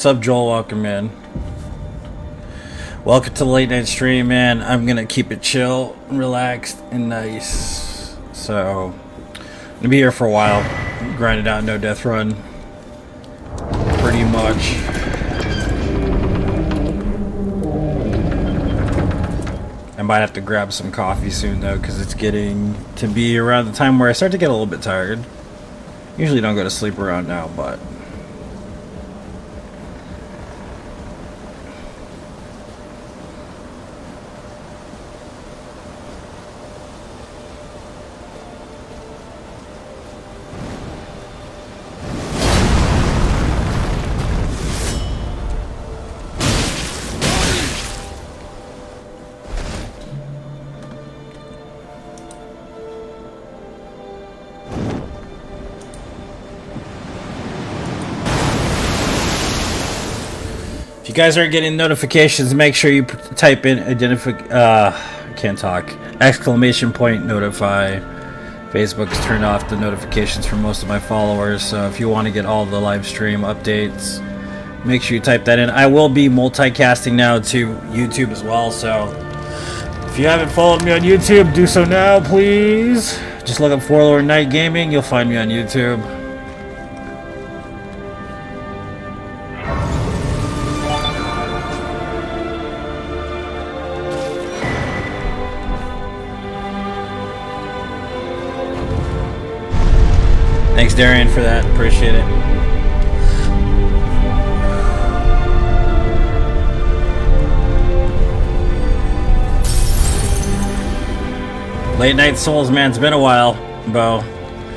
What's up, Joel? Welcome in. Welcome to the late night stream, man. I'm gonna keep it chill, relaxed, and nice. So, I'm gonna be here for a while. Grinding out no death run. Pretty much. I might have to grab some coffee soon, though, because it's getting to be around the time where I start to get a little bit tired. Usually don't go to sleep around now, but... If you guys aren't getting notifications, make sure you type in exclamation point notify. Facebook's turned off the notifications for most of my followers, so if you want to get all the live stream updates, make sure you type that in. I will be multicasting now to YouTube as well, so if you haven't followed me on YouTube, do so now, please. Just look up Warlord Night Gaming, you'll find me on YouTube. Thanks, Darian, for that. Appreciate it. Late Night Souls, man. It's been a while, Bo.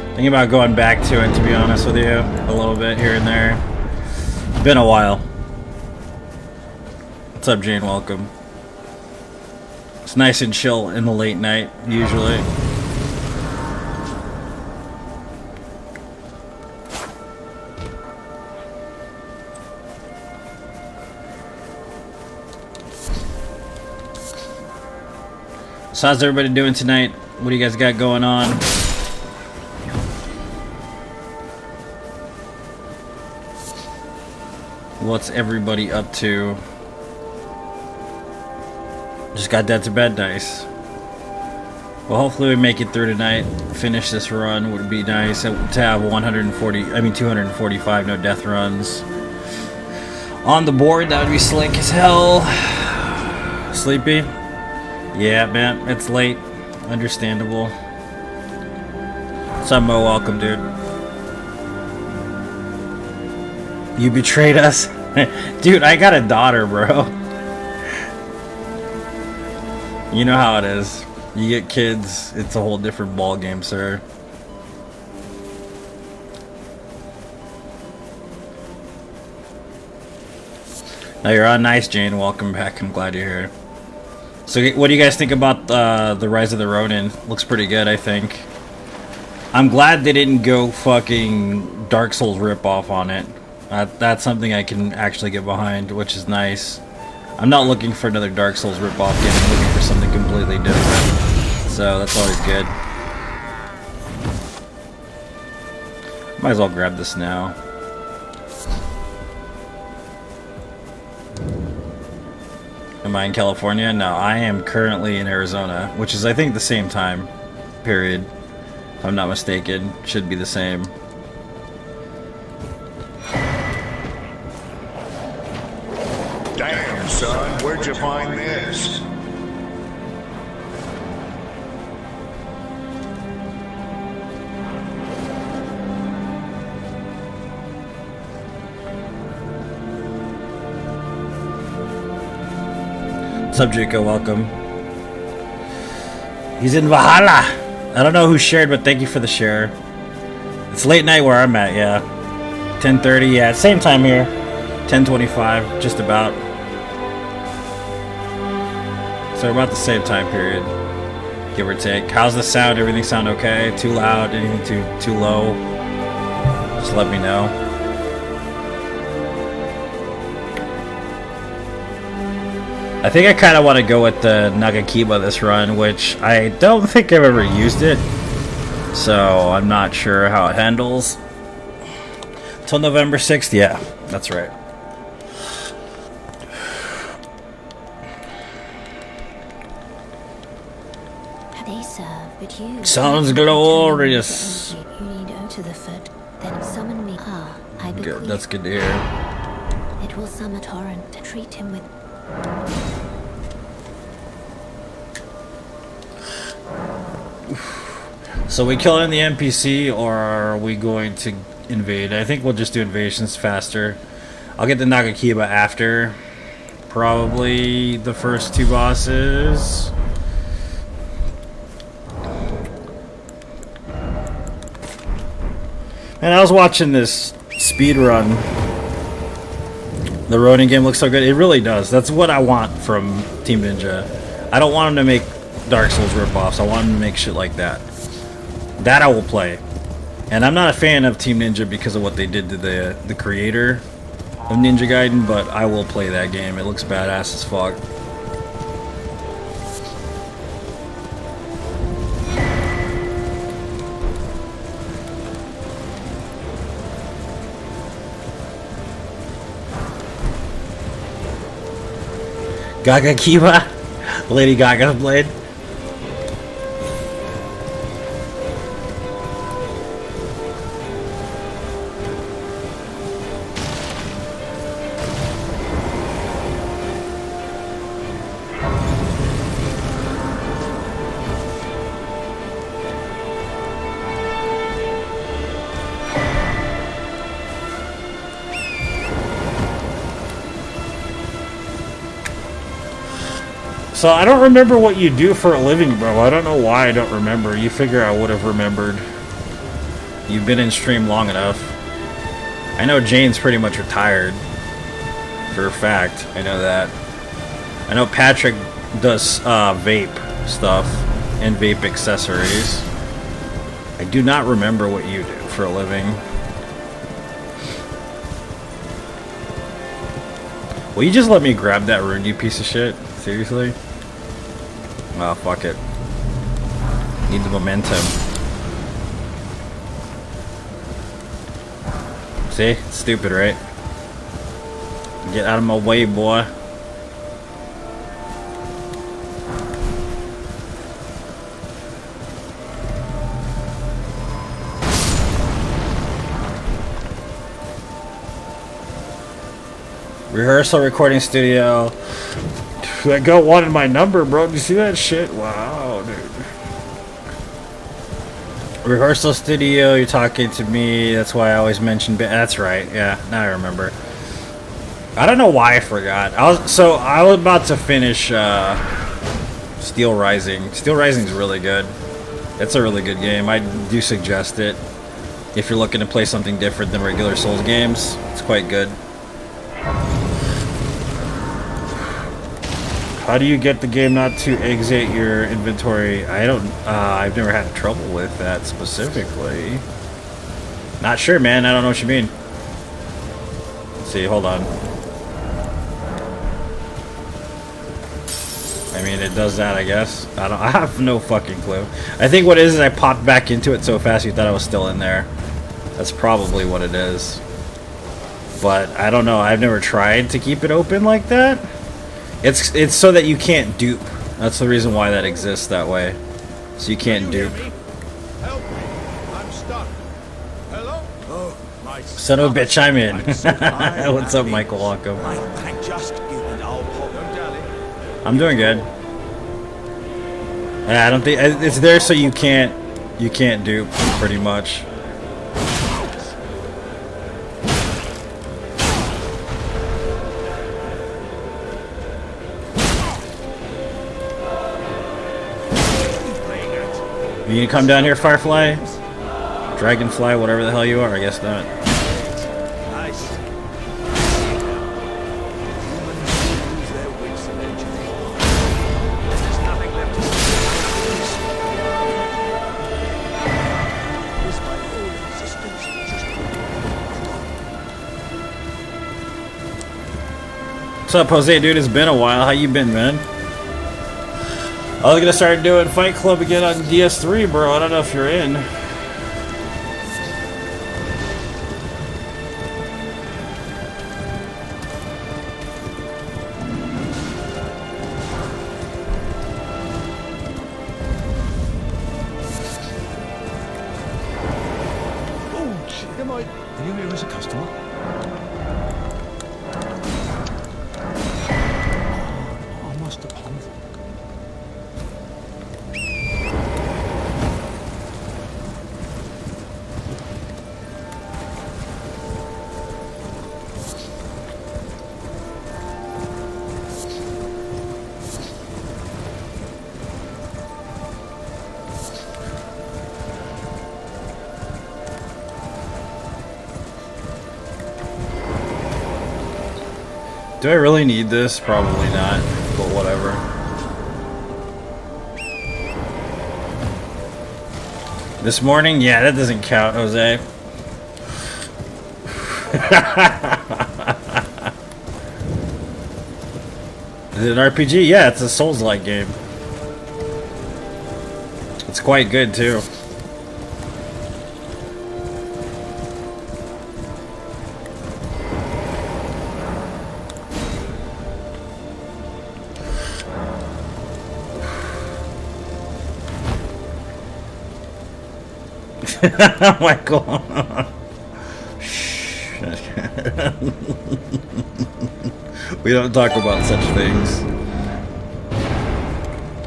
Thinking about going back to it, to be honest with you. A little bit here and there. Been a while. What's up, Jane? Welcome. It's nice and chill in the late night, usually. So how's everybody doing tonight? What do you guys got going on? What's everybody up to? Just got dead to bed, nice. Well, hopefully we make it through tonight. Finish this run would be nice to have 245 no death runs on the board. That would be slick as hell. Sleepy? Yeah, man, it's late. Understandable. What's up, Mo? Welcome, dude. You betrayed us? Dude, I got a daughter, bro. You know how it is. You get kids, it's a whole different ball game, sir. Now you're on. Nice, Jane. Welcome back. I'm glad you're here. So what do you guys think about the Rise of the Ronin? Looks pretty good, I think. I'm glad they didn't go fucking Dark Souls ripoff on it. That's something I can actually get behind, which is nice. I'm not looking for another Dark Souls ripoff game. I'm looking for something completely different. So that's always good. Might as well grab this now. Am I in California? No, I am currently in Arizona, which is, I think, the same time period. If I'm not mistaken, should be the same. Damn, son, where'd you find this? What's up, Jaco? Welcome. He's in Valhalla. I don't know who shared, but thank you for the share. It's late night where I'm at, yeah. 10:30, yeah, same time here. 10:25, just about. So about the same time period, give or take. How's the sound? Everything sound okay? Too loud? Anything too low? Just let me know. I think I kind of want to go with the Nagakiba this run, which I don't think I've ever used it. So I'm not sure how it handles. Till November 6th, yeah, that's right. They serve, but you... Sounds glorious. You need go to the foot, then summon me. Ah, I Good. bequeath. That's good to hear. It will summon torrent to treat him with... So we killing the NPC, or are we going to invade? I think we'll just do invasions faster. I'll get the Nagakiba after. Probably the first two bosses. And I was watching this speedrun. The Ronin game looks so good. It really does. That's what I want from Team Ninja. I don't want them to make Dark Souls ripoffs. I want them to make shit like that. That I will play. And I'm not a fan of Team Ninja because of what they did to the creator of Ninja Gaiden, but I will play that game. It looks badass as fuck. Nagakiba? Lady Gaga blade? So I don't remember what you do for a living, bro. I don't know why I don't remember. You figure I would have remembered. You've been in stream long enough. I know Jane's pretty much retired. For a fact. I know that. I know Patrick does vape stuff and vape accessories. I do not remember what you do for a living. Will you just let me grab that rune, you piece of shit? Seriously? Oh, fuck it. Need the momentum. See? It's stupid, right? Get out of my way, boy. Rehearsal recording studio. That girl wanted my number, bro. Did you see that shit? Wow, dude. Rehearsal studio, you're talking to me. That's why I always mention. That's right. Yeah, now I remember. I don't know why I forgot. I was about to finish Steel Rising. Steel Rising is really good. It's a really good game. I do suggest it if you're looking to play something different than regular Souls games. It's quite good. How do you get the game not to exit your inventory? I don't, I've never had trouble with that specifically. Not sure, man. I don't know what you mean. Let's see, hold on. I mean, it does that, I guess. I have no fucking clue. I think what it is I popped back into it so fast you thought I was still in there. That's probably what it is. But I don't know. I've never tried to keep it open like that. It's so that you can't dupe. That's the reason why that exists that way. So you can't dupe. Help me. I'm stuck. Hello? Oh, my Son of a bitch, I'm in. What's up, Michael? Welcome. I just given all I'm doing good. Yeah, I don't think it's there so you can't dupe pretty much. You need to come down here, Firefly? Dragonfly, whatever the hell you are, I guess not. What's up, Jose, dude? It's been a while. How you been, man? I was gonna start doing Fight Club again on DS3, bro. I don't know if you're in. customer? I must apologize. Do I really need this? Probably not, but whatever. This morning? Yeah, that doesn't count, Jose. Is it an RPG? Yeah, it's a Souls-like game. It's quite good, too. Michael. Shh. We don't talk about such things.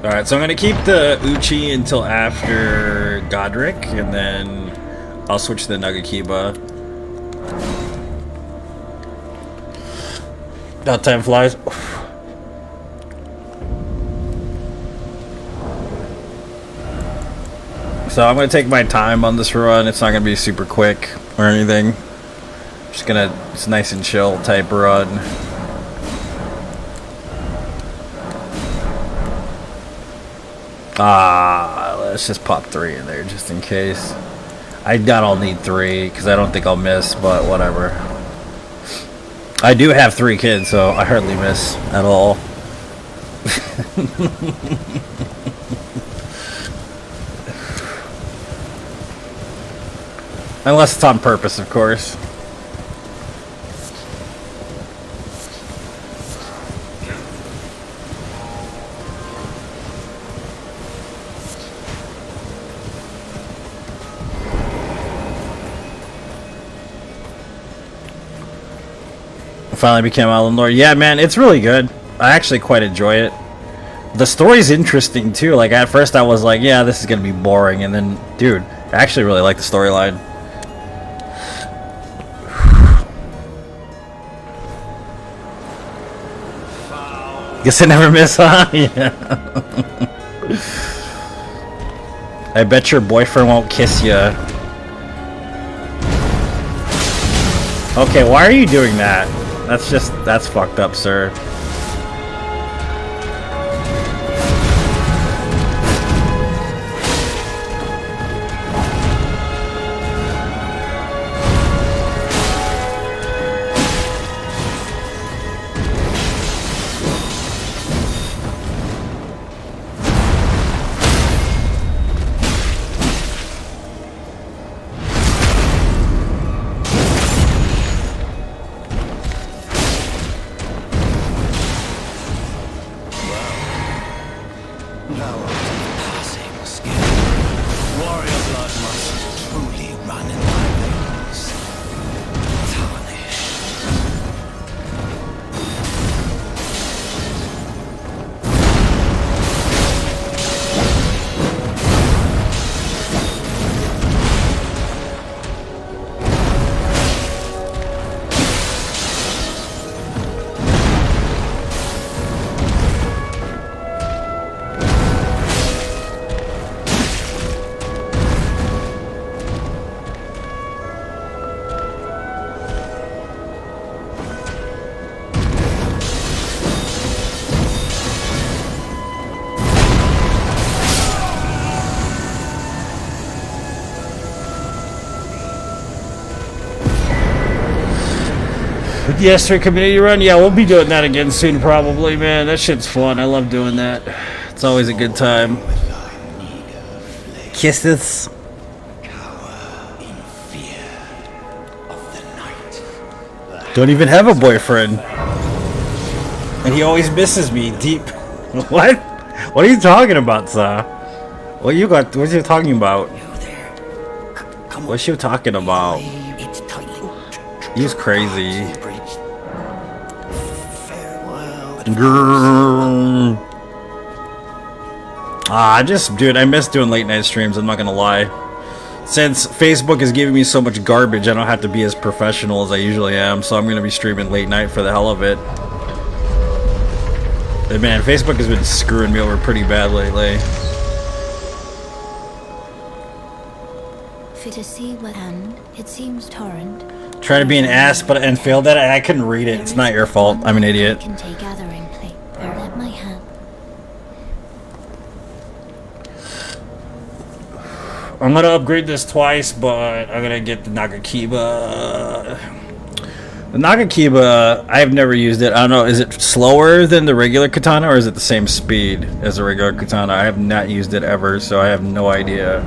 Alright, so I'm going to keep the Uchi until after Godric, and then I'll switch to the Nagakiba. That time flies. So I'm going to take my time on this run. It's not going to be super quick or anything. Just going to, it's nice and chill type run. Let's just pop 3 in there just in case. I doubt I'll need 3 because I don't think I'll miss, but whatever. I do have 3 kids, so I hardly miss at all. Unless it's on purpose, of course. Finally became Island Lord. Yeah, man, it's really good. I actually quite enjoy it. The story's interesting, too. Like, at first I was like, yeah, this is gonna be boring. And then, dude, I actually really like the storyline. Guess I never miss, huh? Yeah. I bet your boyfriend won't kiss you. Okay, why are you doing that? That's fucked up, sir. Yes, for community run? Yeah, we'll be doing that again soon, probably, man. That shit's fun. I love doing that. It's always a good time. Kisses. Don't even have a boyfriend. And he always misses me deep. What? What are you talking about, sir? What you got? What are you talking about? What's you talking about? He's crazy. Farewell. Grrr. Dude, I miss doing late night streams, I'm not gonna lie. Since Facebook is giving me so much garbage, I don't have to be as professional as I usually am, so I'm gonna be streaming late night for the hell of it. But man, Facebook has been screwing me over pretty bad lately. For to see what hand, it seems torrent. Try to be an ass, and failed at it. I couldn't read it. It's not your fault. I'm an idiot. Can take gathering play. Let my hand. I'm gonna upgrade this twice, but I'm gonna get the Nagakiba. The Nagakiba, I've never used it. I don't know, is it slower than the regular katana, or is it the same speed as the regular katana? I have not used it ever, so I have no idea.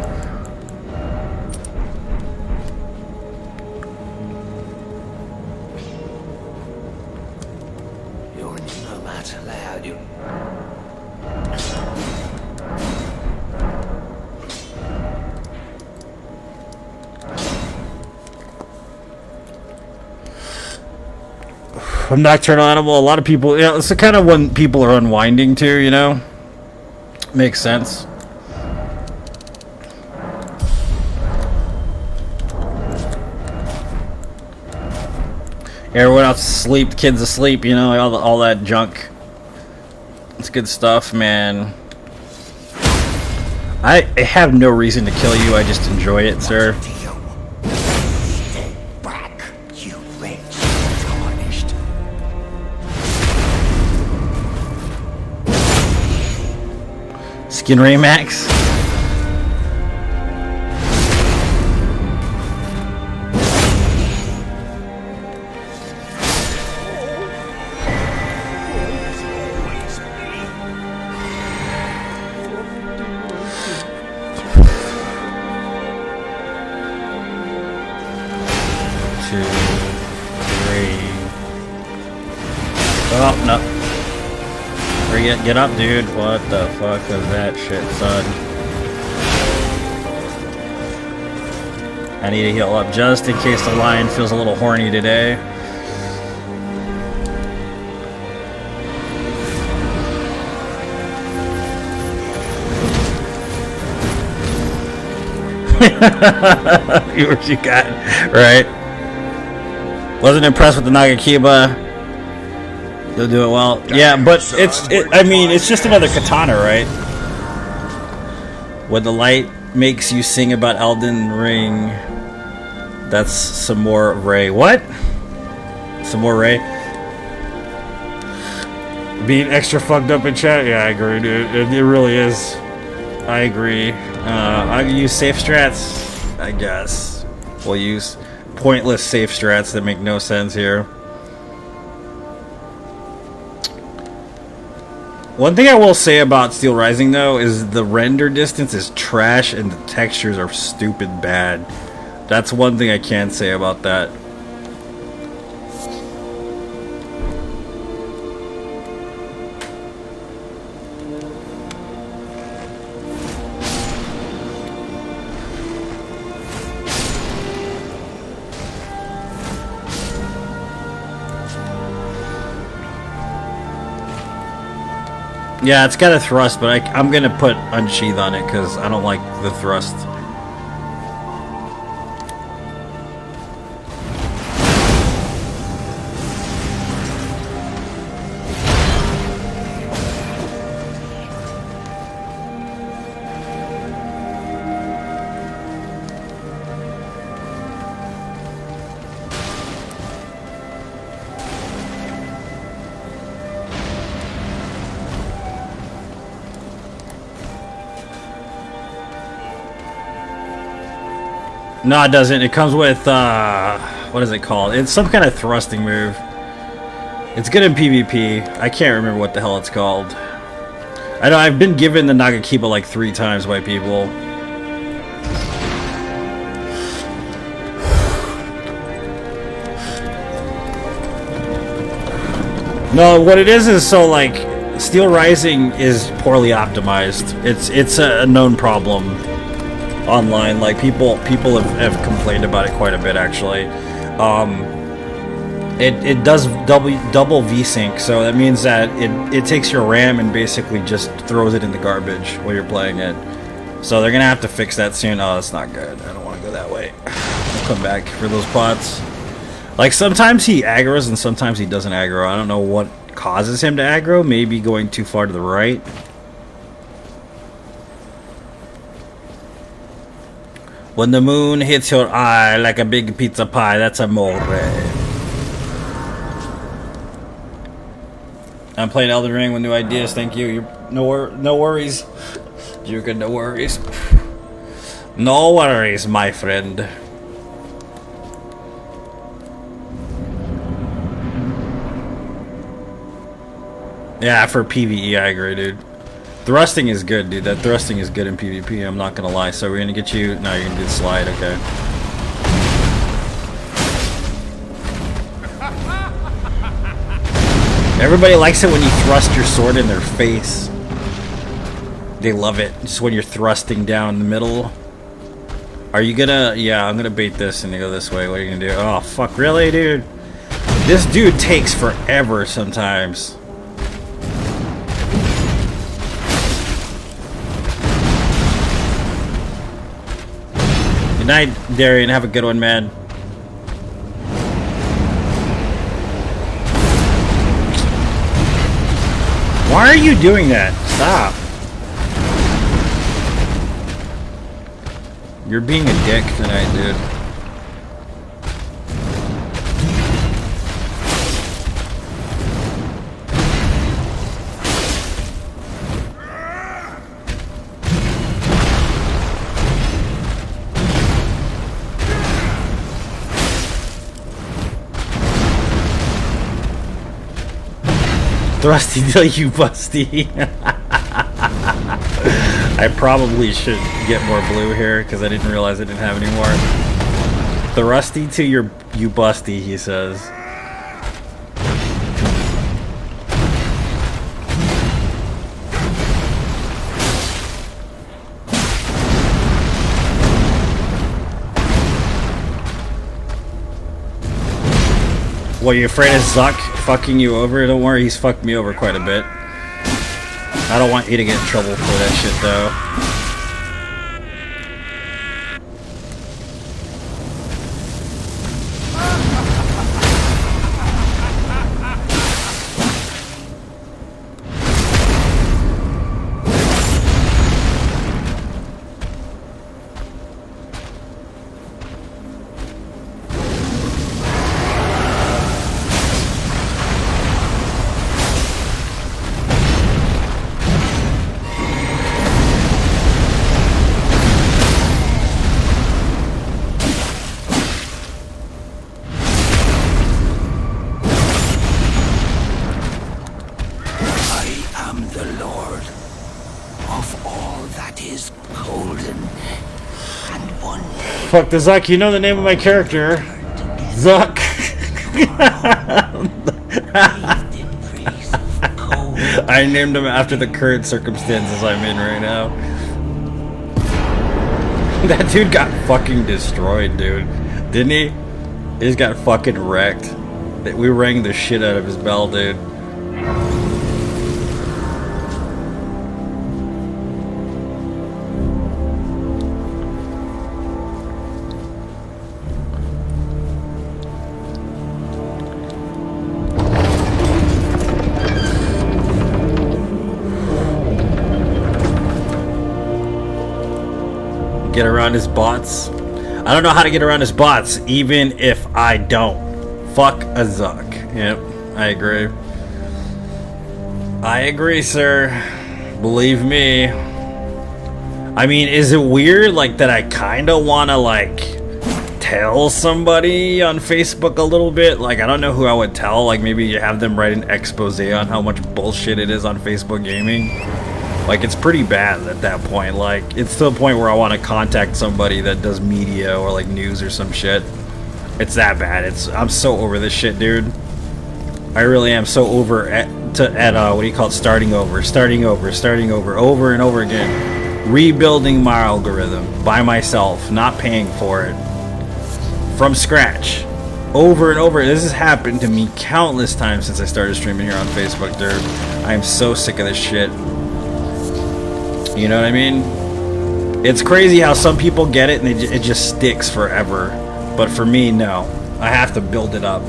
You're no matter loud. You. A nocturnal animal, a lot of people, you know, it's the kind of when people are unwinding too, you know? Makes sense. Everyone else asleep, kids asleep, you know, all that junk. It's good stuff, man. I have no reason to kill you, I just enjoy it, sir. Stay back, you wretch, tarnished. Skin Ray Max. Oh, no. Get up, dude. What the fuck is that shit, son? I need to heal up just in case the lion feels a little horny today. What you got, right? Wasn't impressed with the Nagakiba. They'll do it well. Yeah, but I mean, it's just another katana, right? When the light makes you sing about eldenring, that's some more Ray. What? Some more Ray? Being extra fucked up in chat? Yeah, I agree, dude. It really is. I agree. I use safe strats, I guess. We'll use pointless safe strats that make no sense here. One thing I will say about Steel Rising, though, is the render distance is trash and the textures are stupid bad. That's one thing I can say about that. Yeah, it's got a thrust, but I'm gonna put unsheath on it because I don't like the thrust. No, it doesn't. It comes with, what is it called? It's some kind of thrusting move. It's good in PvP. I can't remember what the hell it's called. I know, I've been given the Nagakiba like 3 times by people. No, what it is so, like, Steel Rising is poorly optimized. It's a known problem online. Like people have complained about it quite a bit, actually. It does double VSync, so that means that it takes your RAM and basically just throws it in the garbage while you're playing it. So they're gonna have to fix that soon. Oh, that's not good. I don't want to go that way. I'll come back for those pots. Like, sometimes he aggroes and sometimes he doesn't aggro. I don't know what causes him to aggro. Maybe going too far to the right. When the moon hits your eye like a big pizza pie, that's amore. I'm playing Elden Ring with new ideas. Thank you. No worries. You're good. No worries. No worries, my friend. Yeah, for PvE, I agree, dude. Thrusting is good, dude. That thrusting is good in PvP. I'm not gonna lie. So we're gonna get you. No, you're gonna do the slide. Okay. Everybody likes it when you thrust your sword in their face. They love it. Just when you're thrusting down the middle. Are you gonna... Yeah, I'm gonna bait this and go this way. What are you gonna do? Oh, fuck. Really, dude? This dude takes forever sometimes. Good night, Darian. Have a good one, man. Why are you doing that? Stop. You're being a dick tonight, dude. Thrusty till you busty. I probably should get more blue here because I didn't realize I didn't have any more. Thrusty to you busty, he says. What, you afraid of Zuck fucking you over? Don't worry, he's fucked me over quite a bit. I don't want you to get in trouble for that shit, though. Fuck the Zuck, you know the name of my character. Zuck. I named him after the current circumstances I'm in right now. That dude got fucking destroyed, dude. Didn't he? He just got fucking wrecked. We rang the shit out of his bell, dude. Get around his bots. I don't know how to get around his bots, even if I don't. Fuck a Zuck. Yep, I agree. I agree, sir. Believe me. I mean, is it weird, like, that I kind of want to, like, tell somebody on Facebook a little bit? Like, I don't know who I would tell. Like, maybe you have them write an expose on how much bullshit it is on Facebook gaming. Like, it's pretty bad at that point. Like, it's to the point where I want to contact somebody that does media or, like, news or some shit. It's that bad. I'm so over this shit, dude. I really am so over what do you call it? Starting over, over and over again. Rebuilding my algorithm by myself, not paying for it. From scratch. over and over. This has happened to me countless times since I started streaming here on Facebook, dude. I am so sick of this shit. You know what I mean? It's crazy how some people get it and it just sticks forever. But for me, no. I have to build it up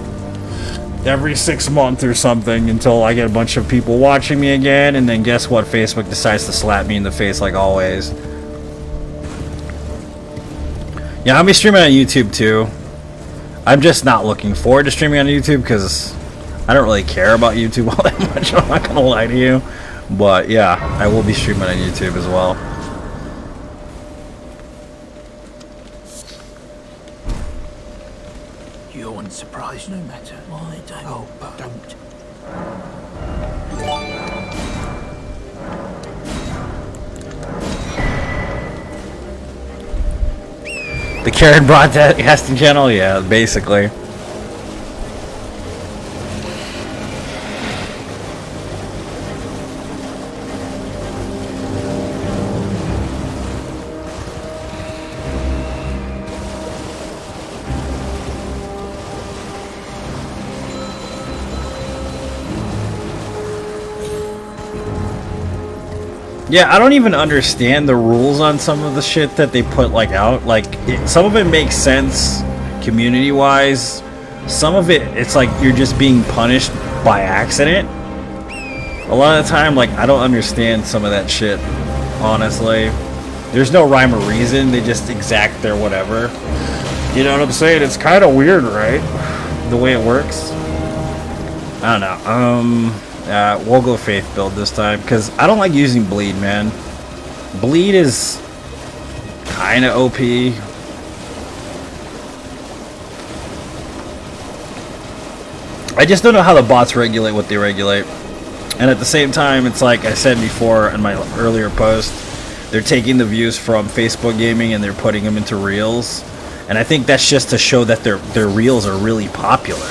every 6 months or something until I get a bunch of people watching me again, and then guess what? Facebook decides to slap me in the face like always. Yeah, I'll be streaming on YouTube too. I'm just not looking forward to streaming on YouTube because I don't really care about YouTube all that much. I'm not gonna lie to you. But yeah, I will be streaming on YouTube as well. You're unsurprised no matter why, don't. Oh, but don't. The Karen Broadcasting Channel? Yeah, basically. Yeah, I don't even understand the rules on some of the shit that they put like out. Like, some of it makes sense community-wise. Some of it, it's like you're just being punished by accident. A lot of the time, like, I don't understand some of that shit, honestly. There's no rhyme or reason. They just exact their whatever. You know what I'm saying? It's kind of weird, right? The way it works. I don't know. We'll go Faith build this time because I don't like using Bleed, man. Bleed is kind of OP. I just don't know how the bots regulate what they regulate. And at the same time, it's like I said before in my earlier post, they're taking the views from Facebook gaming and they're putting them into Reels. And I think that's just to show that their Reels are really popular.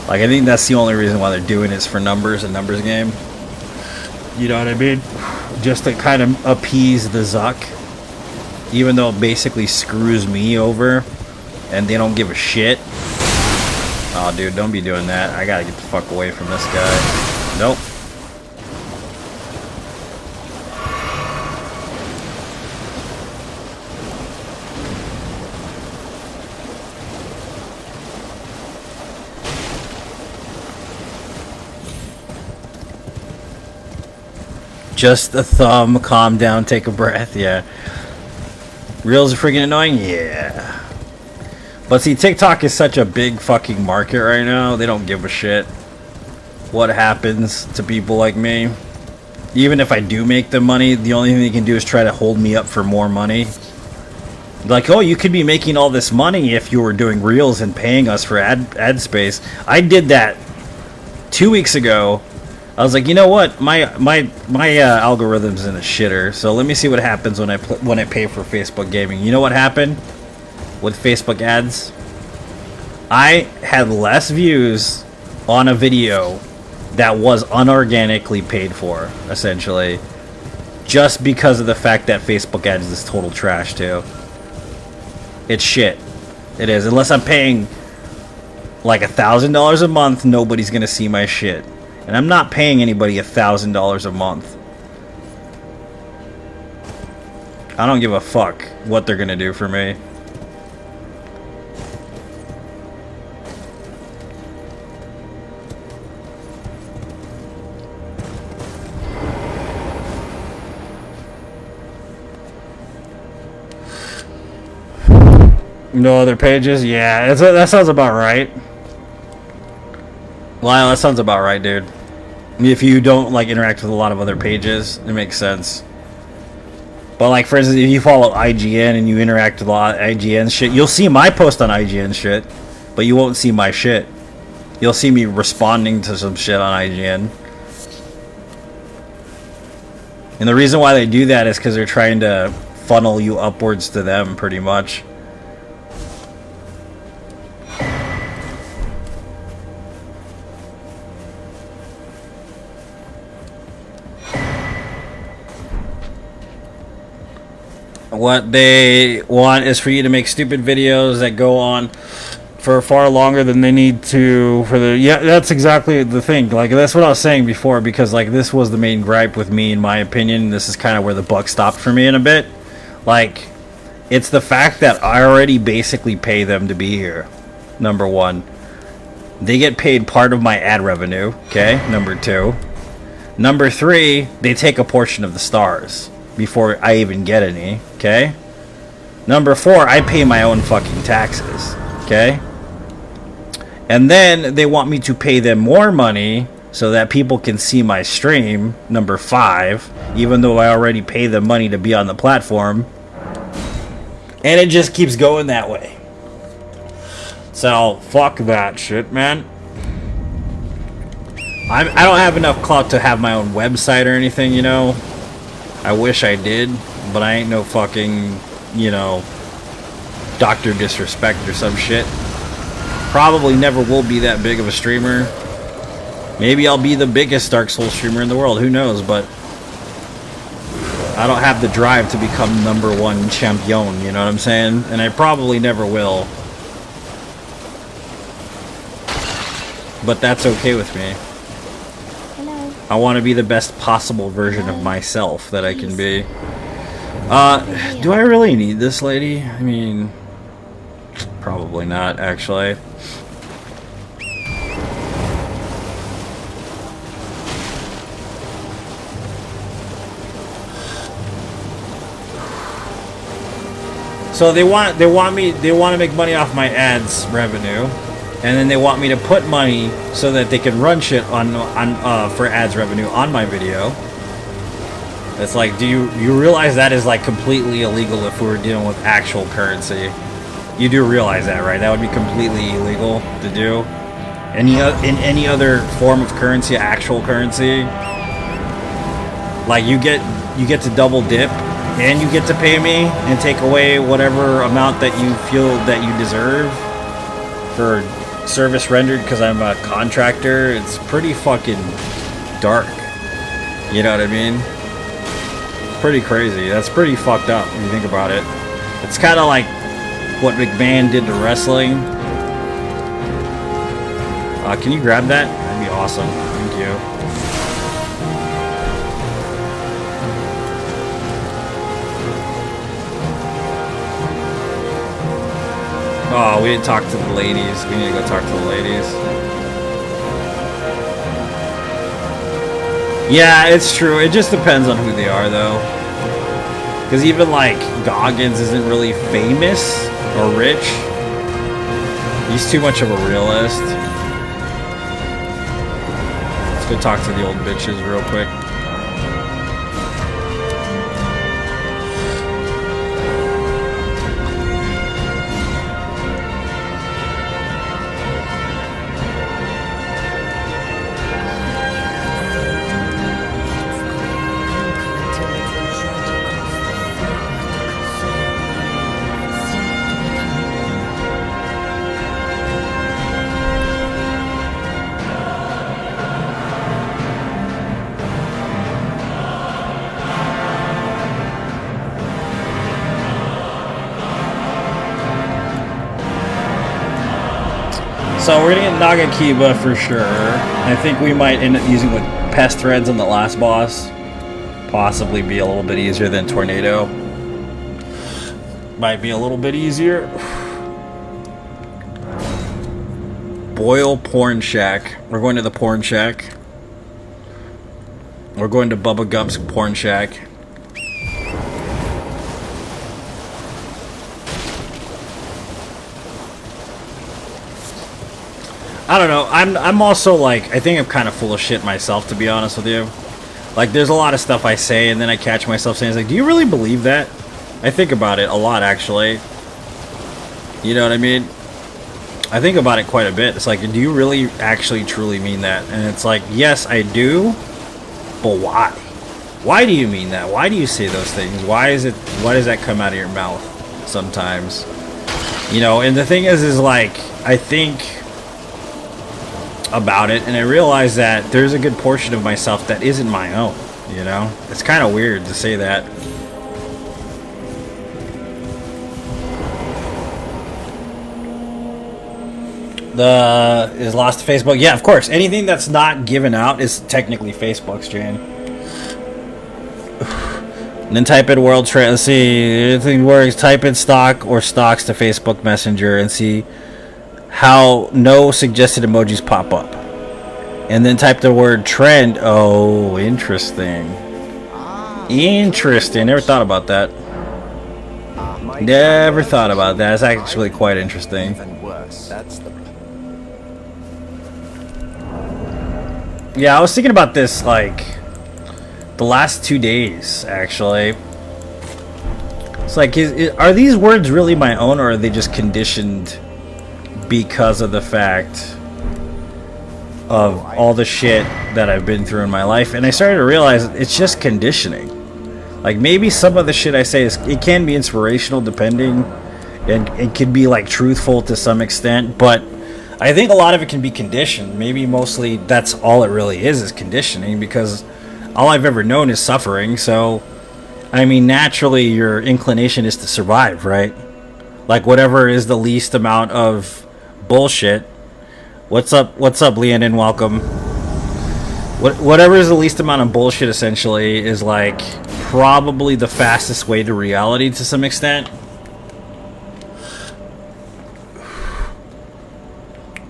Like, I think that's the only reason why they're doing it is for numbers and numbers game. You know what I mean? Just to kind of appease the Zuck. Even though it basically screws me over. And they don't give a shit. Oh, dude, don't be doing that. I gotta get the fuck away from this guy. Nope. Just a thumb, calm down, take a breath, yeah. Reels are freaking annoying? Yeah. But see, TikTok is such a big fucking market right now, they don't give a shit what happens to people like me. Even if I do make them money, the only thing they can do is try to hold me up for more money. Like, oh, you could be making all this money if you were doing Reels and paying us for ad space. I did that 2 weeks ago. I was like, you know what? My algorithm's in a shitter. So let me see what happens when I pay for Facebook gaming. You know what happened with Facebook ads? I had less views on a video that was unorganically paid for, essentially, just because of the fact that Facebook ads is total trash too. It's shit. It is. Unless I'm paying like $1,000 a month, nobody's gonna see my shit. And I'm not paying anybody $1,000 a month. I don't give a fuck what they're gonna do for me. No other pages? Yeah, that sounds about right. Lyle, that sounds about right, dude. If you don't like interact with a lot of other pages, it makes sense. But like, for instance, if you follow IGN and you interact with a lot of IGN shit, you'll see my post on IGN shit, but you won't see my shit. You'll see me responding to some shit on IGN. And the reason why they do that is because they're trying to funnel you upwards to them, pretty much. What they want is for you to make stupid videos that go on for far longer than they need to for the yeah, that's exactly the thing. Like that's what I was saying before, because like this was the main gripe with me, in my opinion. This is kind of where the buck stopped for me in a bit. Like, it's the fact that I already basically pay them to be here. Number one, they get paid part of my ad revenue. Okay, number two. Number three, they take a portion of the stars before I even get any. Okay. Number four, I pay my own fucking taxes. Okay. And then they want me to pay them more money so that people can see my stream. Number five, even though I already pay them money to be on the platform. And it just keeps going that way. So, fuck that shit, man. I don't have enough clout to have my own website or anything, you know. I wish I did, but I ain't no fucking, you know, Dr. Disrespect or some shit. Probably never will be that big of a streamer. Maybe I'll be the biggest Dark Souls streamer in the world, who knows, but I don't have the drive to become #1 champion, you know what I'm saying? And I probably never will. But that's okay with me. Hello. I want to be the best possible version of myself that I can be. Do I really need this lady? I mean, probably not, actually. So they want to make money off my ads revenue, and then they want me to put money so that they can run shit on for ads revenue on my video. It's like, do you realize that is like completely illegal if we were dealing with actual currency? You do realize that, right? That would be completely illegal to do. In any other form of currency, actual currency, like you get to double dip. And you get to pay me and take away whatever amount that you feel that you deserve for service rendered because I'm a contractor. It's pretty fucking dark. You know what I mean? It's pretty crazy. That's pretty fucked up when you think about it. It's kind of like what McMahon did to wrestling. Can you grab that? That'd be awesome. Thank you. Oh, we didn't talk to the ladies. We need to go talk to the ladies. Yeah, it's true. It just depends on who they are, though. Because even, like, Goggins isn't really famous or rich. He's too much of a realist. Let's go talk to the old bitches real quick. So we're gonna get Nagakiba for sure. I think we might end up using with pest threads on the last boss. Possibly be a little bit easier than Tornado. Might be a little bit easier. Boyle Porn Shack. We're going to the Porn Shack. We're going to Bubba Gump's Porn Shack. I don't know. I'm also like, I think I'm kind of full of shit myself, to be honest with you. Like, there's a lot of stuff I say, and then I catch myself saying, like, do you really believe that? I think about it a lot, actually. You know what I mean? I think about it quite a bit. It's like, do you really actually truly mean that? And it's like, yes, I do, but why? Why do you mean that? Why do you say those things? Why does that come out of your mouth sometimes? You know, and the thing is like, I think about it, and I realize that there's a good portion of myself that isn't my own, you know? It's kind of weird to say that. The is lost to Facebook. Yeah, of course. Anything that's not given out is technically Facebook's, Jane. And then type in world trade. Let's see. Anything works. Type in stock or stocks to Facebook Messenger and see how no suggested emojis pop up. And then type the word trend. Oh, interesting. Interesting. Never thought about that. Never thought about that. It's actually quite interesting. Yeah, I was thinking about this like the last 2 days, actually. It's like, are these words really my own, or are they just conditioned because of the fact of all the shit that I've been through in my life? And I started to realize it's just conditioning. Like, maybe some of the shit I say it can be inspirational, depending, and it can be like truthful to some extent, but I think a lot of it can be conditioned. Maybe mostly that's all it really is conditioning, because all I've ever known is suffering. So, I mean, naturally your inclination is to survive, right? Like, whatever is the least amount of bullshit. What's up, Leonin? Welcome. Whatever is the least amount of bullshit, essentially, is like probably the fastest way to reality to some extent.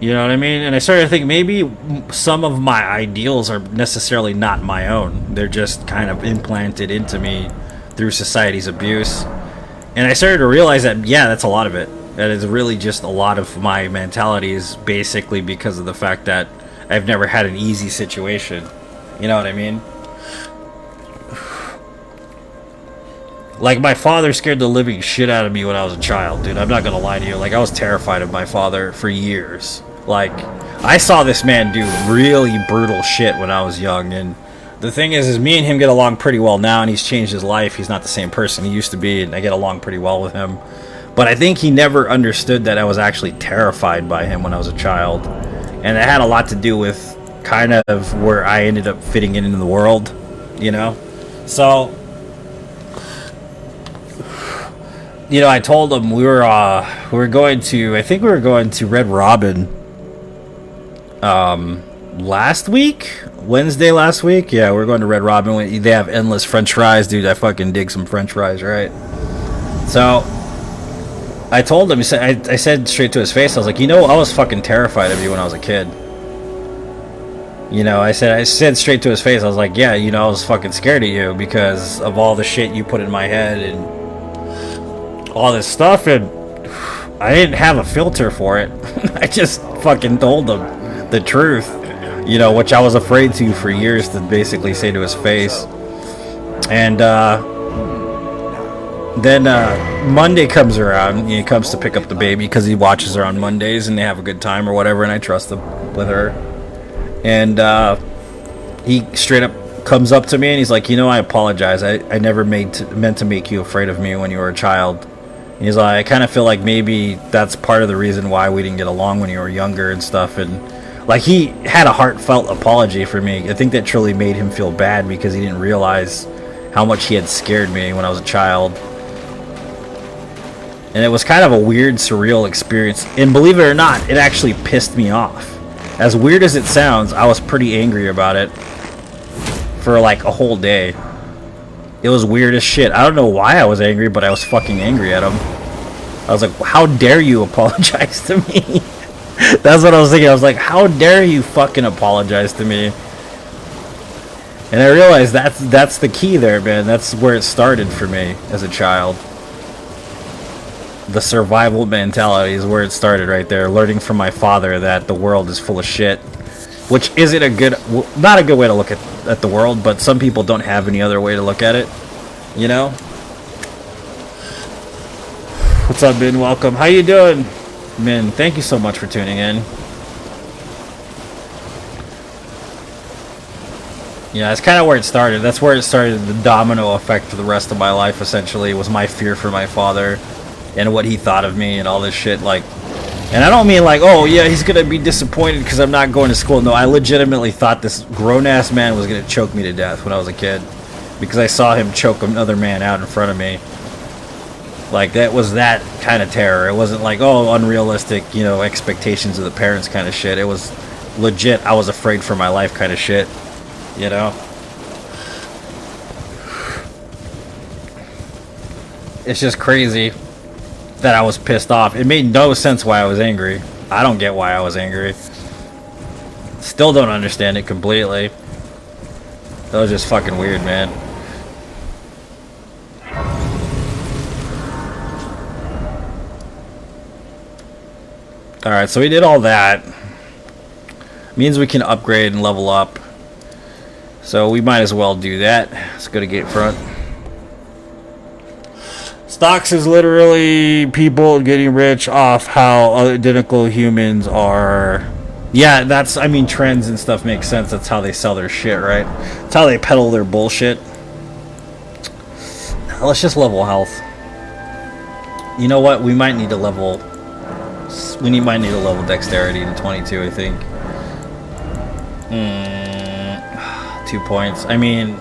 You know what I mean? And I started to think maybe some of my ideals are necessarily not my own. They're just kind of implanted into me through society's abuse. And I started to realize that, yeah, that's a lot of it. That is really just a lot of my mentality is basically because of the fact that I've never had an easy situation. You know what I mean? Like, my father scared the living shit out of me when I was a child, dude. I'm not gonna lie to you. Like, I was terrified of my father for years. Like, I saw this man do really brutal shit when I was young, and the thing is me and him get along pretty well now, and he's changed his life. He's not the same person he used to be, and I get along pretty well with him. But I think he never understood that I was actually terrified by him when I was a child, and it had a lot to do with kind of where I ended up fitting into the world, you know? So, you know, I told him we were going to, I think we were going to Red Robin last week, Wednesday last week. Yeah, we're going to Red Robin. They have endless French fries, dude. I fucking dig some French fries, right? So I told him, I said straight to his face, I was like, you know, I was fucking terrified of you when I was a kid. You know, I said straight to his face, I was like, yeah, you know, I was fucking scared of you because of all the shit you put in my head and all this stuff, and I didn't have a filter for it. I just fucking told him the truth, you know, which I was afraid to for years to basically say to his face. And then Monday comes around, he comes to pick up the baby because he watches her on Mondays and they have a good time or whatever, and I trust him with her. And he straight up comes up to me and he's like, you know, I apologize. I never meant to make you afraid of me when you were a child. And he's like, I kind of feel like maybe that's part of the reason why we didn't get along when you were younger and stuff. And like, he had a heartfelt apology for me. I think that truly made him feel bad because he didn't realize how much he had scared me when I was a child. And it was kind of a weird, surreal experience. And believe it or not, it actually pissed me off. As weird as it sounds, I was pretty angry about it for like a whole day. It was weird as shit. I don't know why I was angry, but I was fucking angry at him. I was like, how dare you apologize to me? That's what I was thinking. I was like, how dare you fucking apologize to me? And I realized that's the key there, man. That's where it started for me as a child. The survival mentality is where it started right there. Learning from my father that the world is full of shit. Which isn't not a good way to look at the world, but some people don't have any other way to look at it. You know? What's up, Min? Welcome. How you doing? Min, thank you so much for tuning in. Yeah, that's kind of where it started. That's where it started, the domino effect for the rest of my life, essentially, was my fear for my father and what he thought of me and all this shit. Like, and I don't mean like, oh yeah, he's gonna be disappointed because I'm not going to school. No, I legitimately thought this grown-ass man was gonna choke me to death when I was a kid because I saw him choke another man out in front of me. Like, that was that kind of terror. It wasn't like, oh, unrealistic, you know, expectations of the parents kind of shit. It was legit, I was afraid for my life kind of shit, you know? It's just crazy that I was pissed off. It made no sense why I was angry. I don't get why I was angry. Still don't understand it completely. That was just fucking weird, man. Alright, so we did all that. Means we can upgrade and level up. So we might as well do that. Let's go to gate front. Stocks is literally people getting rich off how identical humans are. Yeah, that's, I mean, trends and stuff make sense. That's how they sell their shit, right? That's how they peddle their bullshit. Let's just level health. You know what? We might need to level... might need to level dexterity to 22, I think. 2 points. I mean,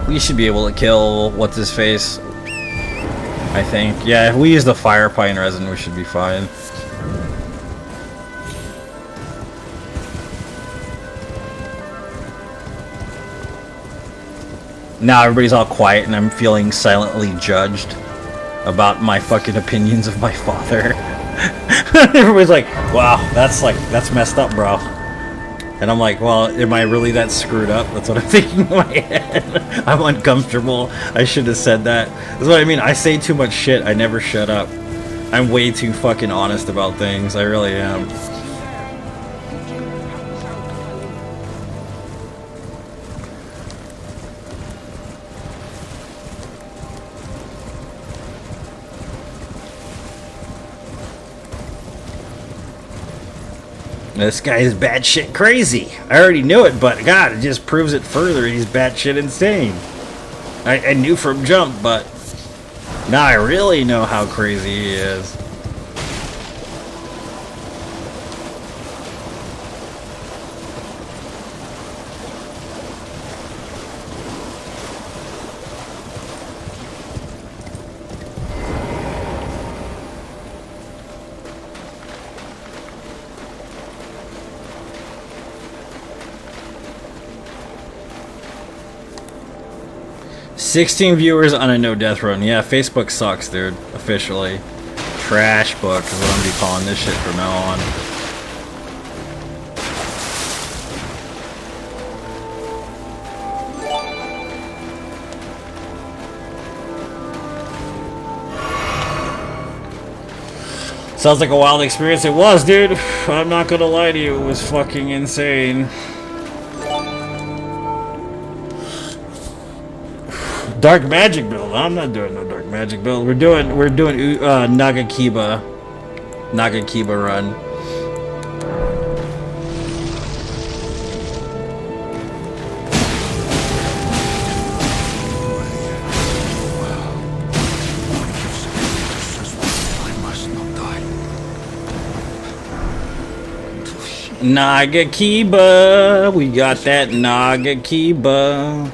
we should be able to kill what's-his-face. I think. Yeah, if we use the fire pine resin, we should be fine. Now everybody's all quiet and I'm feeling silently judged about my fucking opinions of my father. Everybody's like, wow, that's messed up, bro. And I'm like, well, am I really that screwed up? That's what I'm thinking in my head. I'm uncomfortable. I should have said that. That's what I mean. I say too much shit. I never shut up. I'm way too fucking honest about things. I really am. This guy is batshit crazy. I already knew it, but God, it just proves it further. He's batshit insane. I knew from jump, but now I really know how crazy he is. $16 viewers on a no death run. Yeah, Facebook sucks, dude. Officially. Trash book is what I'm gonna be calling this shit from now on. Sounds like a wild experience. It was, dude. I'm not gonna lie to you. It was fucking insane. Dark magic build. I'm not doing no dark magic build. We're doing Nagakiba run. Nagakiba. We got that Nagakiba.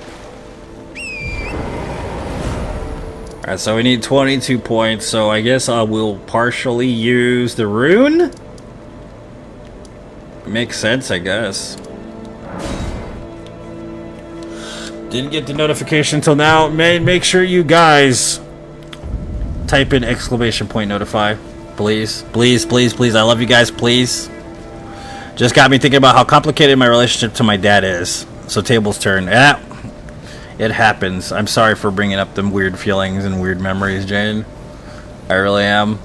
Alright, so we need 22 points, so I guess I will partially use the rune? Makes sense, I guess. Didn't get the notification until now. Make sure you guys type in ! notify. Please, please, please, please. I love you guys, please. Just got me thinking about how complicated my relationship to my dad is. So tables turn. Yeah. It happens. I'm sorry for bringing up them weird feelings and weird memories, Jane. I really am.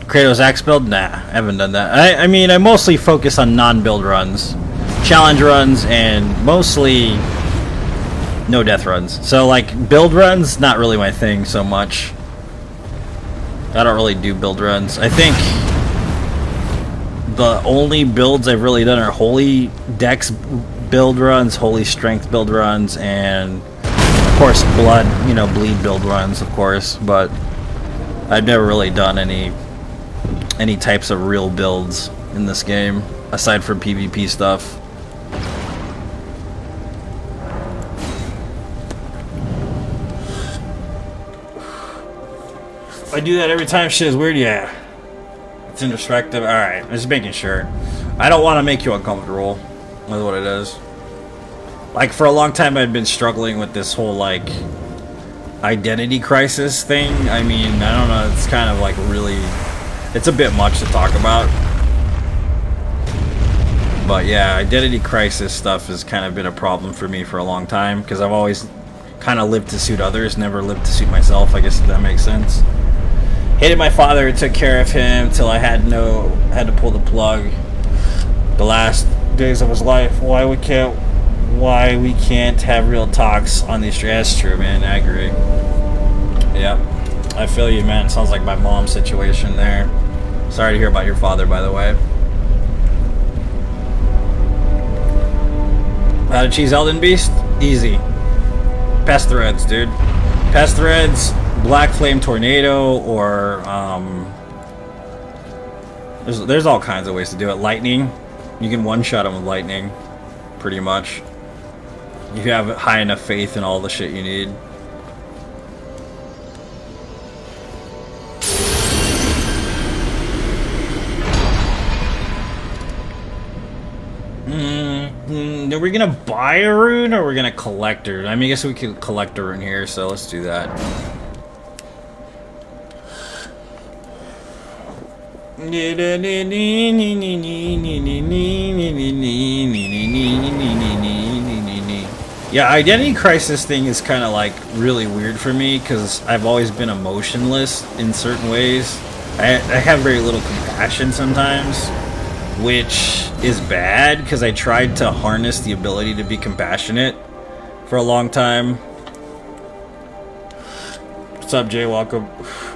Kratos Axe build? Nah, I haven't done that. I mean, I mostly focus on non-build runs. Challenge runs, and mostly no death runs. So, like, build runs, not really my thing so much. I don't really do build runs. I think the only builds I've really done are holy dex build runs, holy strength build runs, and of course blood, you know, bleed build runs, of course, but I've never really done any types of real builds in this game aside from PvP stuff. I do that every time shit is weird, yeah. It's introspective. Alright, just making sure. I don't want to make you uncomfortable. That's what it is. Like, for a long time I'd been struggling with this whole, like, identity crisis thing. I mean, I don't know, it's kind of like really... It's a bit much to talk about. But yeah, identity crisis stuff has kind of been a problem for me for a long time, because I've always kind of lived to suit others, never lived to suit myself, I guess, if that makes sense. Hated my father, took care of him till I had to pull the plug the last days of his life. Why we can't have real talks on these streets? That's true, man. I agree. Yep, I feel you, man. It sounds like my mom's situation there. Sorry to hear about your father, by the way. How to cheese Elden Beast? Easy. Pest threads, dude. Pest threads, Black Flame Tornado, or there's all kinds of ways to do it. Lightning, you can one-shot them with lightning, pretty much. You have high enough faith in all the shit you need. Are we gonna buy a rune or we're gonna collect her? I mean, I guess we could collect a rune here, so let's do that. Yeah, identity crisis thing is kind of like really weird for me because I've always been emotionless in certain ways. I have very little compassion sometimes, which is bad because I tried to harness the ability to be compassionate for a long time. What's up, Jay? Welcome.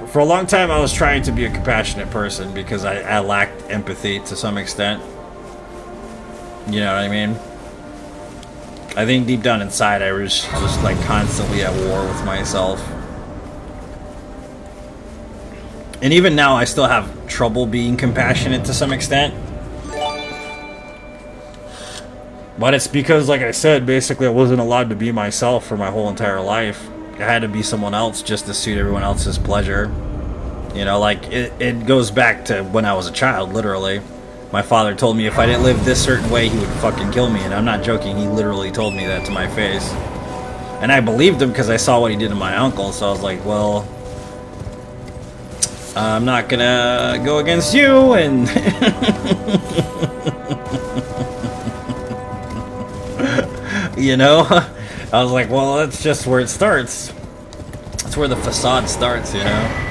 For a long time I was trying to be a compassionate person because I lacked empathy to some extent. You know what I mean? I think deep down inside I was just like constantly at war with myself. And even now I still have trouble being compassionate to some extent. But it's because, like I said, basically I wasn't allowed to be myself for my whole entire life. I had to be someone else just to suit everyone else's pleasure. You know, like, it goes back to when I was a child, literally. My father told me if I didn't live this certain way, he would fucking kill me. And I'm not joking, he literally told me that to my face. And I believed him because I saw what he did to my uncle, so I was like, well, I'm not gonna go against you, and... You know? I was like, well, that's just where it starts. That's where the facade starts, you know?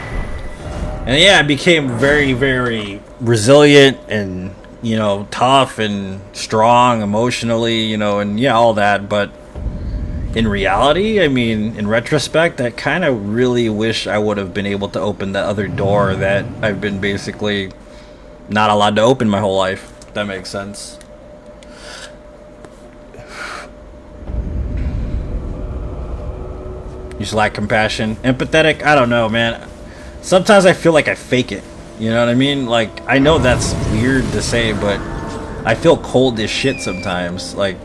And yeah, I became very, very resilient and, you know, tough and strong emotionally, you know, and yeah, all that. But in reality, I mean, in retrospect, I kind of really wish I would have been able to open the other door that I've been basically not allowed to open my whole life, if that makes sense. You just lack compassion. Empathetic? I don't know, man. Sometimes I feel like I fake it. You know what I mean? Like, I know that's weird to say, but I feel cold as shit sometimes. Like,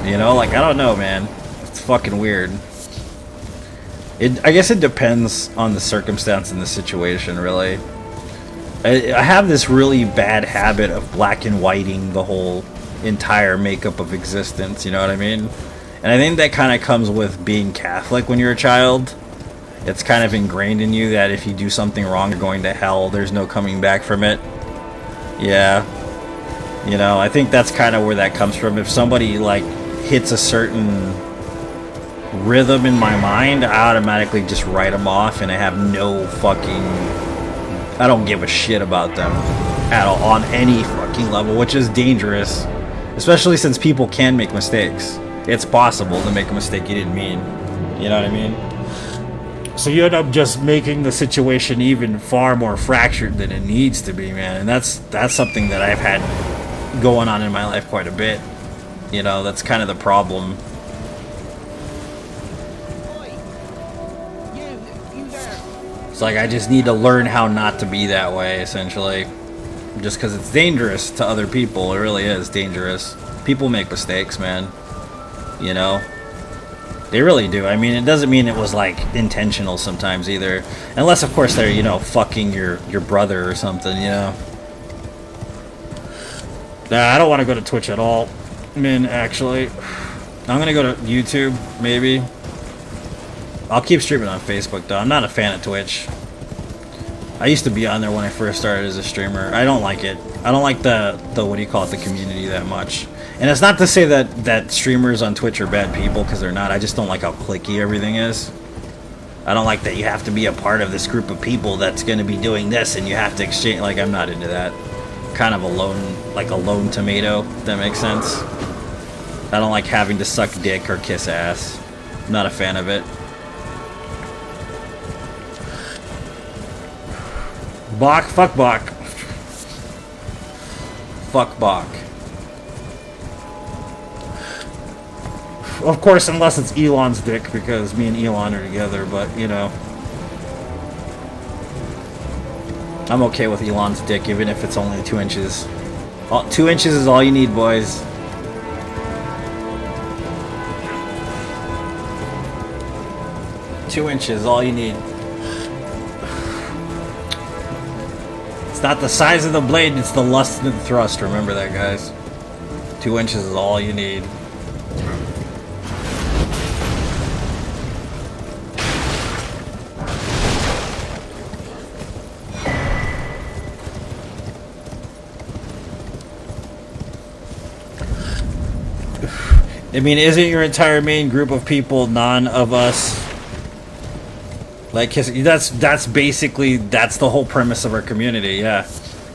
you know, like, I don't know, man. It's fucking weird. I guess it depends on the circumstance and the situation, really. I have this really bad habit of black and whiting the whole entire makeup of existence, you know what I mean? And I think that kind of comes with being Catholic when you're a child. It's kind of ingrained in you that if you do something wrong, you're going to hell. There's no coming back from it. Yeah. You know, I think that's kind of where that comes from. If somebody, like, hits a certain rhythm in my mind, I automatically just write them off, and I have no fucking... I don't give a shit about them at all, on any fucking level, which is dangerous. Especially since people can make mistakes. It's possible to make a mistake you didn't mean. You know what I mean? So you end up just making the situation even far more fractured than it needs to be, man. And that's something that I've had going on in my life quite a bit. You know, that's kind of the problem. It's like I just need to learn how not to be that way, essentially. Just because it's dangerous to other people. It really is dangerous. People make mistakes, man. You know? They really do. I mean, it doesn't mean it was like intentional sometimes either, unless of course they're, you know, fucking your brother or something, you know. Nah, I don't want to go to Twitch at all, man. Actually, I'm gonna go to YouTube maybe. I'll keep streaming on Facebook though. I'm not a fan of Twitch. I used to be on there when I first started as a streamer. I don't like it. I don't like the what do you call it, the community that much. And it's not to say that streamers on Twitch are bad people, because they're not. I just don't like how cliquey everything is. I don't like that you have to be a part of this group of people that's going to be doing this and you have to exchange. Like, I'm not into that. Kind of a lone tomato, if that makes sense. I don't like having to suck dick or kiss ass. I'm not a fan of it. Bach, fuck Bach. Fuck Bach. Of course, unless it's Elon's dick, because me and Elon are together, but, you know. I'm okay with Elon's dick, even if it's only 2 inches. 2 inches is all you need, boys. Two inches, all you need. It's not the size of the blade, it's the lust and the thrust. Remember that, guys. 2 inches is all you need. I mean, isn't your entire main group of people none of us? Like, that's basically, that's the whole premise of our community, yeah.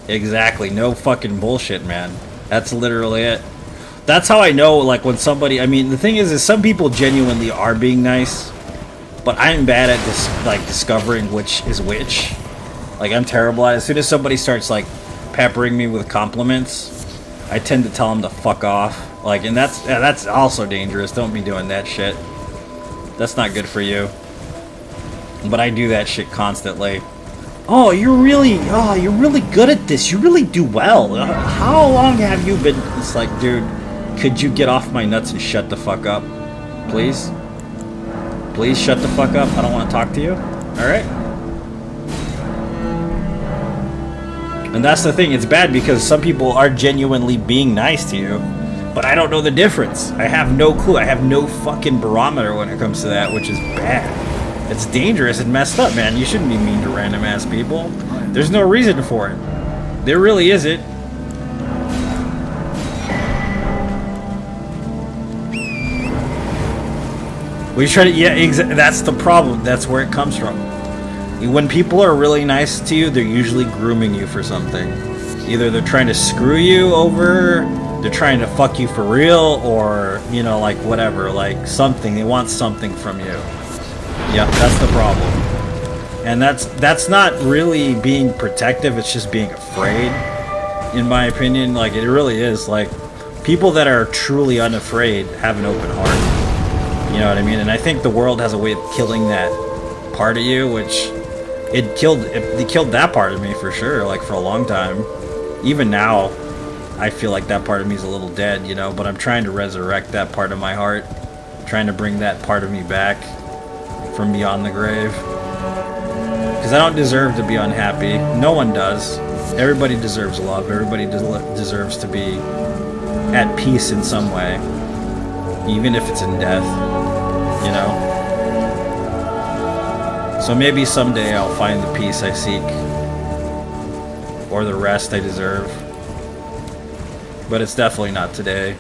Exactly, no fucking bullshit, man. That's literally it. That's how I know, like, when somebody, I mean, the thing is some people genuinely are being nice, but I'm bad at discovering which is which. Like, I'm terrible at it. As soon as somebody starts, like, peppering me with compliments, I tend to tell them to fuck off. Like, and that's also dangerous. Don't be doing that shit. That's not good for you. But I do that shit constantly. Oh, you're really good at this. You really do well. How long have you been? It's like, dude, could you get off my nuts and shut the fuck up? Please? Please shut the fuck up. I don't want to talk to you. Alright? And that's the thing. It's bad because some people are genuinely being nice to you. But I don't know the difference. I have no clue. I have no fucking barometer when it comes to that, which is bad. It's dangerous and messed up, man. You shouldn't be mean to random ass people. There's no reason for it. There really isn't. We try to, yeah, that's the problem. That's where it comes from. When people are really nice to you, they're usually grooming you for something. Either they're trying to screw you over, they're trying to fuck you for real, or, you know, like, whatever, like, something. They want something from you. Yeah, that's the problem. And that's not really being protective, it's just being afraid, in my opinion. Like, it really is. Like, people that are truly unafraid have an open heart. You know what I mean? And I think the world has a way of killing that part of you, which it killed that part of me for sure, like, for a long time. Even now, I feel like that part of me is a little dead, you know, but I'm trying to resurrect that part of my heart, trying to bring that part of me back from beyond the grave. Because I don't deserve to be unhappy. No one does. Everybody deserves love. Everybody deserves to be at peace in some way, even if it's in death, you know? So maybe someday I'll find the peace I seek, or the rest I deserve. But it's definitely not today.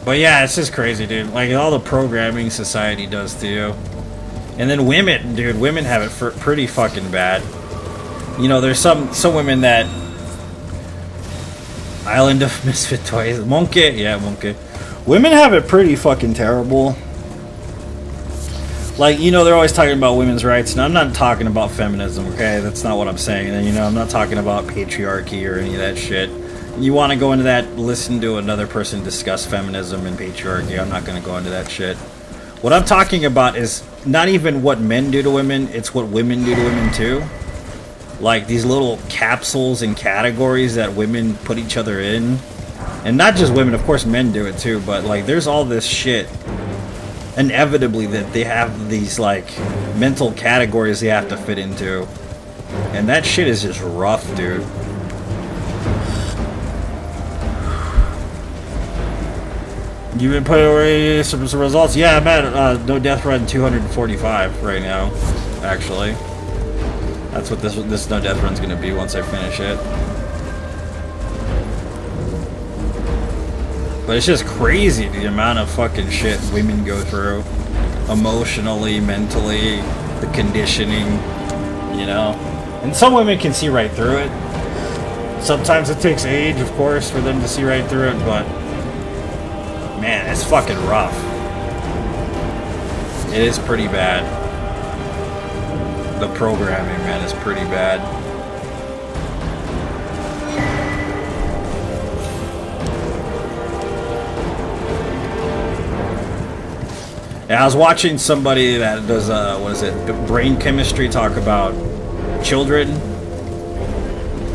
But yeah, it's just crazy, dude. Like, all the programming society does to you. And then women, dude, women have it pretty fucking bad. You know, there's some women that... Island of Misfit Toys. Monkey? Yeah, Monkey. Women have it pretty fucking terrible. Like, you know, they're always talking about women's rights, and I'm not talking about feminism, okay? That's not what I'm saying. And, you know, I'm not talking about patriarchy or any of that shit. You want to go into that, listen to another person discuss feminism and patriarchy. I'm not going to go into that shit. What I'm talking about is not even what men do to women, it's what women do to women too. Like these little capsules and categories that women put each other in. And not just women, of course men do it too, but like there's all this shit inevitably that they have these like mental categories they have to fit into, and that shit is just rough, dude. You've been putting away some results? Yeah, I'm at no death run 245 right now, actually. That's what this no death run's gonna be once I finish it. But it's just crazy the amount of fucking shit women go through. Emotionally, mentally, the conditioning, you know. And some women can see right through it. Sometimes it takes age, of course, for them to see right through it, but man, it's fucking rough. It is pretty bad. The programming, man, is pretty bad. Yeah, I was watching somebody that does, what is it, brain chemistry talk about children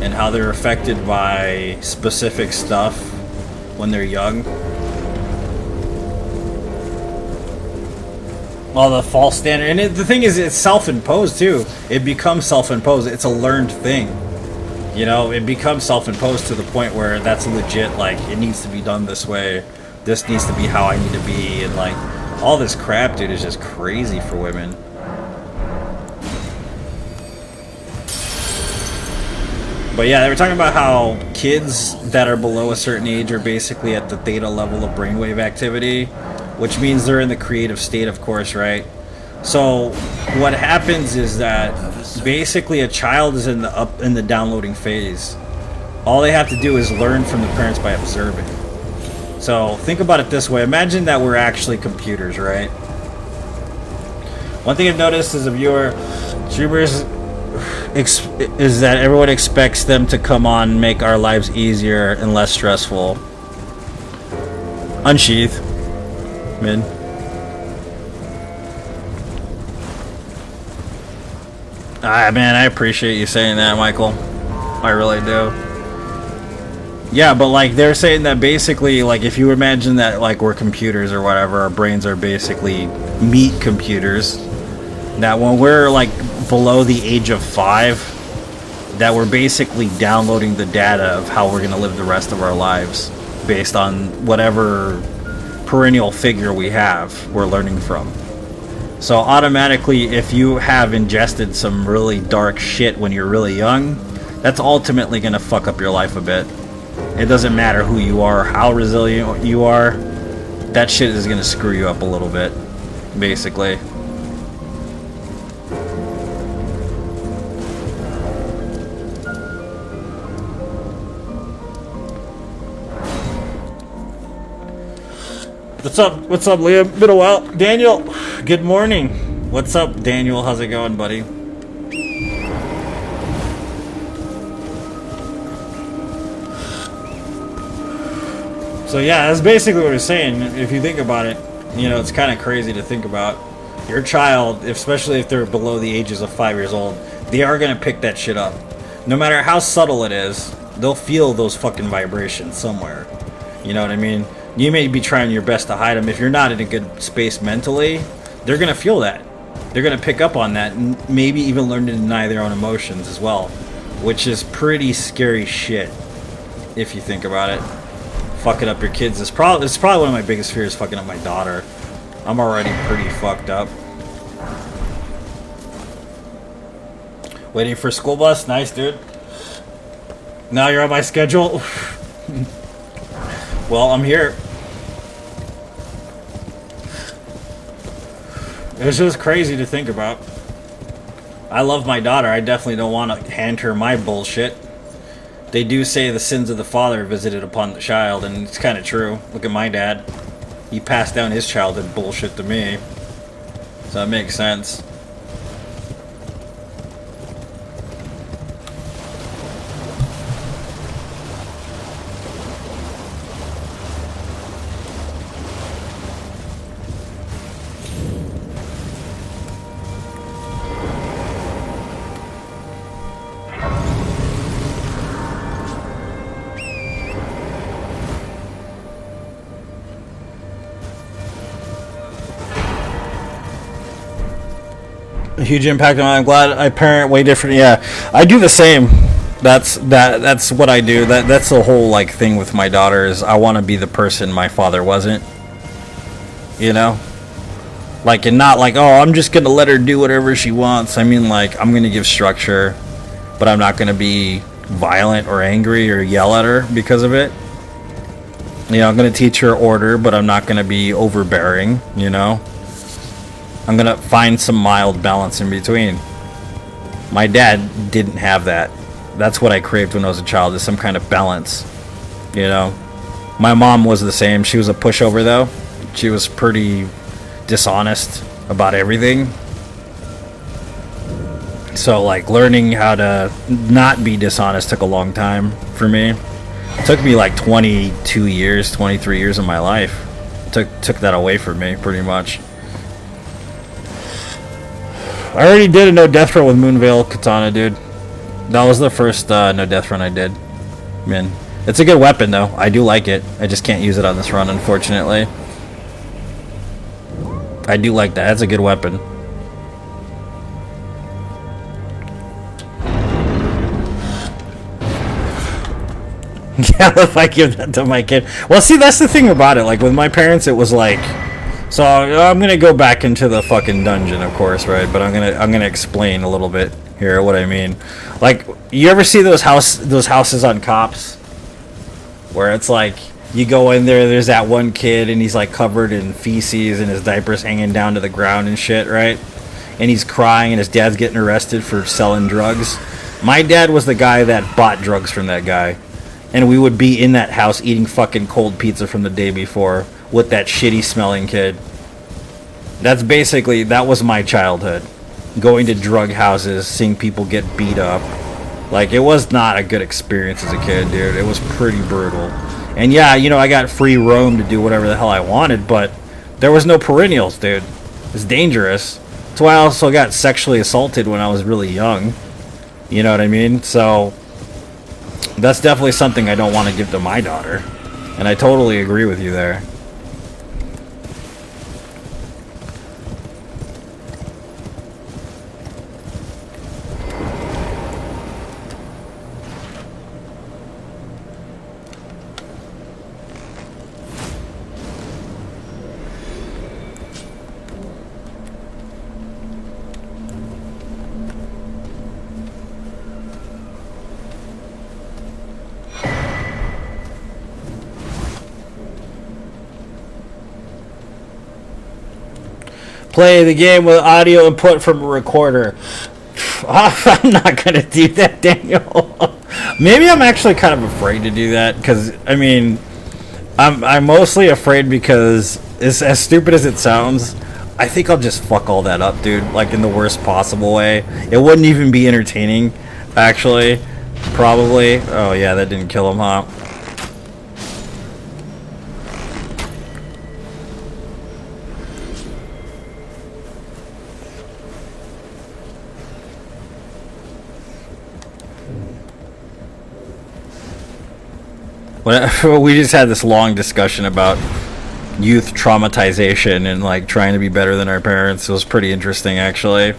and how they're affected by specific stuff when they're young. Well, the false standard. And the thing is, it's self-imposed, too. It becomes self-imposed. It's a learned thing. You know, it becomes self-imposed to the point where that's legit, like, it needs to be done this way. This needs to be how I need to be, and, like, all this crap, dude, is just crazy for women. But yeah, they were talking about how kids that are below a certain age are basically at the theta level of brainwave activity, which means they're in the creative state, of course, right? So what happens is that basically a child is in the downloading phase. All they have to do is learn from the parents by observing. So think about it this way. Imagine that we're actually computers, right? One thing I've noticed as a viewer, streamers, is that everyone expects them to come on and make our lives easier and less stressful. Unsheath. Mid. Man, I appreciate you saying that, Michael. I really do. Yeah, but like they're saying that basically, like if you imagine that like we're computers or whatever, our brains are basically meat computers. That when we're like below the age of 5, that we're basically downloading the data of how we're gonna live the rest of our lives based on whatever perennial figure we have we're learning from. So automatically, if you have ingested some really dark shit when you're really young, that's ultimately gonna fuck up your life a bit. It doesn't matter who you are, how resilient you are, that shit is gonna screw you up a little bit, basically. What's up? What's up, Liam? Been a while. Daniel, good morning. What's up, Daniel? How's it going, buddy? So yeah, that's basically what he's saying. If you think about it, you know, it's kind of crazy to think about. Your child, especially if they're below the ages of 5 years old, they are going to pick that shit up. No matter how subtle it is, they'll feel those fucking vibrations somewhere. You know what I mean? You may be trying your best to hide them. If you're not in a good space mentally, they're going to feel that. They're going to pick up on that and maybe even learn to deny their own emotions as well. Which is pretty scary shit, if you think about it. Fucking up your kids is probably one of my biggest fears, fucking up my daughter. I'm already pretty fucked up. Waiting for school bus? Nice, dude. Now you're on my schedule? Well, I'm here. It's just crazy to think about. I love my daughter. I definitely don't want to hand her my bullshit. They do say the sins of the father are visited upon the child, and it's kind of true. Look at my dad. He passed down his childhood bullshit to me. So that makes sense. A huge impact on. I'm glad I parent way different. Yeah, I do the same. That's what I do. That's the whole like thing with my daughter is I want to be the person my father wasn't. You know, like and not like, oh, I'm just gonna let her do whatever she wants. I mean, like, I'm gonna give structure, but I'm not gonna be violent or angry or yell at her because of it. You know, I'm gonna teach her order, but I'm not gonna be overbearing. You know, I'm gonna find some mild balance in between. My dad didn't have that. That's what I craved when I was a child, is some kind of balance. You know, my mom was the same. She was a pushover though. She was pretty dishonest about everything. So like learning how to not be dishonest took a long time for me. It took me like 22 years, 23 years of my life. Took that away from me pretty much. I already did a no death run with Moonveil Katana, dude. That was the first no death run I did. Man, it's a good weapon though. I do like it. I just can't use it on this run, unfortunately. I do like that. It's a good weapon. Yeah, if I give that to my kid. Well, see, that's the thing about it. Like with my parents, it was like. So I'm gonna go back into the fucking dungeon, of course, right? But I'm gonna explain a little bit here what I mean. Like, you ever see those houses on Cops, where it's like you go in there, there's that one kid and he's like covered in feces and his diaper's hanging down to the ground and shit, right? And he's crying and his dad's getting arrested for selling drugs. My dad was the guy that bought drugs from that guy, and we would be in that house eating fucking cold pizza from the day before with that shitty smelling kid. That was my childhood. Going to drug houses, seeing people get beat up. Like, it was not a good experience as a kid, dude. It was pretty brutal. And yeah, you know, I got free roam to do whatever the hell I wanted, but there was no perennials, dude. It's dangerous. That's why I also got sexually assaulted when I was really young. You know what I mean? So, that's definitely something I don't want to give to my daughter. And I totally agree with you there. Play the game with audio input from a recorder. I'm not gonna do that, Daniel. Maybe I'm actually kind of afraid to do that because I mean, I'm mostly afraid because as stupid as it sounds, I think I'll just fuck all that up, dude. Like in the worst possible way. It wouldn't even be entertaining, actually. Probably. Oh yeah, that didn't kill him, huh? We just had this long discussion about youth traumatization and like trying to be better than our parents. It was pretty interesting, actually.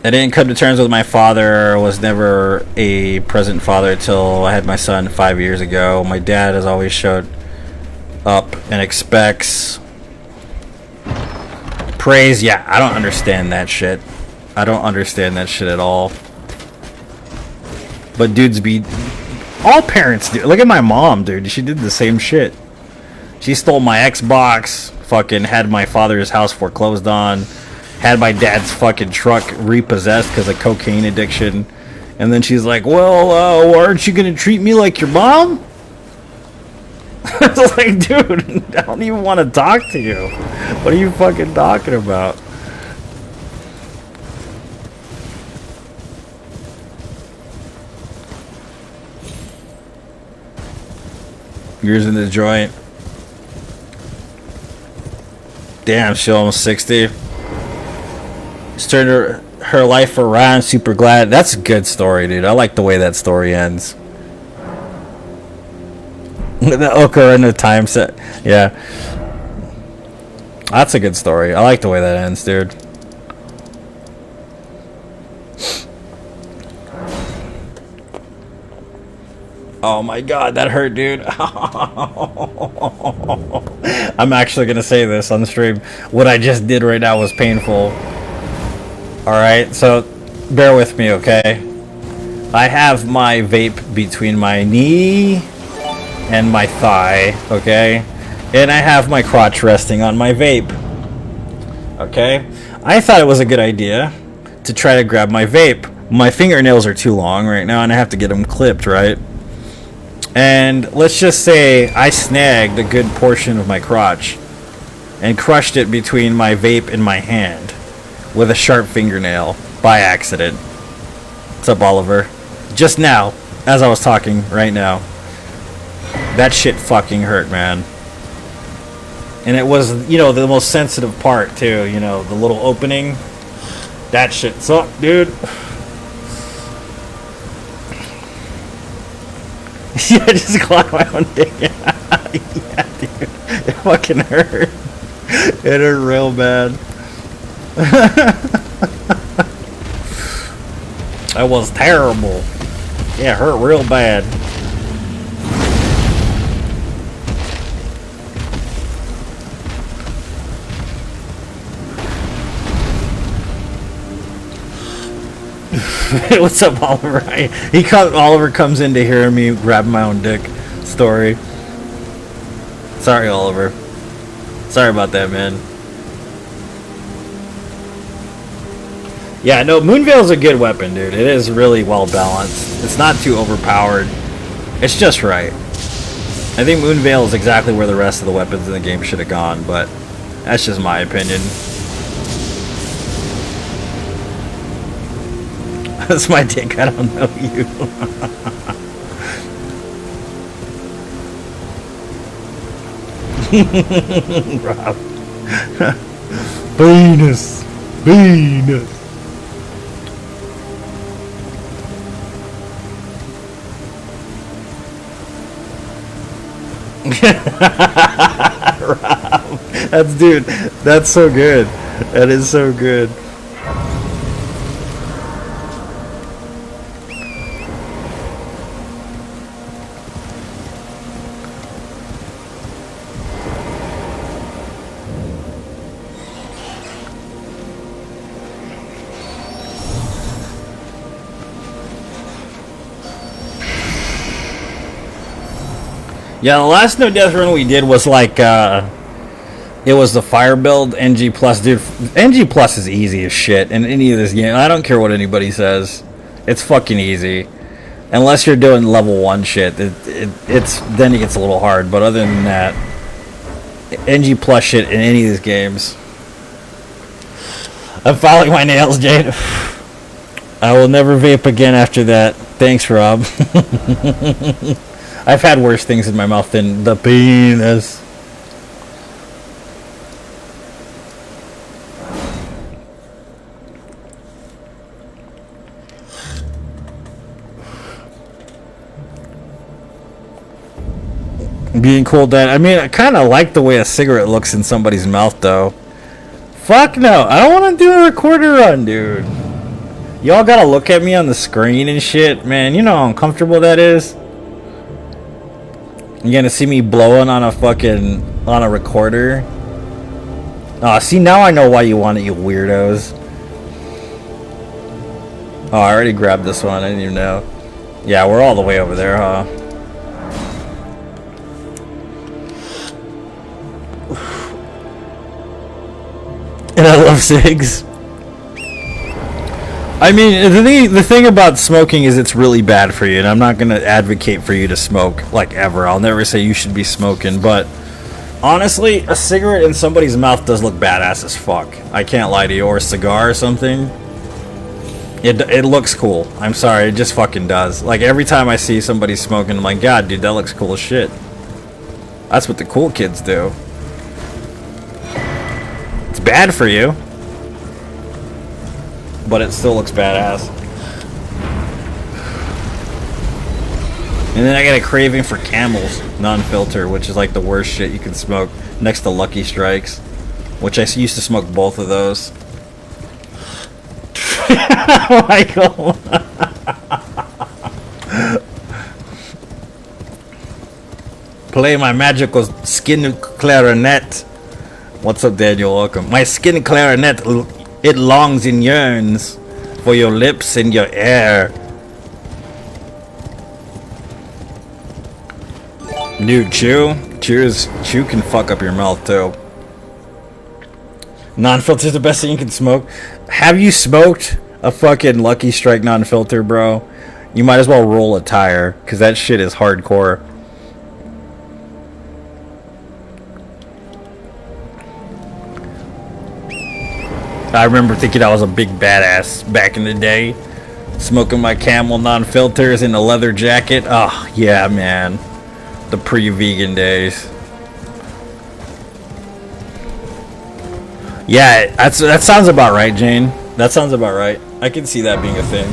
I didn't come to terms with my father. I was never a present father till I had my son 5 years ago. My dad has always showed up and expects praise. Yeah, I don't understand that shit. I don't understand that shit at all. But dudes be... All parents do. Look at my mom, dude. She did the same shit. She stole my Xbox, fucking had my father's house foreclosed on, had my dad's fucking truck repossessed because of cocaine addiction. And then she's like, well, aren't you going to treat me like your mom? It's like, dude, I don't even want to talk to you. What are you fucking talking about? Yours in the joint. Damn, she almost 60. She's turned her life around, super glad. That's a good story, dude. I like the way that story ends. The Ocarina time set. Yeah. That's a good story. I like the way that ends, dude. Oh my god, that hurt, dude. I'm actually gonna say this on the stream. What I just did right now was painful. Alright, so bear with me, okay? I have my vape between my knee and my thigh, okay? And I have my crotch resting on my vape. Okay? I thought it was a good idea to try to grab my vape. My fingernails are too long right now and I have to get them clipped, right? And let's just say I snagged a good portion of my crotch and crushed it between my vape and my hand with a sharp fingernail by accident. What's up, Oliver? Just now, as I was talking right now. That shit fucking hurt, man. And it was, you know, the most sensitive part too, you know, the little opening. That shit sucked, dude. Yeah, just clock my own dick. Yeah, dude. It fucking hurt. It hurt real bad. That was terrible. Yeah, it hurt real bad. What's up, Oliver? Oliver comes in to hear me grab my own dick story. Sorry, Oliver. Sorry about that, man. Yeah, no, Moonveil's a good weapon, dude. It is really well balanced. It's not too overpowered. It's just right. I think Moonveil is exactly where the rest of the weapons in the game should have gone, but that's just my opinion. That's my dick, I don't know you. Rob. Venus. Venus. Rob. That's, dude, that's so good. That is so good. Yeah, the last no death run we did was like, it was the fire build, NG plus, dude. NG plus is easy as shit in any of this game. I don't care what anybody says. It's fucking easy. Unless you're doing level 1 shit, it's then it gets a little hard. But other than that, NG plus shit in any of these games. I'm filing my nails, Jade. I will never vape again after that. Thanks, Rob. I've had worse things in my mouth than the penis. Being cool, Dad. I mean, I kind of like the way a cigarette looks in somebody's mouth, though. Fuck no. I don't want to do a recorder run, dude. Y'all gotta look at me on the screen and shit. Man, you know how uncomfortable that is? You're gonna see me blowing on a recorder. Oh, see, now I know why you want it, you weirdos. Oh, I already grabbed this one. I didn't even know. Yeah, we're all the way over there, huh? And I love cigs. I mean, the thing about smoking is it's really bad for you, and I'm not gonna advocate for you to smoke like ever. I'll never say you should be smoking, but honestly, a cigarette in somebody's mouth does look badass as fuck. I can't lie to you. Or a cigar or something. It looks cool. I'm sorry, it just fucking does. Like every time I see somebody smoking, I'm like, God, dude, that looks cool as shit. That's what the cool kids do. It's bad for you, but it still looks badass. And then I get a craving for Camels non-filter, which is like the worst shit you can smoke, next to Lucky Strikes, which I used to smoke both of those. Michael. Play my magical skin clarinet. What's up, Daniel? Welcome. My skin clarinet, it longs and yearns for your lips and your air. Dude, chew can fuck up your mouth too. Non-filter is the best thing you can smoke. Have you smoked a fucking Lucky Strike non-filter, bro? You might as well roll a tire, because that shit is hardcore. I remember thinking I was a big badass back in the day, smoking my Camel non-filters in a leather jacket. Oh, yeah, man. The pre-vegan days. Yeah, that sounds about right, Jane. That sounds about right. I can see that being a thing.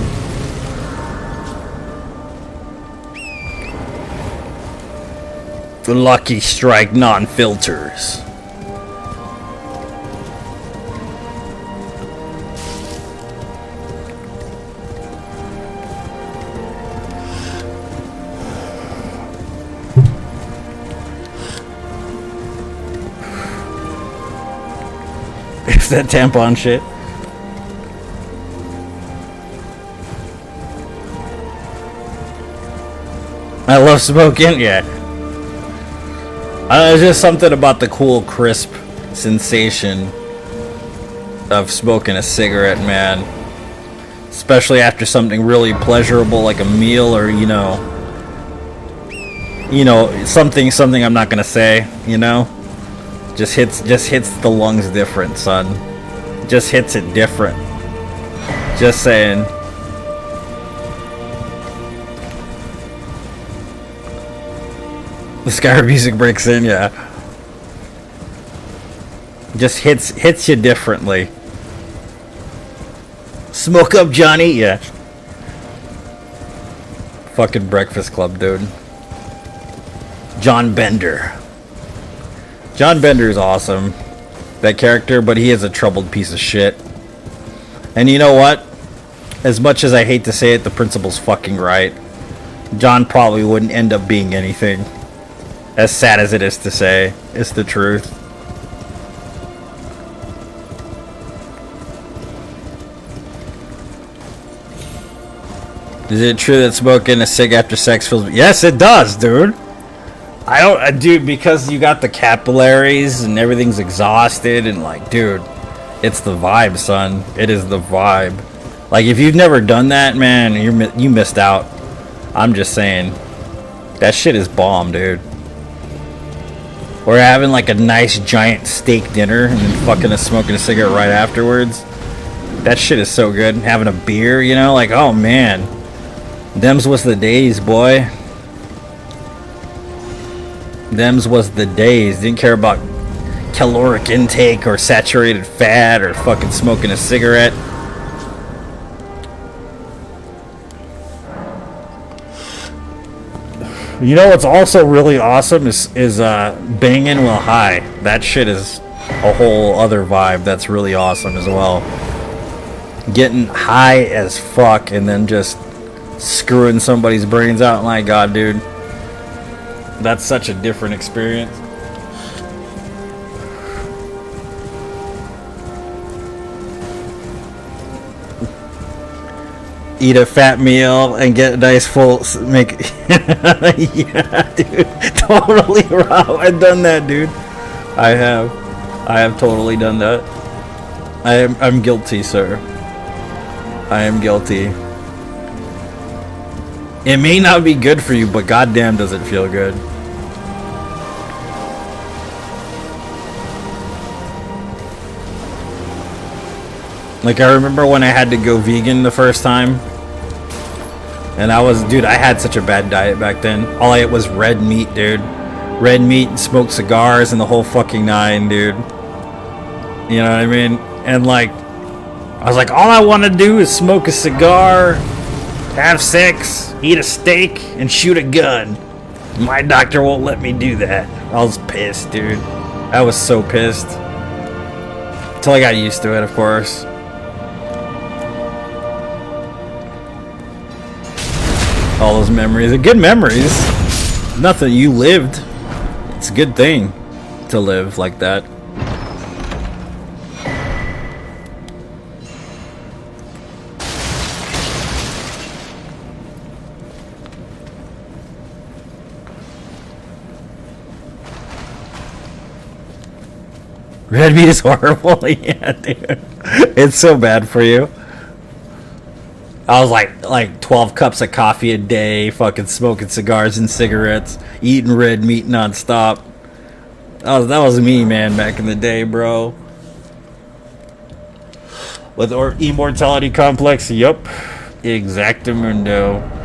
The Lucky Strike non-filters. It's that tampon shit. I love smoking, yeah. There's just something about the cool, crisp sensation of smoking a cigarette, man. Especially after something really pleasurable like a meal, or something I'm not gonna say, Just hits the lungs different, son. Just hits it different. Just saying. The Skyrim music breaks in, yeah. Just hits you differently. Smoke up, Johnny, yeah. Fucking Breakfast Club, dude. John Bender. John Bender is awesome, that character, but he is a troubled piece of shit. And you know what? As much as I hate to say it, the principal's fucking right. John probably wouldn't end up being anything. As sad as it is to say, it's the truth. Is it true that smoking a cig after sex feels... Yes, it does, dude. Dude, because you got the capillaries and everything's exhausted and dude, it's the vibe, son. It is the vibe. Like, if you've never done that, man, you missed out. I'm just saying. That shit is bomb, dude. Or having a nice giant steak dinner and then fucking smoking a cigarette right afterwards. That shit is so good. Having a beer, oh man. Them's was the days, boy. Them's was the days. Didn't care about caloric intake or saturated fat or fucking smoking a cigarette. You know what's also really awesome is banging while high. That shit is a whole other vibe that's really awesome as well. Getting high as fuck and then just screwing somebody's brains out. My God, dude. That's such a different experience. Eat a fat meal and get a nice full yeah, dude, totally, Rob. I've done that, dude. I have totally done that. I'm guilty, sir. I am guilty. It may not be good for you, but goddamn does it feel good. Like, I remember when I had to go vegan the first time. And dude, I had such a bad diet back then. All I ate was red meat, dude. Red meat and smoked cigars and the whole fucking nine, dude. You know what I mean? And like, I was like, all I want to do is smoke a cigar, have sex, eat a steak, and shoot a gun. My doctor won't let me do that. I was pissed, dude. I was so pissed. Until I got used to it, of course. All those memories are good memories. Nothing you lived. It's a good thing to live like that. Red meat is horrible. Yeah, dude. It's so bad for you. I was like 12 cups of coffee a day, fucking smoking cigars and cigarettes, eating red meat nonstop. That was me, man, back in the day, bro. With immortality complex, yup. Exactamundo.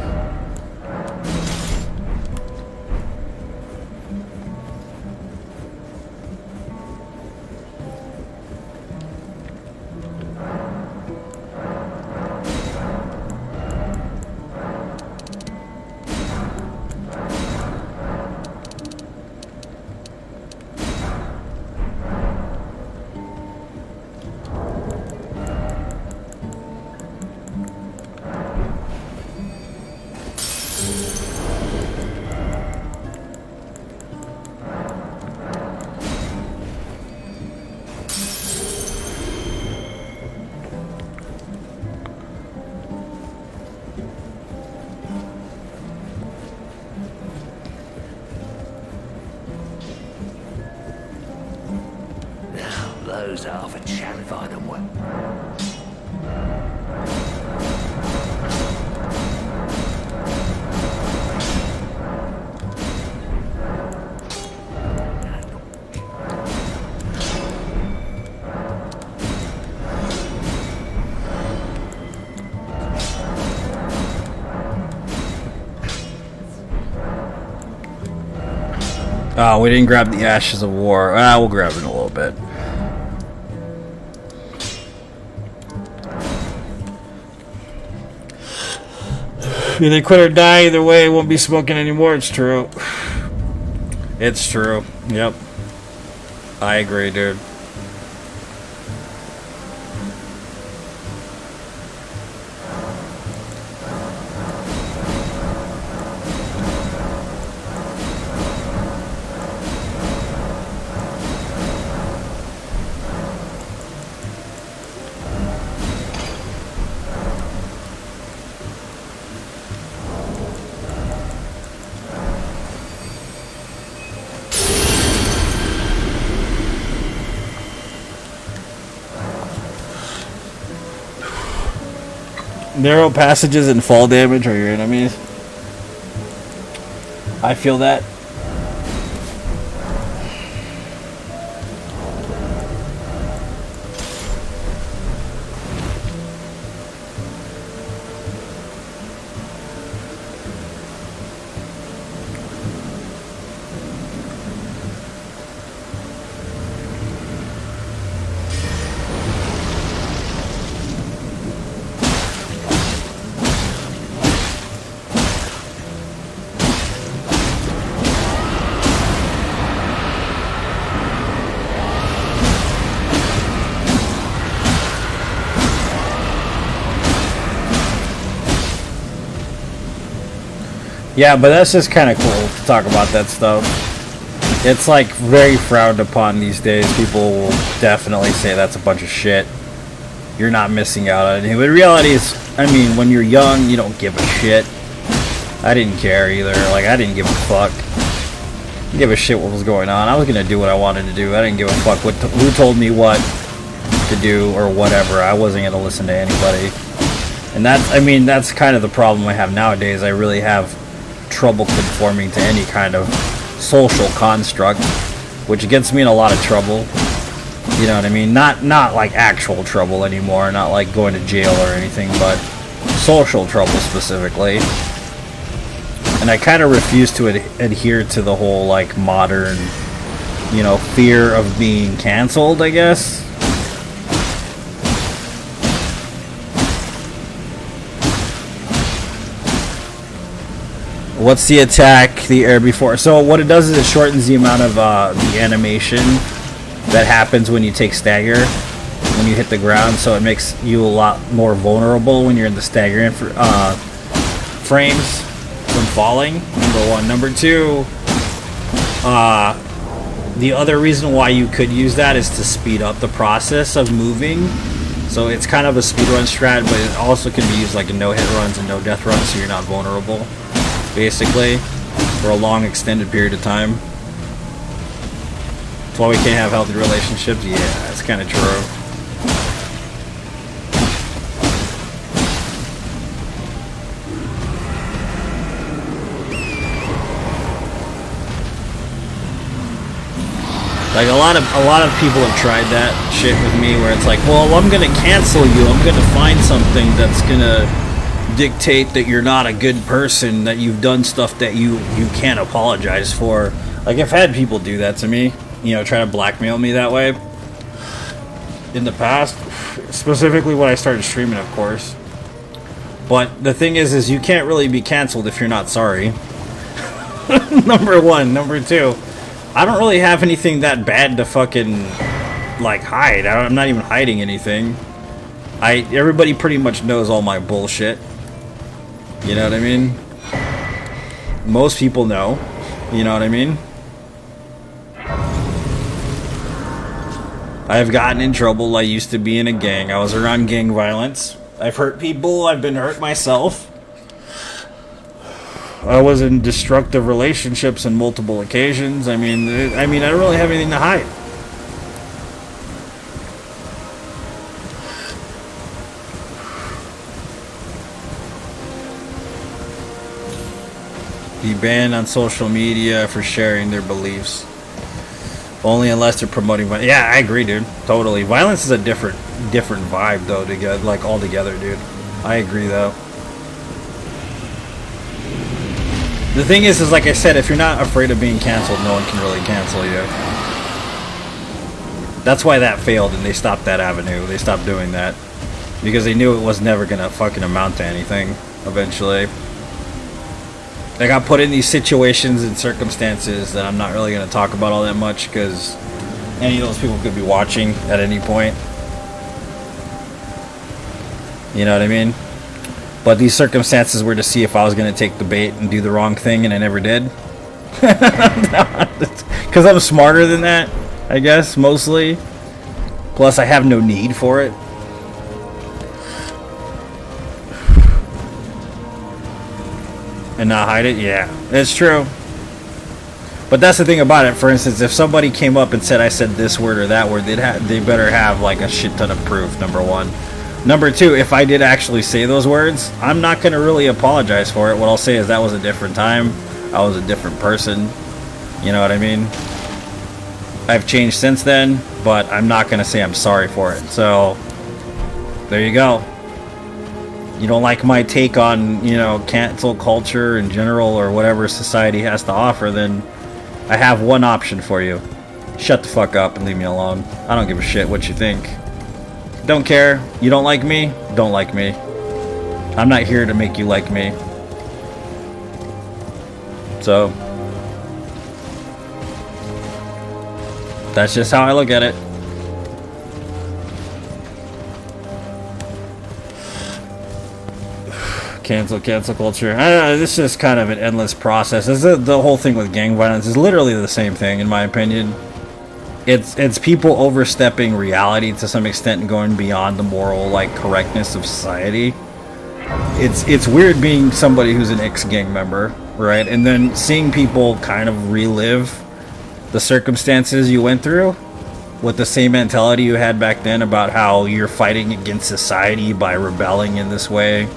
Those half a chap if I can well. Oh, we didn't grab the Ashes of War. We'll grab it in a little bit. Either quit or die. Either way, won't be smoking anymore. It's true. It's true. Yep. I agree, dude. Narrow passages and fall damage are your enemies. I feel that. Yeah, but that's just kind of cool to talk about that stuff. It's like very frowned upon these days. People will definitely say that's a bunch of shit. You're not missing out on anything. But the reality is, I mean, when you're young, you don't give a shit. I didn't care either. Like, I didn't give a fuck. I didn't give a shit what was going on. I was gonna do what I wanted to do. I didn't give a fuck who told me what to do or whatever. I wasn't gonna listen to anybody. And that's, I mean, that's kind of the problem I have nowadays. I really have trouble conforming to any kind of social construct, which gets me in a lot of trouble. You know what I mean? Not like actual trouble anymore, not like going to jail or anything, but social trouble specifically. And I kind of refuse to adhere to the whole like modern, you know, fear of being canceled, I guess. What's the attack, the air before? So what it does is it shortens the amount of the animation that happens when you take stagger, when you hit the ground, so it makes you a lot more vulnerable when you're in the stagger frames from falling, number one. Number two, the other reason why you could use that is to speed up the process of moving. So it's kind of a speedrun strat, but it also can be used like in no-hit runs and no-death runs, so you're not vulnerable, basically, for a long extended period of time. That's why we can't have healthy relationships. Yeah, that's kind of true. Like a lot of people have tried that shit with me, where it's like, well, I'm gonna cancel you. I'm gonna find something that's gonna dictate that you're not a good person, that you've done stuff that you can't apologize for. Like, I've had people do that to me, you know, try to blackmail me that way in the past, specifically when I started streaming, of course. But the thing is you can't really be canceled if you're not sorry. Number one. Number two, I don't really have anything that bad to fucking like hide. I'm not even hiding anything. Everybody pretty much knows all my bullshit. You know what I mean? Most people know. You know what I mean? I've gotten in trouble. I used to be in a gang. I was around gang violence. I've hurt people. I've been hurt myself. I was in destructive relationships on multiple occasions. I mean, I don't really have anything to hide. Be banned on social media for sharing their beliefs. Only unless they're promoting violence. Yeah, I agree, dude. Totally. Violence is a different vibe, though, together, like altogether, dude. I agree, though. The thing is like I said, if you're not afraid of being canceled, no one can really cancel you. That's why that failed, and they stopped that avenue. They stopped doing that because they knew it was never gonna fucking amount to anything eventually. I got put in these situations and circumstances that I'm not really gonna talk about all that much, because any of those people could be watching at any point. You know what I mean? But these circumstances were to see if I was going to take the bait and do the wrong thing, and I never did. Because I'm smarter than that, I guess, mostly. Plus, I have no need for it. And not hide it? Yeah, it's true. But that's the thing about it. For instance, if somebody came up and said I said this word or that word, they better have like a shit ton of proof, number one. Number two, if I did actually say those words, I'm not going to really apologize for it. What I'll say is that was a different time. I was a different person. You know what I mean? I've changed since then, but I'm not going to say I'm sorry for it. So, there you go. You don't like my take on, you know, cancel culture in general or whatever society has to offer, then I have one option for you. Shut the fuck up and leave me alone. I don't give a shit what you think. Don't care. You don't like me? Don't like me. I'm not here to make you like me. So, that's just how I look at it. Cancel culture. This is kind of an endless process. The whole thing with gang violence is literally the same thing, in my opinion. It's people overstepping reality to some extent and going beyond the moral like correctness of society. It's weird being somebody who's an ex-gang member, right? And then seeing people kind of relive the circumstances you went through. with the same mentality you had back then about how you're fighting against society by rebelling in this way.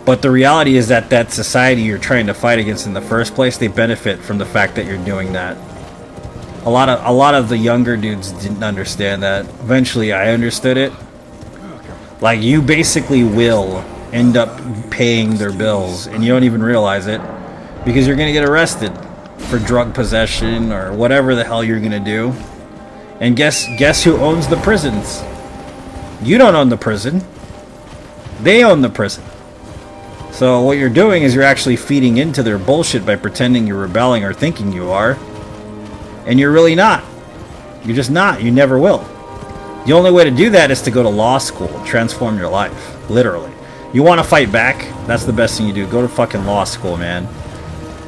But the reality is that that society you're trying to fight against in the first place, they benefit from the fact that you're doing that. A lot of the younger dudes didn't understand that. Eventually, I understood it. Like, you basically will end up paying their bills, and you don't even realize it, because you're gonna get arrested for drug possession or whatever the hell you're gonna do. And guess who owns the prisons? You don't own the prison. They own the prison. So what you're doing is you're actually feeding into their bullshit by pretending you're rebelling or thinking you are. And you're really not. You're just not. You never will. The only way to do that is to go to law school, transform your life, literally. You want to fight back? That's the best thing you do. Go to fucking law school, man.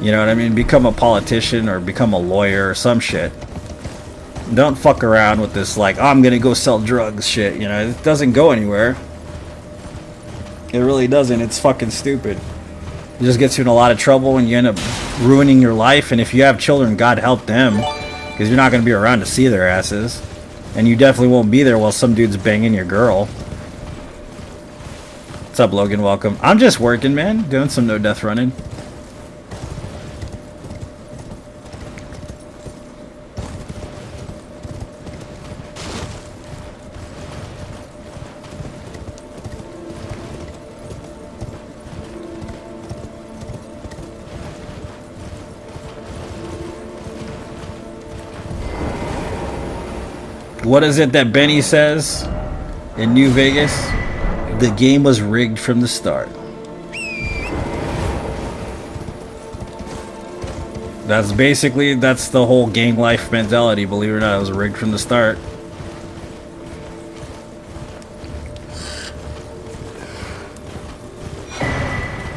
You know what I mean? Become a politician or become a lawyer or some shit. Don't fuck around with this, like, oh, I'm gonna go sell drugs shit. You know, it doesn't go anywhere. It really doesn't. It's fucking stupid. It just gets you in a lot of trouble and you end up ruining your life. And if you have children, God help them, because you're not going to be around to see their asses. And you definitely won't be there while some dude's banging your girl. What's up, Logan? Welcome. I'm just working, man. Doing some no-death running. What is it that Benny says in New Vegas? The game was rigged from the start. That's the whole gang life mentality, believe it or not. It was rigged from the start.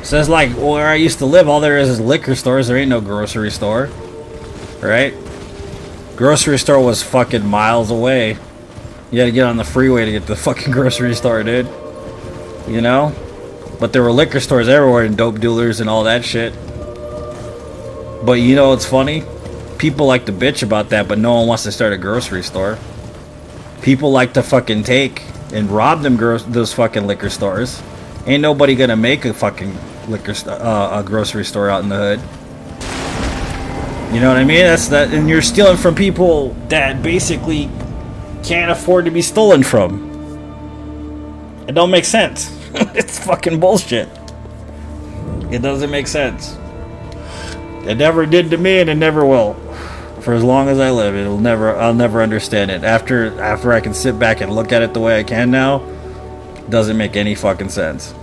Says, like, where I used to live, all there is liquor stores. There ain't no grocery store. Right? Grocery store was fucking miles away. You had to get on the freeway to get to the fucking grocery store, dude. You know? But there were liquor stores everywhere and dope dealers and all that shit. But you know what's funny? People like to bitch about that, but no one wants to start a grocery store. People like to fucking take and rob those fucking liquor stores. Ain't nobody gonna make a fucking a grocery store out in the hood. You know what I mean? That's that, and you're stealing from people that basically can't afford to be stolen from. It don't make sense. It's fucking bullshit. It doesn't make sense. It never did to me, and it never will. For as long as I live, I'll never understand it. After I can sit back and look at it the way I can now, it doesn't make any fucking sense.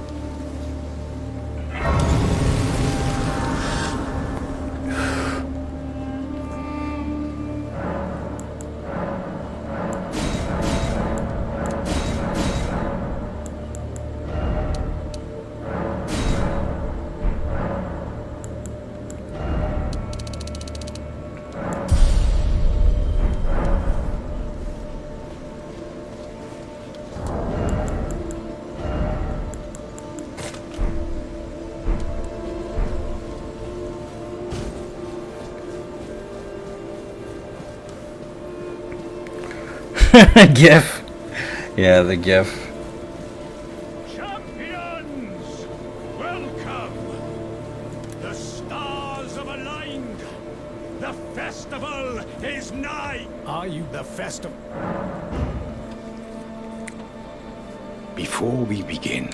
GIF. Yeah, the GIF. Champions! Welcome! The stars have aligned! The festival is nigh! Are you the festival? Before we begin,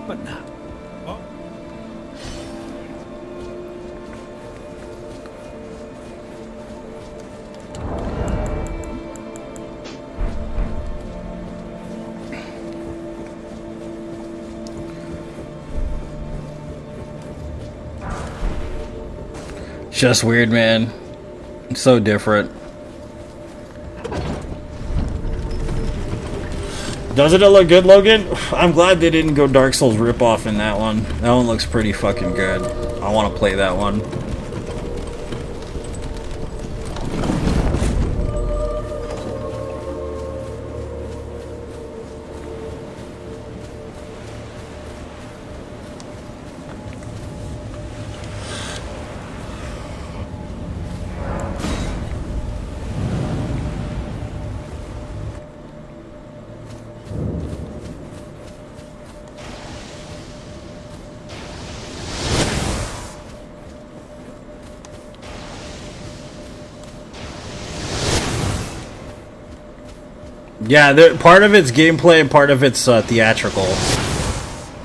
But now. Oh, Just weird, man. It's so different. Doesn't it look good, Logan? I'm glad they didn't go Dark Souls ripoff in that one. That one looks pretty fucking good. I want to play that one. Yeah, part of it's gameplay and part of it's theatrical.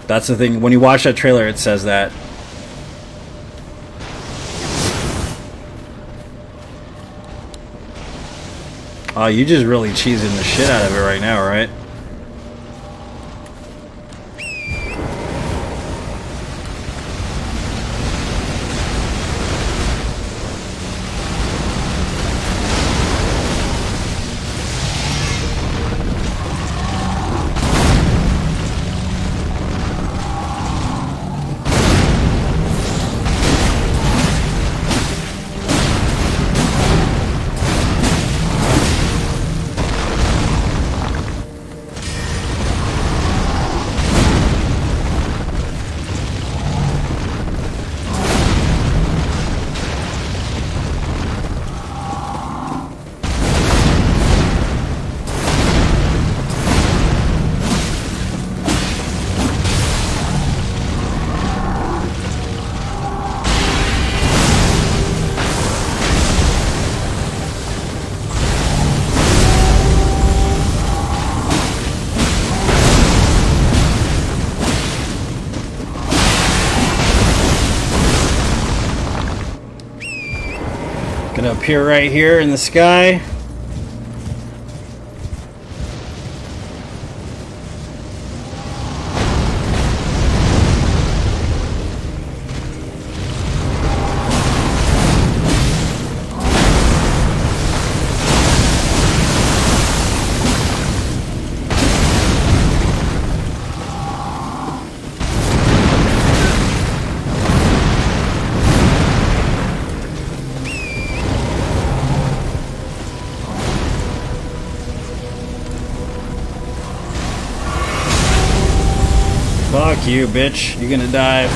That's the thing. When you watch that trailer, it says that. Oh, you just really cheesing the shit out of it right now, right? Gonna appear right here in the sky. Fuck you, bitch. You're gonna die.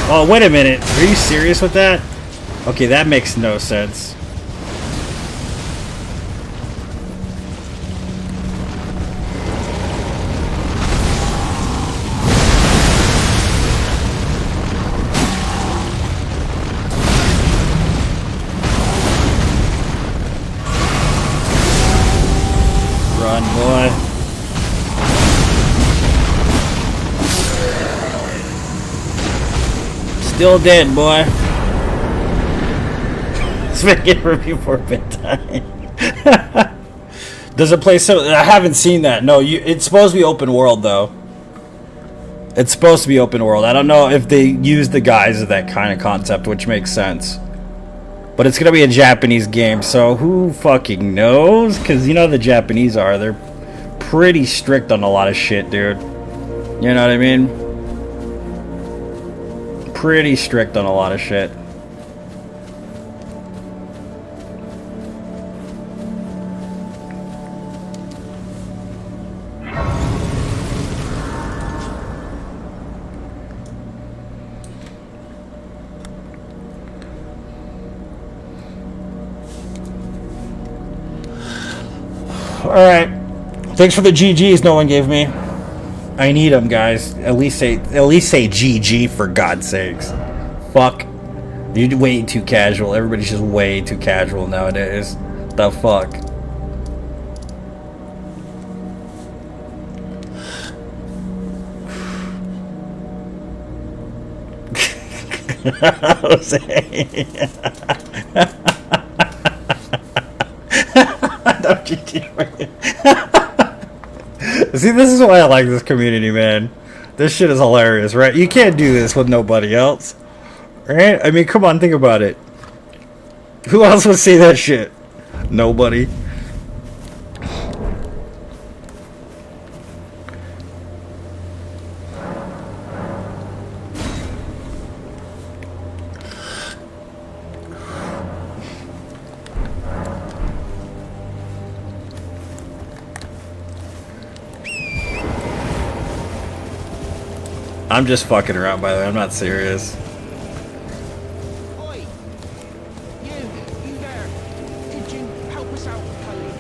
Oh, wait a minute. Are you serious with that? Okay, that makes no sense. Run, boy. Still dead, boy. Let's make it for before bedtime. Does it play so? I haven't seen that. No, it's supposed to be open world, though. It's supposed to be open world. I don't know if they use the guise of that kind of concept, which makes sense. But it's gonna be a Japanese game, so who fucking knows? Because you know the Japanese are. They're pretty strict on a lot of shit, dude. You know what I mean? Pretty strict on a lot of shit. Alright. Thanks for the GGs no one gave me. I need them, guys. At least say GG for God's sakes. Fuck. You're way too casual. Everybody's just way too casual nowadays. The fuck. See, this is why I like this community, man. This shit is hilarious, right? You can't do this with nobody else, right? I mean, come on, think about it. Who else would say that shit? Nobody. I'm just fucking around, by the way. I'm not serious. Oi! You there! Could you help us out, Kylie?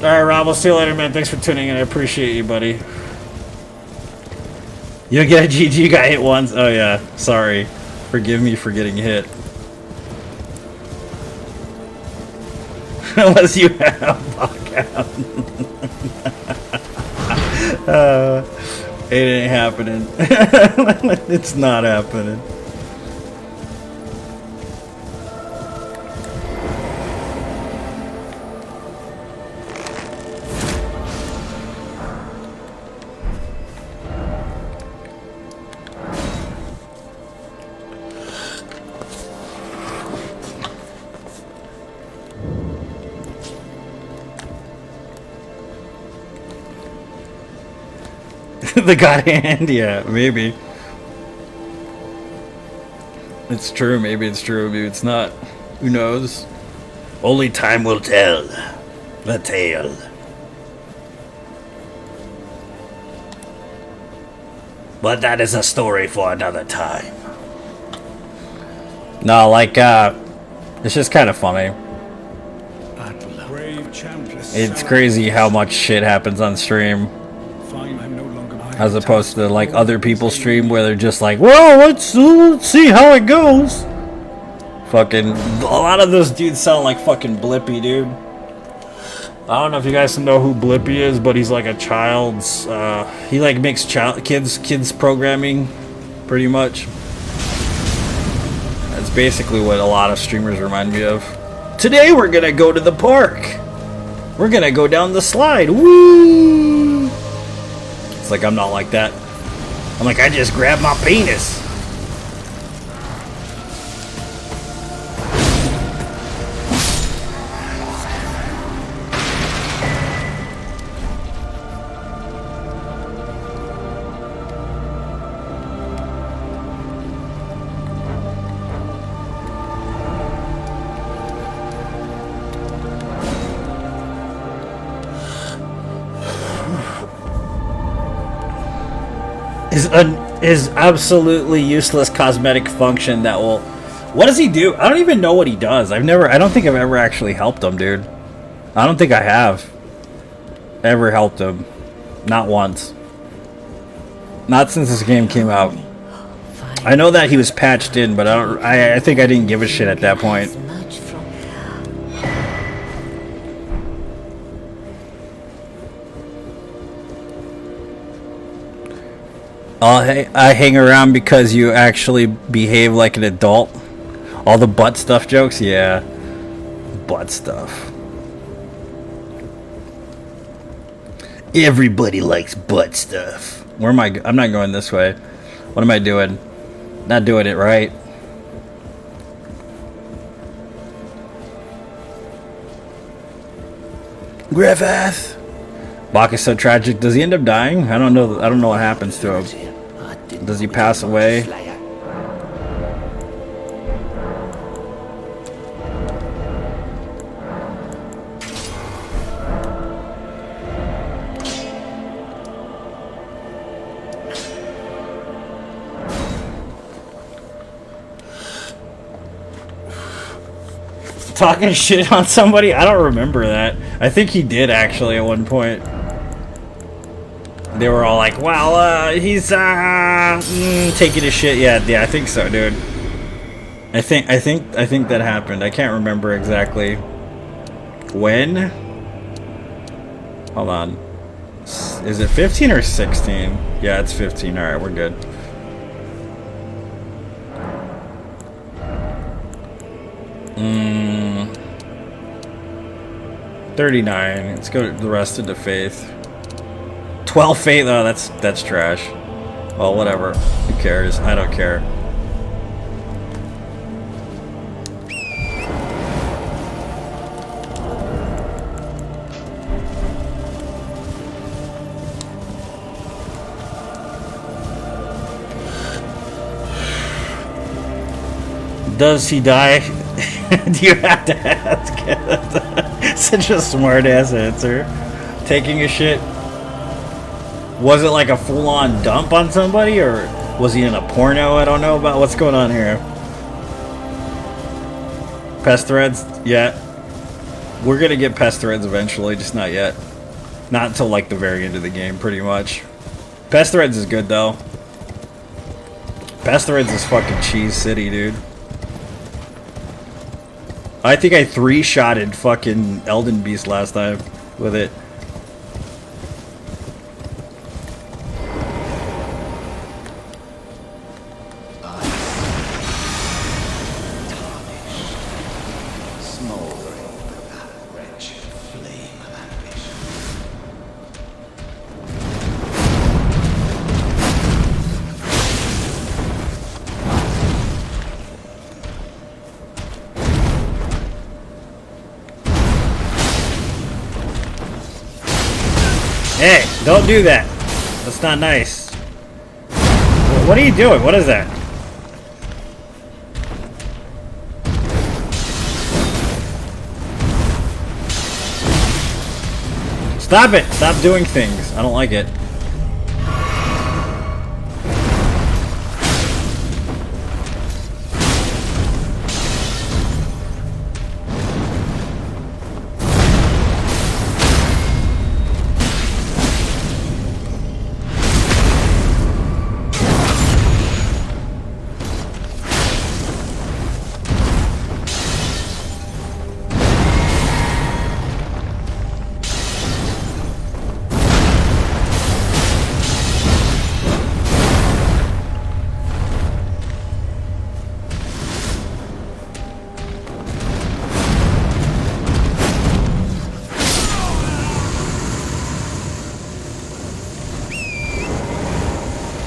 Alright, Rob, we'll see you later, man. Thanks for tuning in. I appreciate you, buddy. You don't get a GG, you got hit once. Oh, yeah. Sorry. Forgive me for getting hit. Unless you have lockout. It ain't happening. It's not happening. The God Hand, yeah, maybe. It's true, maybe it's true, maybe it's not. Who knows? Only time will tell. The tale. But that is a story for another time. No, like, it's just kind of funny. It's crazy how much shit happens on stream. As opposed to like other people's stream where they're just like, well, let's see how it goes. Fucking, a lot of those dudes sound like fucking Blippi, dude. I don't know if you guys know who Blippi is, but he's like a child's, he like makes kids programming, pretty much. That's basically what a lot of streamers remind me of. Today we're gonna go to the park. We're gonna go down the slide. Woo! Like, I'm not like that. I'm like, I just grabbed my penis. Is absolutely useless cosmetic function that will... What does he do? I don't even know what he does. I don't think I've ever actually helped him, dude. I don't think I have ever helped him. Not once. Not since this game came out. I know that he was patched in, but I think I didn't give a shit at that point. I hang around because you actually behave like an adult. All the butt stuff jokes, yeah. Butt stuff. Everybody likes butt stuff. Where am I? I'm not going this way. What am I doing? Not doing it right. Griffith! Bach is so tragic. Does he end up dying? I don't know. I don't know what happens to him. Does he pass away? Talking shit on somebody? I don't remember that. I think he did actually at one point. They were all like, well, he's taking a shit. Yeah, I think so, dude. I think that happened. I can't remember exactly when. Hold on. Is it 15 or 16? Yeah, it's 15. All right, we're good. Mm, 39. Let's go to the rest of the faith. 12 faith. Oh, that's trash. Well, whatever. Who cares? I don't care. Does he die? Do you have to ask? Such a smart ass answer. Taking a shit. Was it like a full-on dump on somebody, or was he in a porno? I don't know about what's going on here. Pest threads? Yeah. We're gonna get pest threads eventually, just not yet. Not until like the very end of the game, pretty much. Pest threads is good though. Pest threads is fucking cheese city, dude. I think I 3-shotted fucking Elden Beast last time with it. Hey, don't do that. That's not nice. What are you doing? What is that? Stop it! Stop doing things. I don't like it.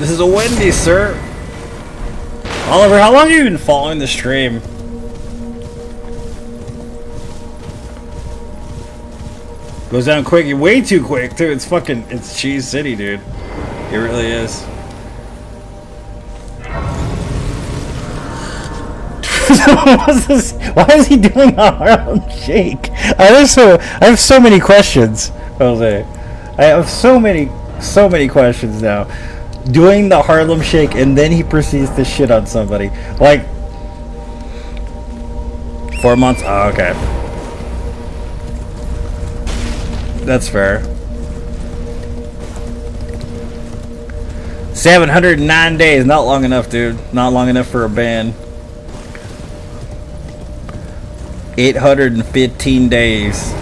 This is a Wendy's, sir. Oliver, how long have you been following the stream? Goes down quick, way too quick, too. It's fucking, it's Cheese City, dude. It really is. What's this? Why is he doing a Harlem Shake? I have so many questions, Jose. I have so many questions now. Doing the Harlem Shake and then he proceeds to shit on somebody. Like 4 months? Oh, okay. That's fair. 709 days. Not long enough, dude. Not long enough for a ban. 815 days.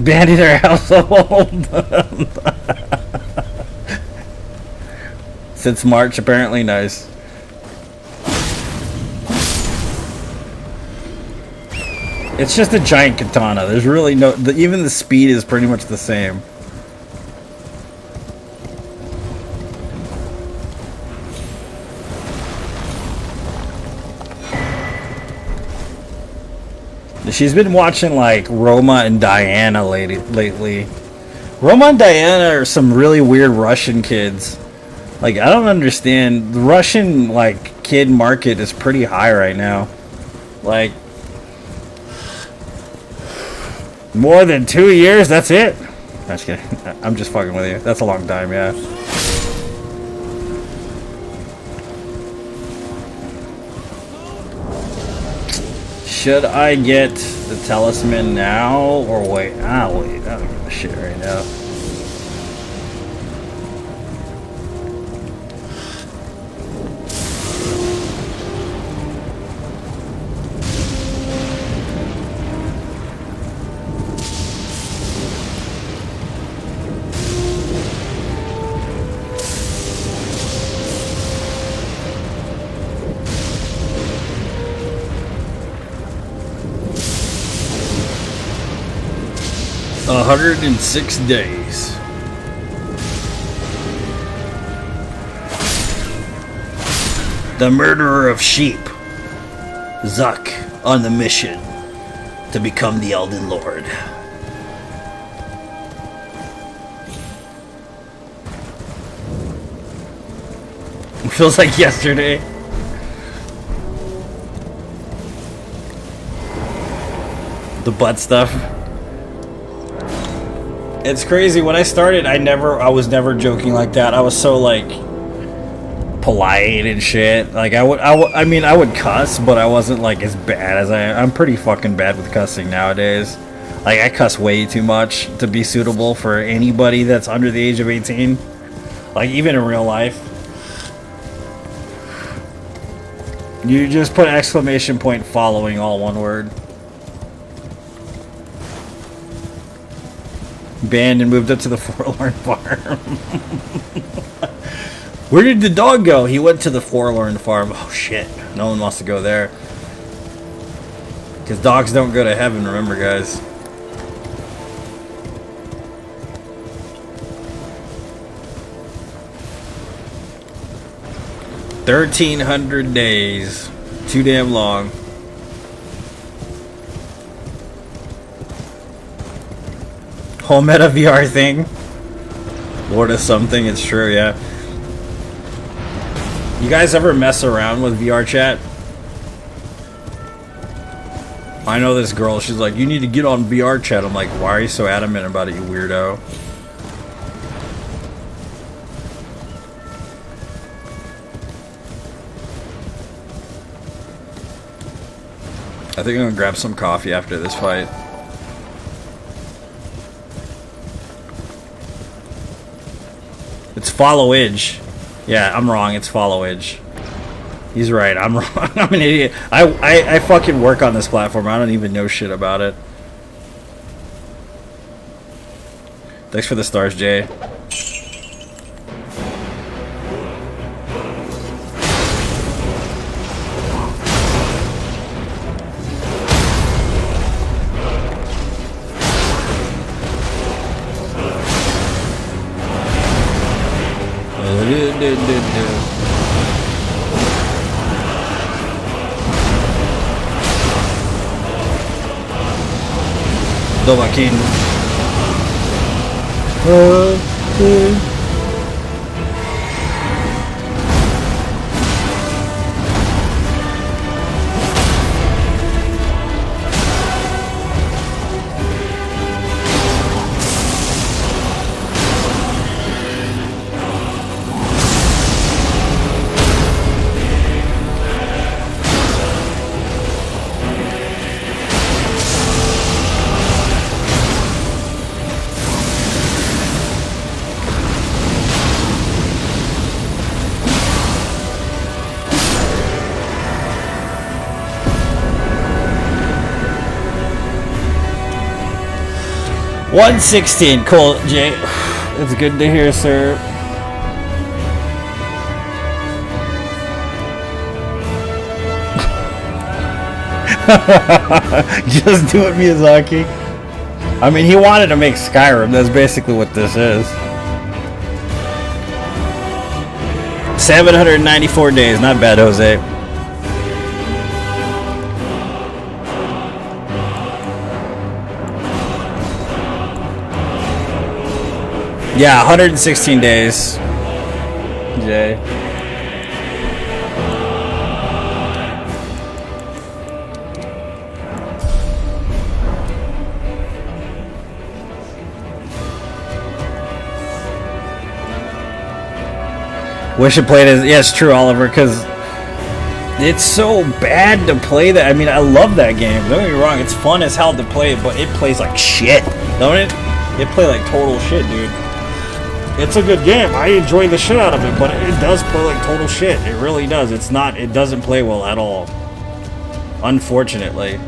Banded our household since March, apparently. Nice. It's just a giant katana. There's really no, even the speed is pretty much the same. She's been watching like Roma and Diana lately. Roma and Diana are some really weird Russian kids. Like, I don't understand. The Russian like kid market is pretty high right now. Like, more than 2 years, that's it. I'm just kidding. I'm just fucking with you. That's a long time, yeah. Should I get the talisman now or wait? Wait. I don't give a shit right now. A 106 days. The murderer of sheep. Zuck on the mission to become the Elden Lord. It feels like yesterday. The butt stuff. It's crazy. When I started, I was never joking like that. I was so like polite and shit. Like I mean, I would cuss, but I wasn't like as bad as I'm pretty fucking bad with cussing nowadays. Like I cuss way too much to be suitable for anybody that's under the age of 18. Like even in real life. You just put exclamation point following all one word. Banned and moved up to the Forlorn Farm. Where did the dog go? He went to the Forlorn Farm. Oh shit. No one wants to go there. Because dogs don't go to heaven, remember guys. $1,300 days. Too damn long. Whole meta VR thing. Lord of something, it's true, yeah. You guys ever mess around with VR chat? I know this girl, she's like, you need to get on VR chat. I'm like, why are you so adamant about it, you weirdo? I think I'm gonna grab some coffee after this fight. It's followage. Yeah, I'm wrong. It's followage. He's right. I'm wrong. I'm an idiot. I fucking work on this platform. I don't even know shit about it. Thanks for the stars, Jay. Dovahkiin. $116, cool, Jay. It's good to hear, sir. Just do it, Miyazaki. I mean, he wanted to make Skyrim. That's basically what this is. 794 days. Not bad, Jose. Yeah, 116 days. Jay. Wish I played it. Yeah, it's true, Oliver, because it's so bad to play that. I mean, I love that game. Don't get me wrong, it's fun as hell to play it, but it plays like shit, don't it? It plays like total shit, dude. It's a good game. I enjoy the shit out of it, but it does play like total shit. It really does. It's not. It doesn't play well at all. Unfortunately.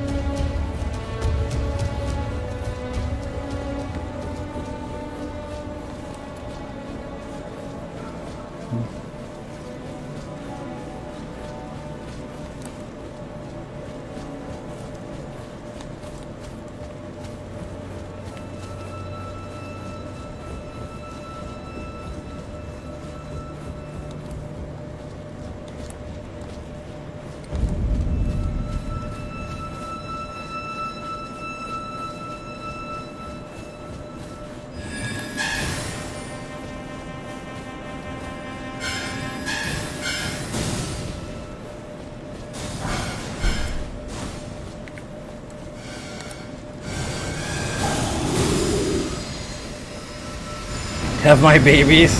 Have my babies.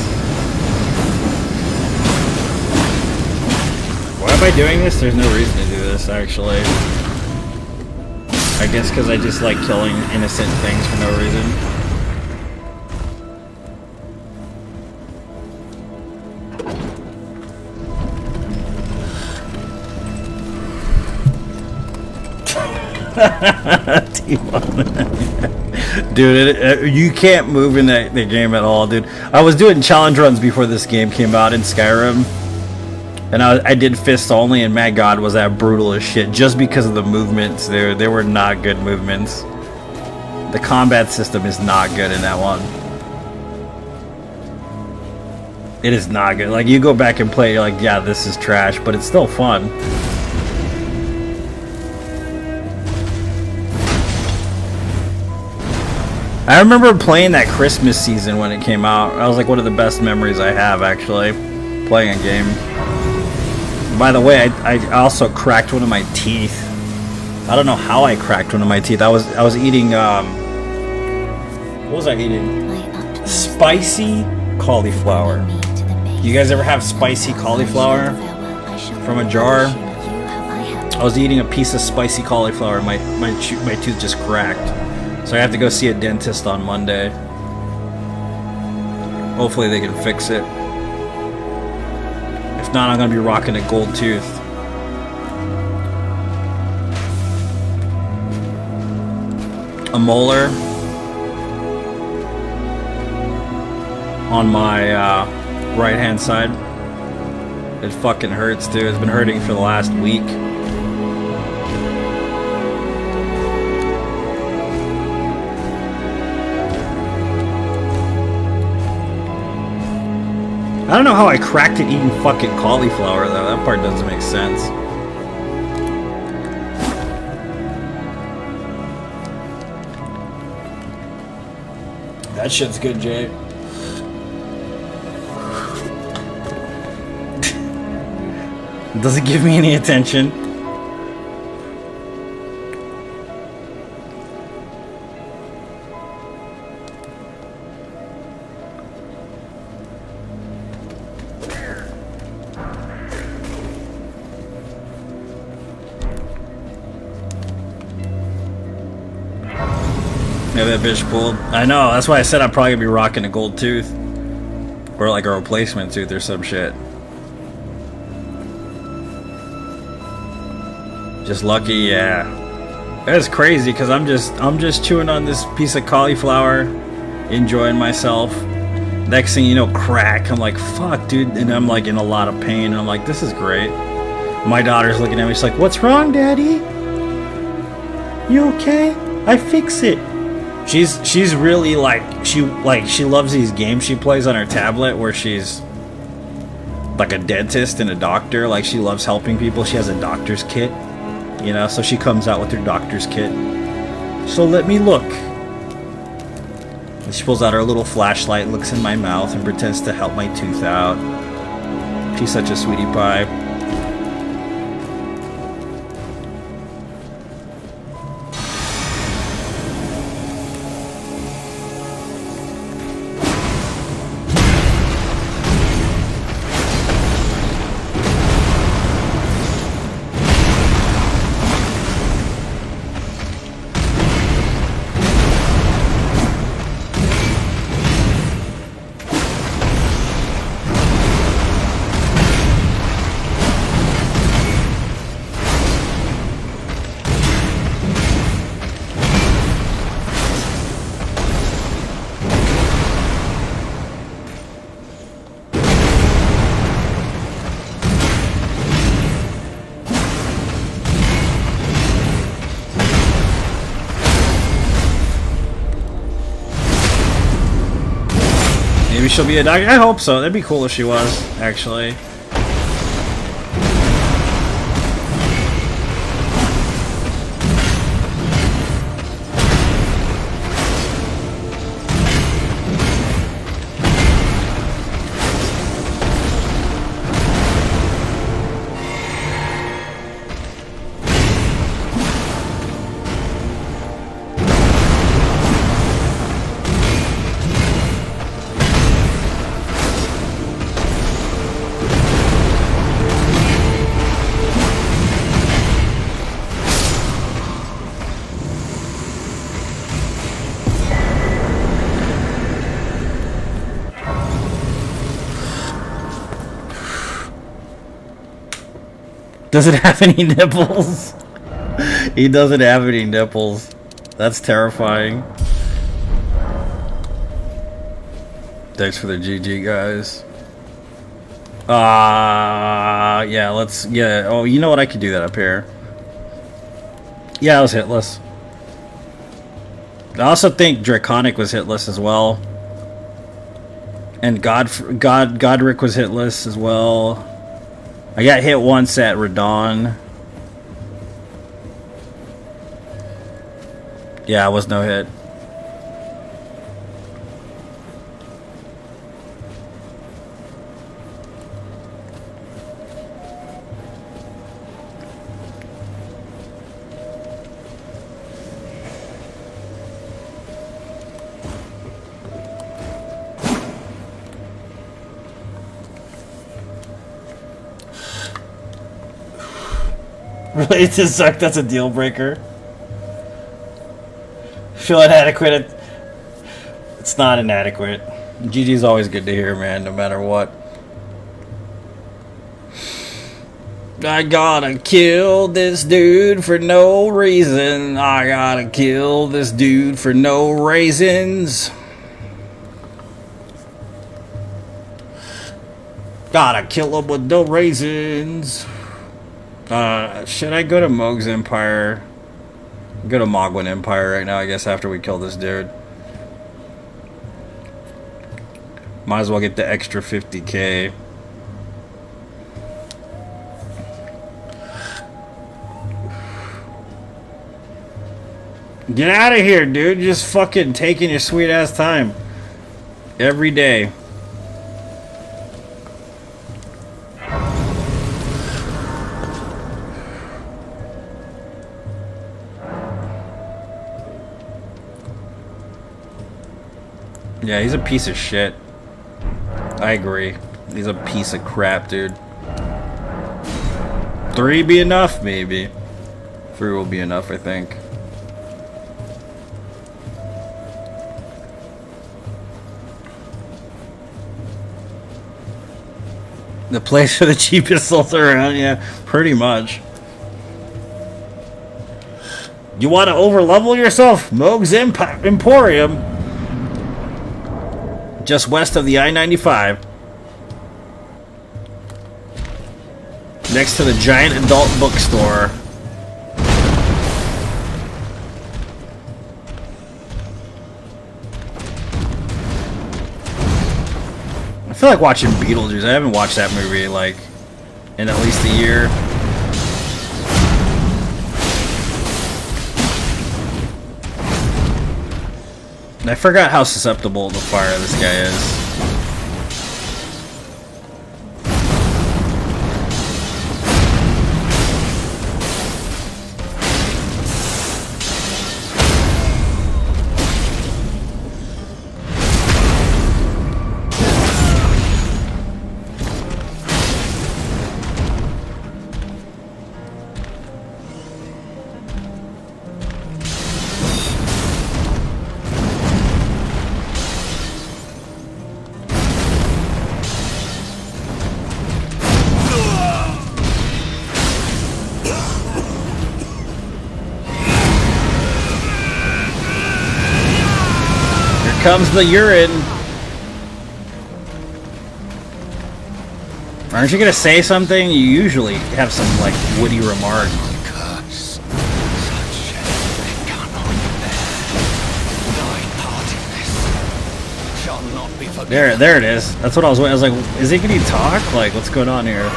Why am I doing this? There's no reason to do this, actually. I guess because I just like killing innocent things for no reason. Dude, you can't move in the game at all, dude. I was doing challenge runs before this game came out in Skyrim, and I did fists only, and my god, was that brutal as shit, just because of the movements. They were not good movements. The combat system is not good in that one. It is not good. Like, you go back and play, you're like, yeah, this is trash, but it's still fun. I remember playing that Christmas season when it came out. That was like one of the best memories I have, actually, playing a game. By the way, I also cracked one of my teeth. I don't know how I cracked one of my teeth. I was eating what was I eating? Spicy cauliflower. You guys ever have spicy cauliflower from a jar? I was eating a piece of spicy cauliflower. My tooth just cracked. So I have to go see a dentist on Monday. Hopefully they can fix it. If not, I'm gonna be rocking a gold tooth. A molar on my right hand side. It fucking hurts, dude. It's been hurting for the last week. I don't know how I cracked it eating fucking cauliflower, though. That part doesn't make sense. That shit's good, Jay. Doesn't give me any attention. Yeah, that bitch pulled. I know, that's why I said I'm probably gonna be rocking a gold tooth. Or like a replacement tooth or some shit. Just lucky, yeah. That's crazy because I'm just chewing on this piece of cauliflower, enjoying myself. Next thing you know, crack. I'm like, fuck, dude, and I'm like in a lot of pain. I'm like, this is great. My daughter's looking at me. She's like, "What's wrong, Daddy? You okay? I fix it." She's really like she loves these games she plays on her tablet where she's like a dentist and a doctor. Like, she loves helping people. She has a doctor's kit, you know, so she comes out with her doctor's kit. So let me look. And she pulls out her little flashlight, looks in my mouth, and pretends to help my tooth out. She's such a sweetie pie. Maybe she'll be a doctor. I hope so. That'd be cool if she was, actually. Doesn't have any nipples. He doesn't have any nipples. That's terrifying. Thanks for the GG, guys. Yeah, let's... Yeah, oh, you know what? I could do that up here. Yeah, I was hitless. I also think Draconic was hitless as well. And Godric was hitless as well. I got hit once at Radon. Yeah, I was no hit. Really, to suck, that's a deal breaker. Feel inadequate. It's not inadequate. GG's always good to hear, man, no matter what. I gotta kill this dude for no reason. I gotta kill this dude for no raisins. Gotta kill him with no raisins. Should I go to Moog's Empire? Go to Mogwin Empire right now, I guess, after we kill this dude. Might as well get the extra 50k. Get out of here, dude. You're just fucking taking your sweet ass time. Every day. Yeah, he's a piece of shit. I agree. He's a piece of crap, dude. 3 be enough? Maybe. 3 will be enough, I think. The place for the cheapest souls around, yeah, pretty much. You want to overlevel yourself? Moog's Emporium. Just west of the I-95. Next to the giant adult bookstore. I feel like watching Beetlejuice. I haven't watched that movie, like, in at least a year. I forgot how susceptible to fire this guy is. Comes the urine. Aren't you gonna say something? You usually have some like witty remark. Curse. Such shame cannot bear. Thy part in this shall not be forgiven. There it is. That's what I was waiting. I was like, is he gonna talk? Like, what's going on here?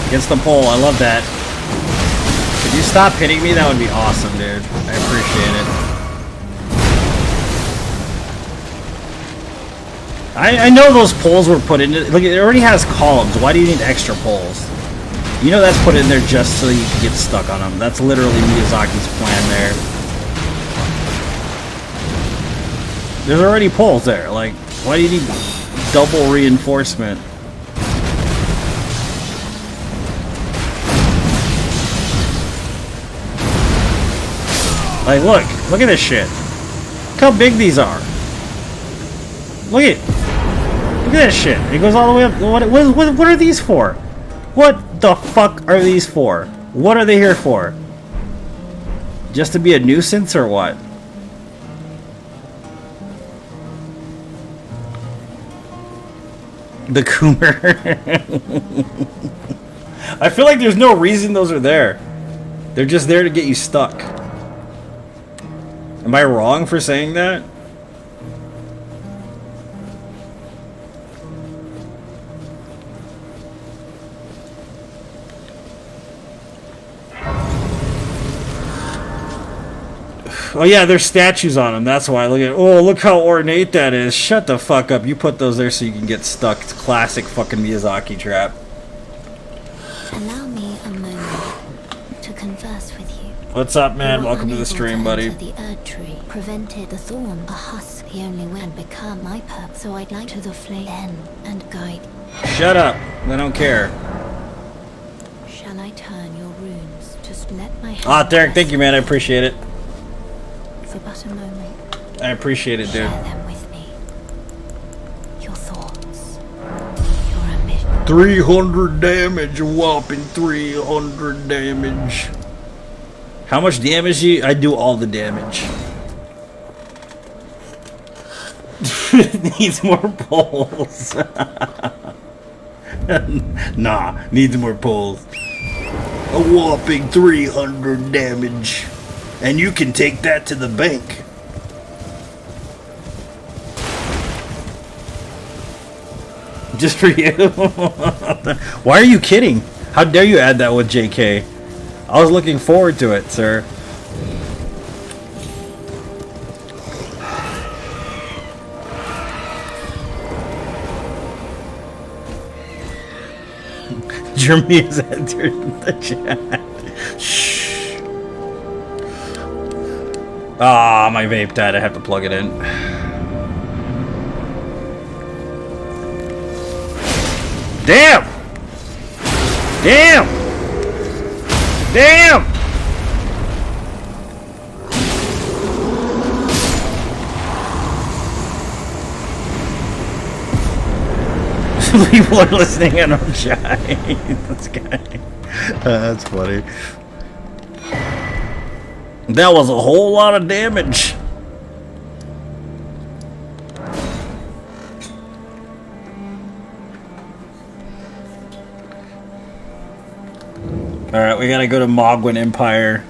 Against the pole, I love that. Could you stop hitting me? That would be awesome, dude. I appreciate it. I know those poles were put in it. Look, it already has columns. Why do you need extra poles? You know that's put in there just so you can get stuck on them. That's literally Miyazaki's plan there. There's already poles there. Like, why do you need double reinforcement? Like, look at this shit. Look how big these are. Look at this shit. It goes all the way up. What are these for? What the fuck are these for? What are they here for? Just to be a nuisance or what? The Coomer. I feel like there's no reason those are there. They're just there to get you stuck. Am I wrong for saying that? Oh yeah, there's statues on them. That's why. Look at. Oh, look how ornate that is. Shut the fuck up. You put those there so you can get stuck. It's classic fucking Miyazaki trap. Allow me a moment to converse with you. What's up, man? You were Welcome to the unable stream, buddy. enter the Erd tree prevented the thorn, a husk. The only way to become my purpose. So I'd like to the flame and guide. Shut up. I don't care. Shall I turn your runes? Just let my hand. Ah, Derek, thank you, man. I appreciate it. For but a moment. I appreciate it, dude. Share them with me. Your thoughts. Your ambition. 300 damage, a whopping 300 damage. How much damage do you? I do all the damage. Needs more poles. Nah, needs more poles. A whopping 300 damage. And you can take that to the bank. Just for you? Why are you kidding? How dare you add that with JK? I was looking forward to it, sir. Jeremy has entered the chat. Shh. Ah, my vape died. I have to plug it in. Damn! Damn! Damn! People are listening and I'm shy. This guy. That's funny. That was a whole lot of damage. Alright, we gotta go to Mogwin Empire.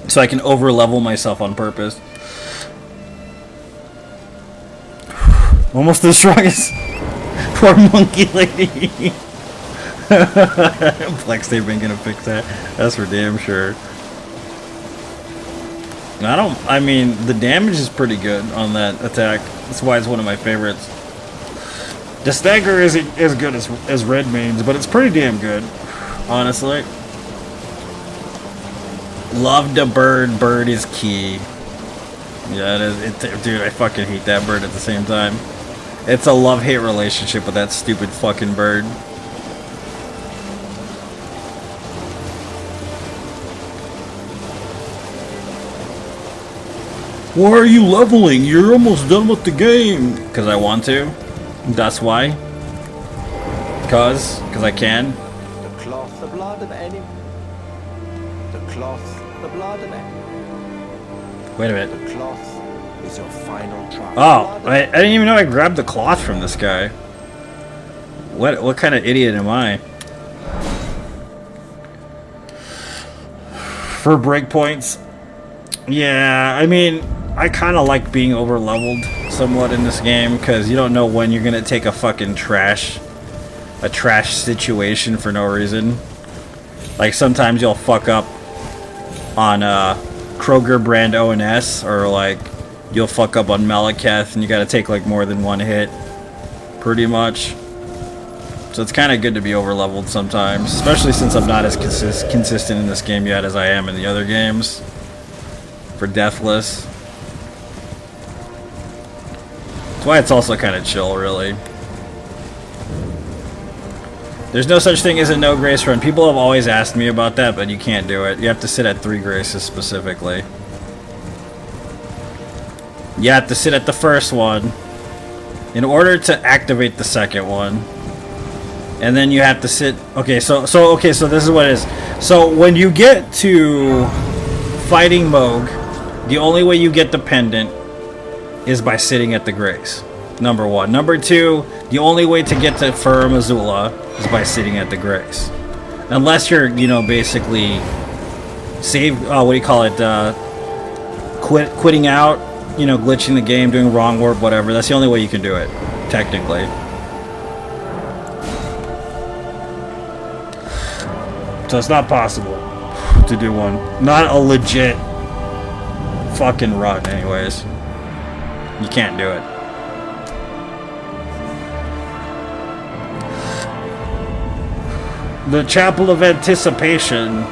So I can over-level myself on purpose. Almost the strongest. Poor monkey lady. Flex tape ain't gonna fix that. That's for damn sure. I mean, the damage is pretty good on that attack. That's why it's one of my favorites. The stagger isn't as good as Red Mane's, but it's pretty damn good, honestly. Love the bird. Bird is key. Yeah, it is. Dude, I fucking hate that bird at the same time. It's a love-hate relationship with that stupid fucking bird. Why are you leveling? You're almost done with the game. Because I want to. That's why. Because I can. The cloth, the blood of any. The cloth, the blood of any. Wait a minute. The cloth is your final trial. Oh, I didn't even know I grabbed the cloth from this guy. What kind of idiot am I? For breakpoints? Yeah, I mean, I kind of like being over-leveled somewhat in this game, because you don't know when you're going to take a fucking trash situation for no reason. Like, sometimes you'll fuck up on Kroger brand ONS, or like you'll fuck up on Malekith and you gotta take like more than one hit, pretty much. So it's kind of good to be over leveled sometimes, especially since I'm not as consistent in this game yet as I am in the other games for Deathless. That's why it's also kind of chill, really. There's no such thing as a no grace run. People have always asked me about that, but you can't do it. You have to sit at 3 graces specifically. You have to sit at the first one in order to activate the second one. And then you have to sit... Okay, so this is what it is. So when you get to fighting Moog, the only way you get the pendant is by sitting at the grace. Number 1. Number 2, the only way to get to Furum Azula is by sitting at the grace. Unless you're, you know, basically quitting out, you know, glitching the game, doing wrong warp, whatever. That's the only way you can do it, technically. So it's not possible to do one. Not a legit fucking run, anyways. You can't do it. The Chapel of Anticipation.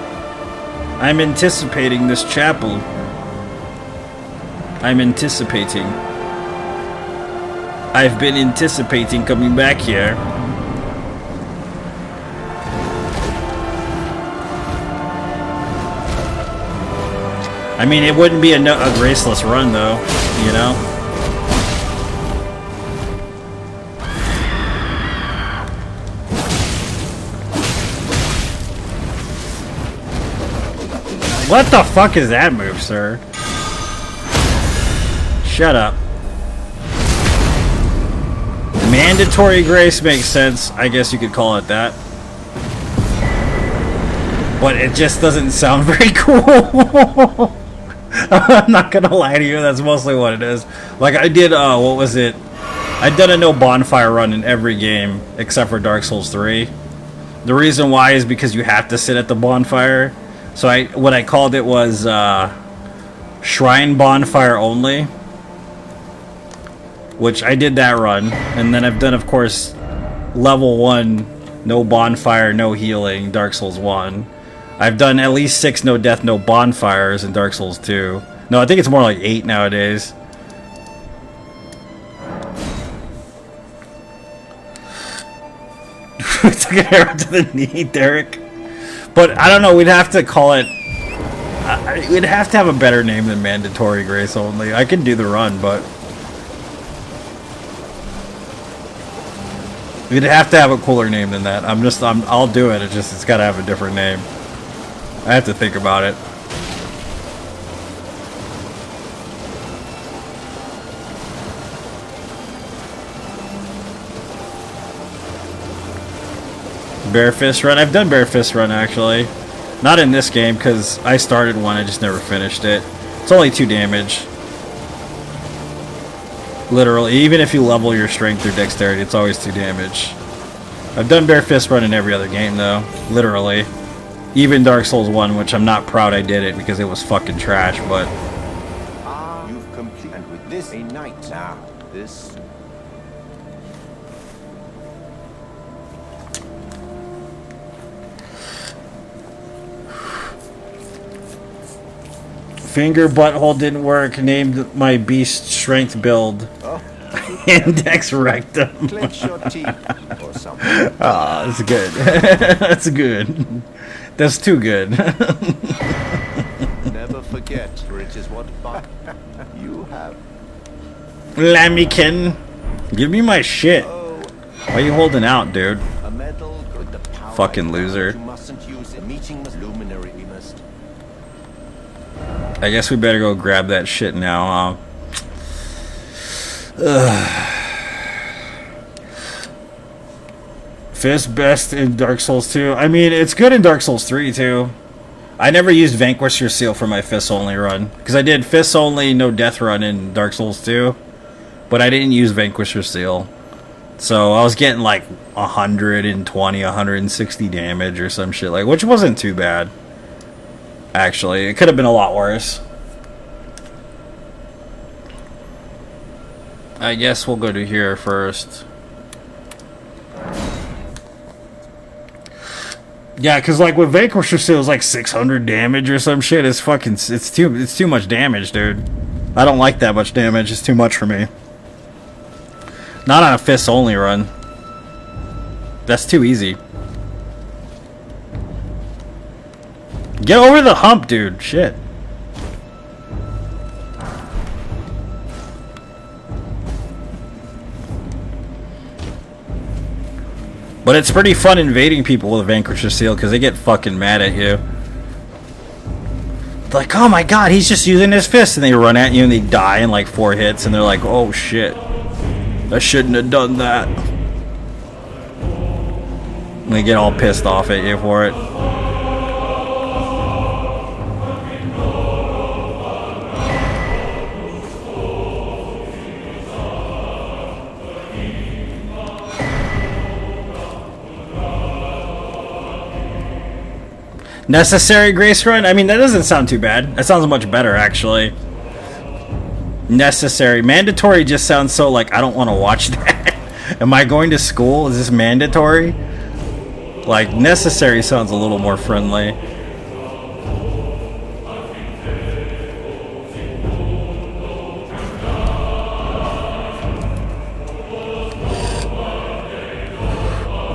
I'm anticipating this chapel. I'm anticipating. I've been anticipating coming back here. I mean, it wouldn't be a graceless run, though, you know? What the fuck is that move, sir? Shut up. Mandatory grace makes sense. I guess you could call it that. But it just doesn't sound very cool. I'm not gonna lie to you, that's mostly what it is. Like I did, what was it? I've done a no bonfire run in every game except for Dark Souls 3. The reason why is because you have to sit at the bonfire. So what I called it was Shrine Bonfire Only, which I did that run, and then I've done, of course, level 1, no bonfire, no healing, Dark Souls 1. I've done at least 6 no death, no bonfires in Dark Souls 2. No, I think it's more like 8 nowadays. Took an arrow to the knee, Derek. But I don't know, we'd have to call it... we'd have to have a better name than Mandatory Grace Only. I can do the run, but... we'd have to have a cooler name than that. I'll do it, it's gotta have a different name. I have to think about it. Bare Fist Run? I've done Bare Fist Run, actually. Not in this game, because I started one, I just never finished it. It's only 2 damage. Literally, even if you level your strength or dexterity, it's always 2 damage. I've done Bare Fist Run in every other game, though. Literally. Even Dark Souls 1, which I'm not proud I did it, because it was fucking trash, but... You've completed, and with this, a night now. This... Finger butthole didn't work. Named my beast strength build. Oh. Index rectum. Clench your teeth or something. Ah, that's good. That's good. That's too good. Never forget, for it is what you have. Lammikin, give me my shit. Oh, Why are you holding out, dude? a medal with the power. Fucking loser. You mustn't use it. Meeting with luminary. We must. I guess we better go grab that shit now, Fist best in Dark Souls 2. I mean, it's good in Dark Souls 3 too. I never used Vanquisher Seal for my Fist only run, because I did Fist only no death run in Dark Souls 2, but I didn't use Vanquisher Seal. So I was getting like 120, 160 damage or some shit, like, which wasn't too bad. Actually, it could have been a lot worse. I guess we'll go to here first. Yeah, cause like with Vanquisher Seal is like 600 damage or some shit. It's fucking it's too much damage, dude. I don't like that much damage. It's too much for me. Not on a fist only run. That's too easy. Get over the hump, dude. Shit. But it's pretty fun invading people with a Vanquisher Seal because they get fucking mad at you. They're like, oh my god, he's just using his fist, and they run at you and they die in like 4 hits, and they're like, oh shit, I shouldn't have done that. And they get all pissed off at you for it. Necessary Grace Run? I mean, that doesn't sound too bad. That sounds much better, actually. Necessary. Mandatory just sounds so like, I don't want to watch that. Am I going to school? Is this mandatory? Like, necessary sounds a little more friendly.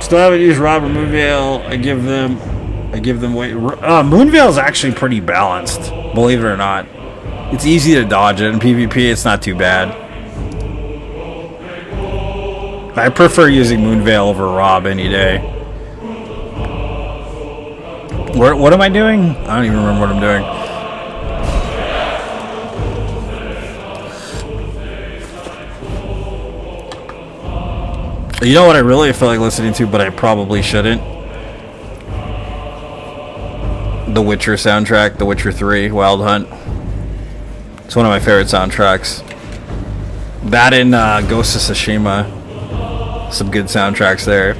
Still haven't used Rob or Moonveil. I give them weight. Moonveil is actually pretty balanced, believe it or not. It's easy to dodge it. In PvP, it's not too bad. I prefer using Moonveil over Rob any day. What am I doing? I don't even remember what I'm doing. You know what I really feel like listening to, but I probably shouldn't? The Witcher soundtrack, The Witcher 3, Wild Hunt. It's one of my favorite soundtracks. That and Ghost of Tsushima. Some good soundtracks there.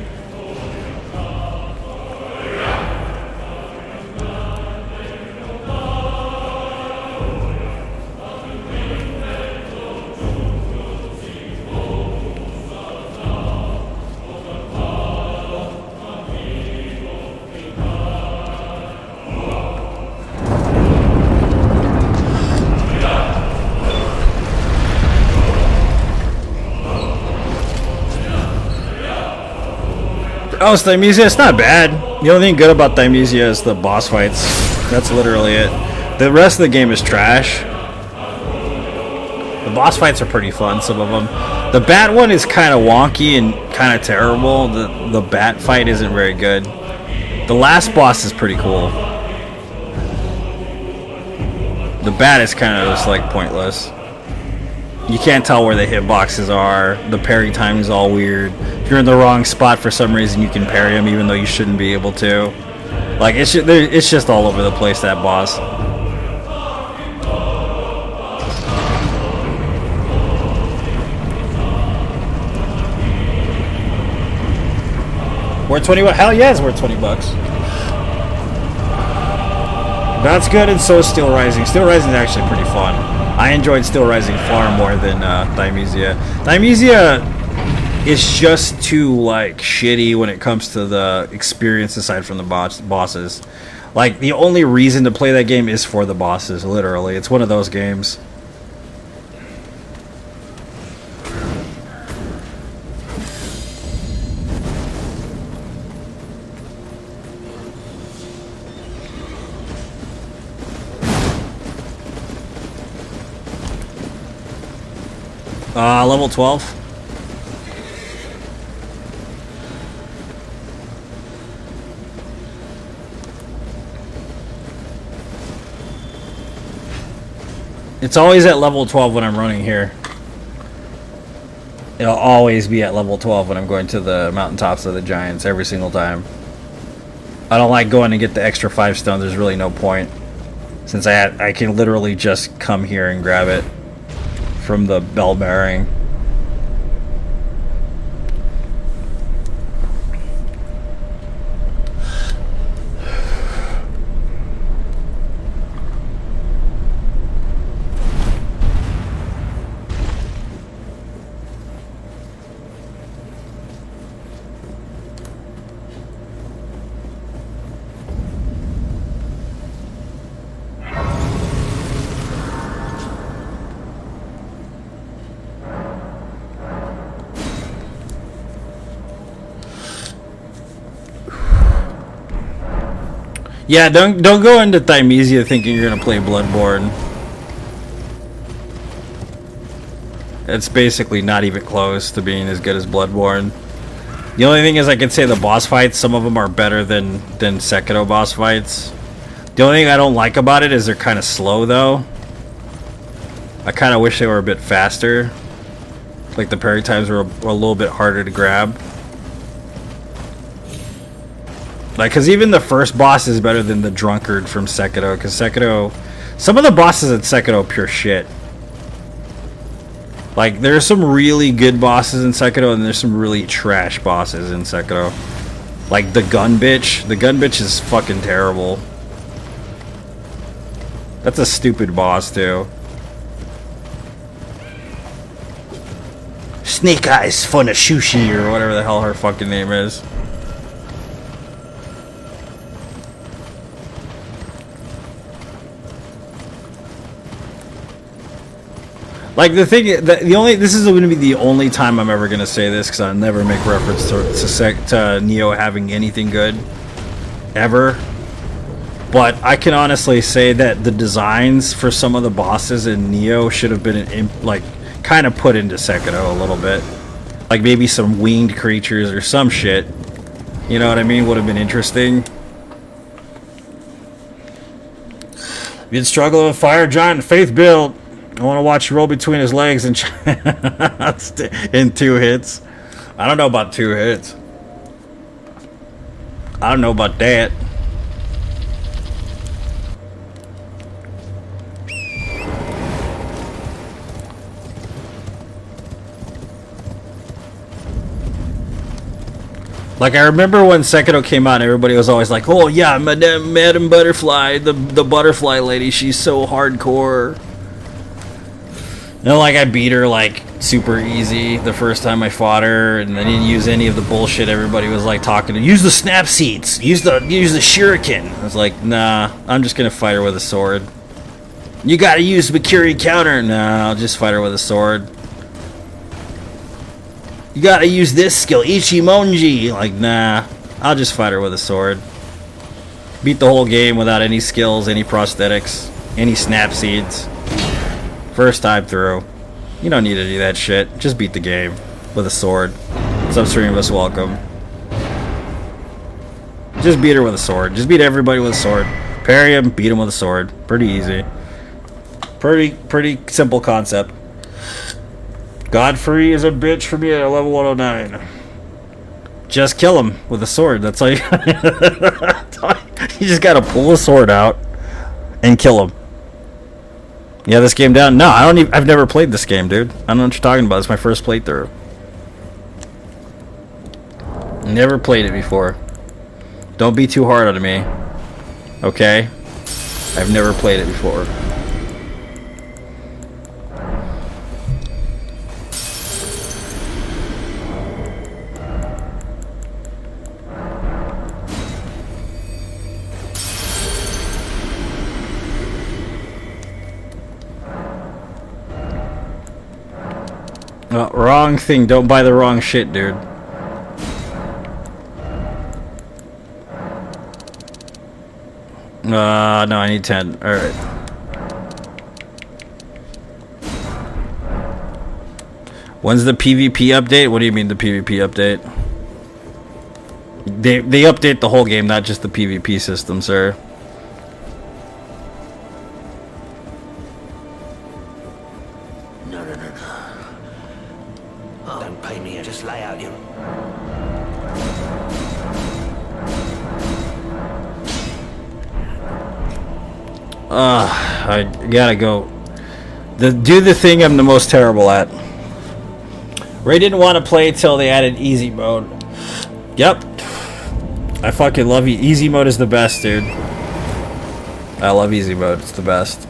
Oh, it's Thymesia. It's not bad. The only thing good about Thymesia is the boss fights. That's literally it. The rest of the game is trash. The boss fights are pretty fun, some of them. The bat one is kind of wonky and kind of terrible. The bat fight isn't very good. The last boss is pretty cool. The bat is kind of just like pointless. You can't tell where the hitboxes are. The parry time is all weird. If you're in the wrong spot for some reason, you can parry him even though you shouldn't be able to. Like, it's just all over the place, that boss. Worth 20 bucks? Hell yeah, it's worth 20 bucks. That's good, and so is Steel Rising. Steel Rising is actually pretty fun. I enjoyed Steel Rising far more than Thymesia. Thymesia is just too like shitty when it comes to the experience aside from the bosses. Like, the only reason to play that game is for the bosses, literally. It's one of those games. Level 12. It's always at level 12 when I'm running here. It'll always be at level 12 when I'm going to the mountaintops of the giants every single time. I don't like going to get the extra 5 stones. There's really no point, since I can literally just come here and grab it from the bell bearing. Yeah, don't go into Thymesia thinking you're gonna play Bloodborne. It's basically not even close to being as good as Bloodborne. The only thing is I could say the boss fights, some of them are better than Sekiro boss fights. The only thing I don't like about it is they're kind of slow though. I kind of wish they were a bit faster. Like the parry times were a little bit harder to grab. Like, cause even the first boss is better than the drunkard from Sekiro. Cause Sekiro, some of the bosses in Sekiro are pure shit. Like, there are some really good bosses in Sekiro, and there's some really trash bosses in Sekiro. Like the gun bitch. The gun bitch is fucking terrible. That's a stupid boss too. Snake Eyes Funashushi, or whatever the hell her fucking name is. Like the thing, this is going to be the only time I'm ever going to say this, because I'll never make reference to Neo having anything good, ever. But I can honestly say that the designs for some of the bosses in Neo should have been like kind of put into Sekiro a little bit, like maybe some winged creatures or some shit. You know what I mean? Would have been interesting. Been struggling with Fire Giant Faith build. I want to watch you roll between his legs and in 2 hits. I don't know about 2 hits. I don't know about that. Like, I remember when Sekiro came out, everybody was always like, oh yeah, Madame Butterfly, the butterfly lady, she's so hardcore. You know, like, I beat her, like, super easy the first time I fought her, and I didn't use any of the bullshit everybody was, like, talking to. Use the snap seats! Use the shuriken! I was like, nah, I'm just gonna fight her with a sword. You gotta use the Makiri counter! Nah, I'll just fight her with a sword. You gotta use this skill, Ichimonji! Like, nah, I'll just fight her with a sword. Beat the whole game without any skills, any prosthetics, any snap seeds. First time through. You don't need to do that shit. Just beat the game with a sword. What's up, Streamless? Welcome. Just beat her with a sword. Just beat everybody with a sword. Parry him, beat him with a sword. Pretty easy. Pretty simple concept. Godfrey is a bitch for me at level 109. Just kill him with a sword. That's all you you just gotta pull a sword out and kill him. Yeah, this game down. No, I've never played this game, dude. I don't know what you're talking about. It's my first playthrough. Never played it before. Don't be too hard on me. Okay? I've never played it before. Wrong thing. Don't buy the wrong shit, dude. No, I need 10. Alright. When's the PvP update? What do you mean the PvP update? They update the whole game, not just the PvP system, sir. I gotta go. Do the thing I'm the most terrible at. Ray didn't want to play till they added easy mode. Yep. I fucking love you. Easy mode is the best, dude. I love easy mode. It's the best.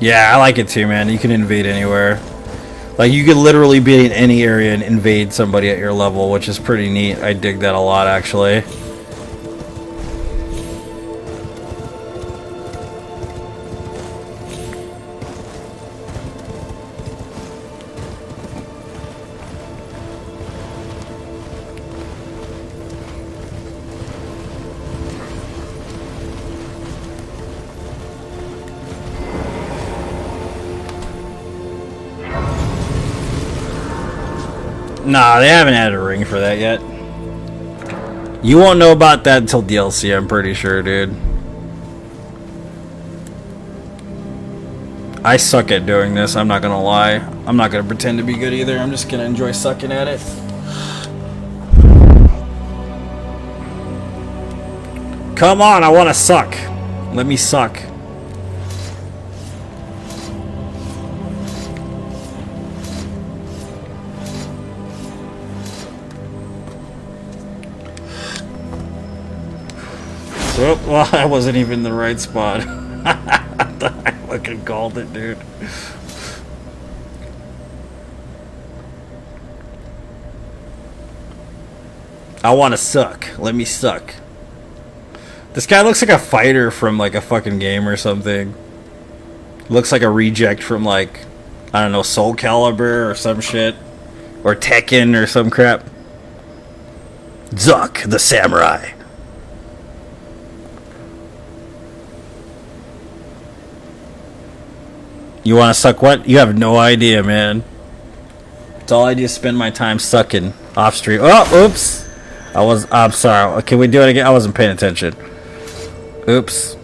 Yeah, I like it too, man. You can invade anywhere. Like, you could literally be in any area and invade somebody at your level, which is pretty neat. I dig that a lot, actually. Nah, they haven't added a ring for that yet. You won't know about that until DLC, I'm pretty sure, dude. I suck at doing this, I'm not gonna lie. I'm not gonna pretend to be good either, I'm just gonna enjoy sucking at it. Come on, I wanna suck. Let me suck. Oh, well, I wasn't even in the right spot. I fucking called it, dude. I want to suck. Let me suck. This guy looks like a fighter from like a fucking game or something. Looks like a reject from like, I don't know, Soul Calibur or some shit. Or Tekken or some crap. Zuck, the samurai. You want to suck what? You have no idea, man. It's all I do is spend my time sucking off stream. Oh, oops. I'm sorry. Can we do it again? I wasn't paying attention. Oops.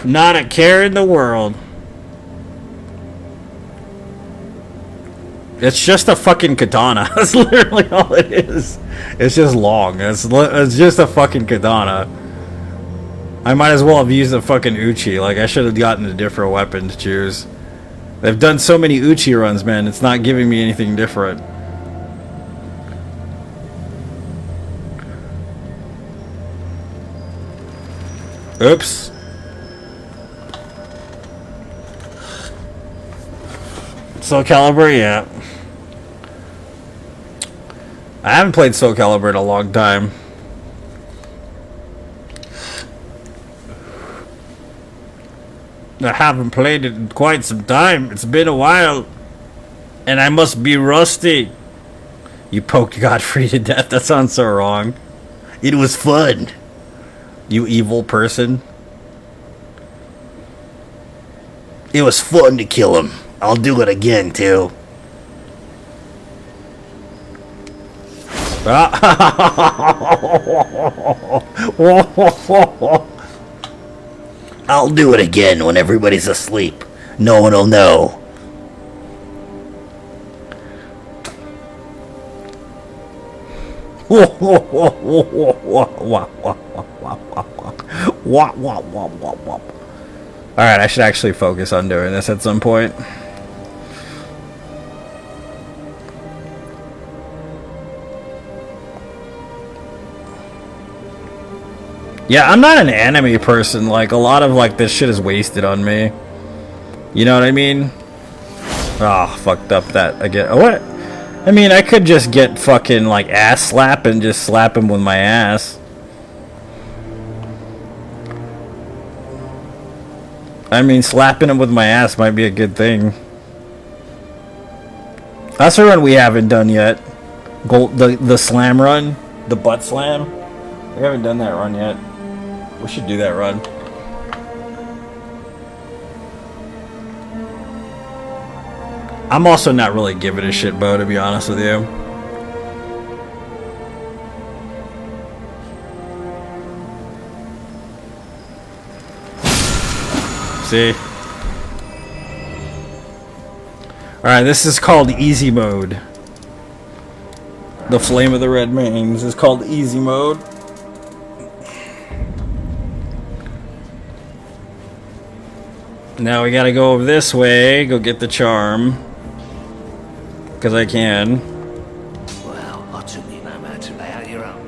Not a care in the world. It's just a fucking katana. That's literally all it is. It's just long. It's just a fucking katana. I might as well have used a fucking Uchi. Like, I should have gotten a different weapon to choose. They've done so many Uchi runs, man. It's not giving me anything different. Oops. Soul Calibur, yeah. I haven't played Soul Calibur in a long time. I haven't played it in quite some time. It's been a while. And I must be rusty. You poked Godfrey to death. That sounds so wrong. It was fun. You evil person. It was fun to kill him. I'll do it again, too. I'll do it again when everybody's asleep. No one will know. Alright, I should actually focus on doing this at some point. Yeah, I'm not an anime person. Like, a lot of, like, this shit is wasted on me. You know what I mean? Oh, fucked up that again. What? I mean, I could just get fucking, like, ass slap and just slap him with my ass. I mean, slapping him with my ass might be a good thing. That's a run we haven't done yet. The slam run. The butt slam. We haven't done that run yet. We should do that run. I'm also not really giving a shit, Bo, to be honest with you. See? Alright, this is called easy mode. The Flame of the Red Mains is called easy mode. Now we gotta go over this way, go get the charm. Because I can. Well, I took you no matter to lay out your own.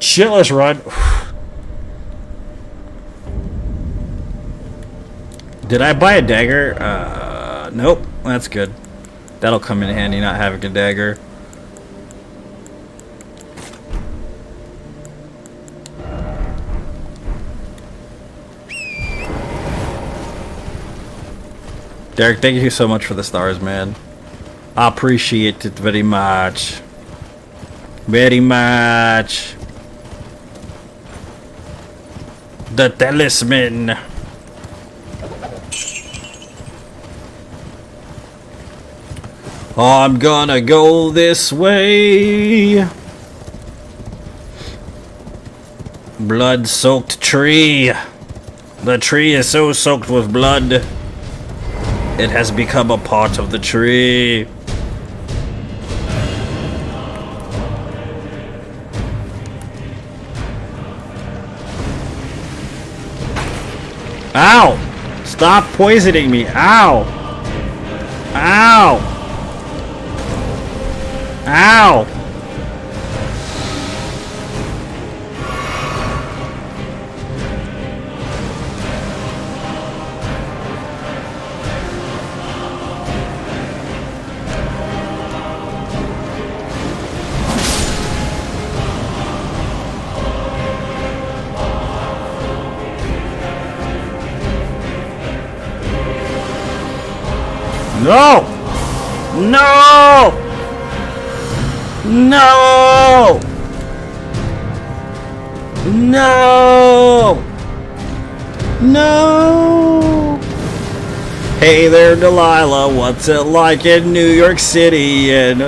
Shit, let's run. Did I buy a dagger? Nope. That's good. That'll come in handy, not having a dagger. Derek, thank you so much for the stars, man. I appreciate it very much. Very much. The talisman. I'm gonna go this way. Blood-soaked tree. The tree is so soaked with blood, it has become a part of the tree. Ow! Stop poisoning me. Ow! Ow! Ow! No! No! No! No! No! Hey there, Delilah. What's it like in New York City? And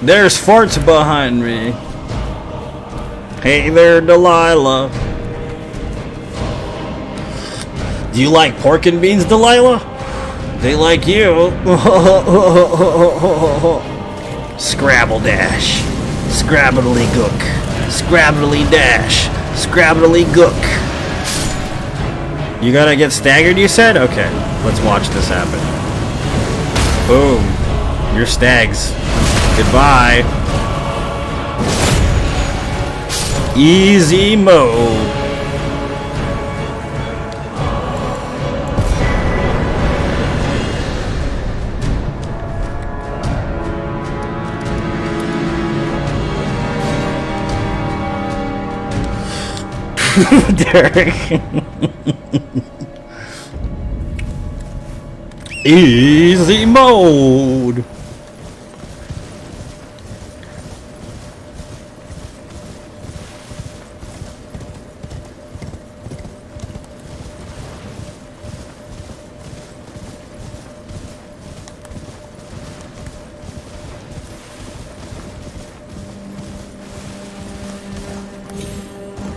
there's farts behind me. Hey there, Delilah. Do you like pork and beans, Delilah? They like you. Scrabble dash. Scrabbly gook. Scrabbly dash. Scrabbly gook. You gotta get staggered, you said? Okay, let's watch this happen. Boom. You're stags. Goodbye. Easy mode. Derek. Easy mode.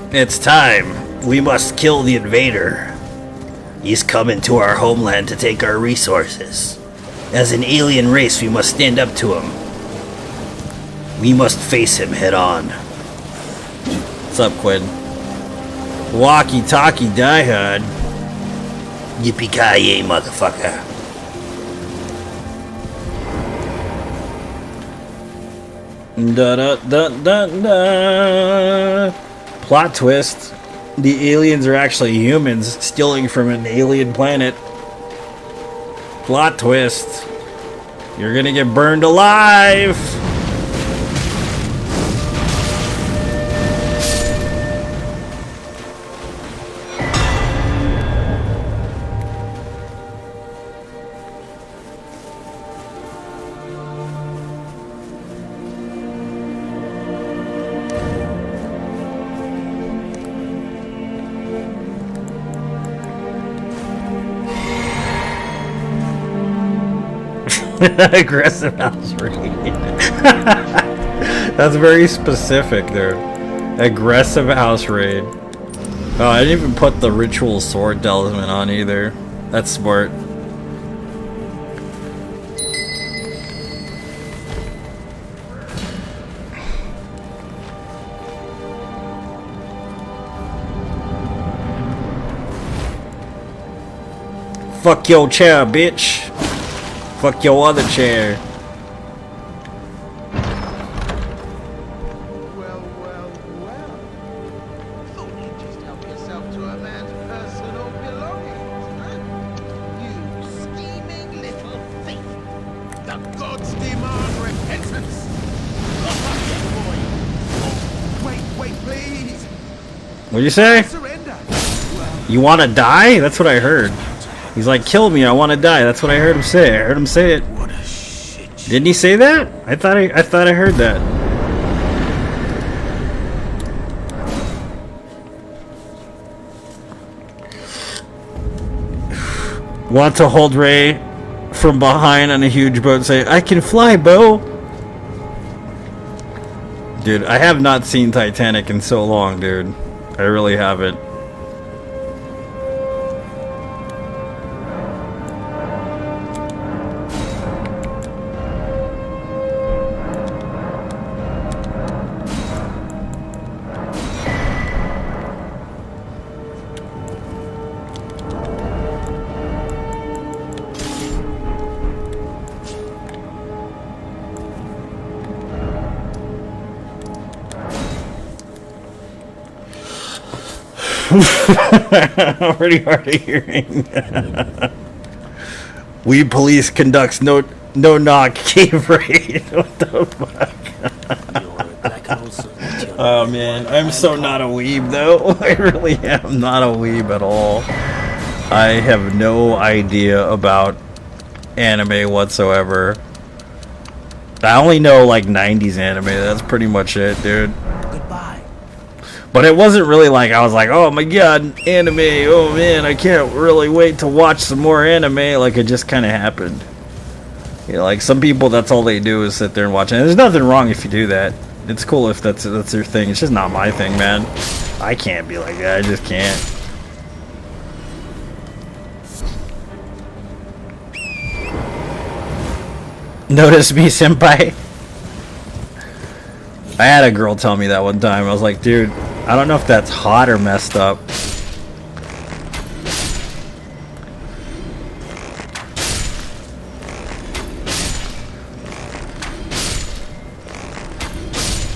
It's time. We must kill the invader. He's coming to our homeland to take our resources. As an alien race, we must stand up to him. We must face him head on. What's up, Quinn? Walkie-talkie diehard. Yippee-ki-yay, motherfucker. Da-da-da-da-da. Plot twist. The aliens are actually humans stealing from an alien planet. Plot twist. You're gonna get burned alive. Aggressive house raid. That's very specific there. Aggressive house raid. Oh, I didn't even put the ritual sword talisman on either. That's smart. Fuck your chair, bitch. Fuck your other chair. Well, well, well. Thought you'd just help yourself to a man's personal belongings, huh? You scheming little thief. The gods demand repentance. Boy. Oh, wait, please. What'd you say? Surrender. You wanna die? That's what I heard. He's like, kill me, I want to die. That's what I heard him say. I heard him say it. What a shit. Didn't he say that? I thought I heard that. Want to hold Ray from behind on a huge boat and say, I can fly, Bo. Dude, I have not seen Titanic in so long, dude. I really haven't. Pretty hard of hearing. We police conducts no knock cave raid. What the fuck? Oh man, I'm so not a weeb though. I really am not a weeb at all. I have no idea about anime whatsoever. I only know like 90s anime. That's pretty much it, dude. Goodbye. But it wasn't really like I was like, oh my god, anime, oh man, I can't really wait to watch some more anime. Like, it just kind of happened. You know, like some people, that's all they do is sit there and watch it. And there's nothing wrong if you do that. It's cool if that's your thing. It's just not my thing, man. I can't be like that. I just can't. Notice me, senpai. I had a girl tell me that one time. I was like, dude, I don't know if that's hot or messed up.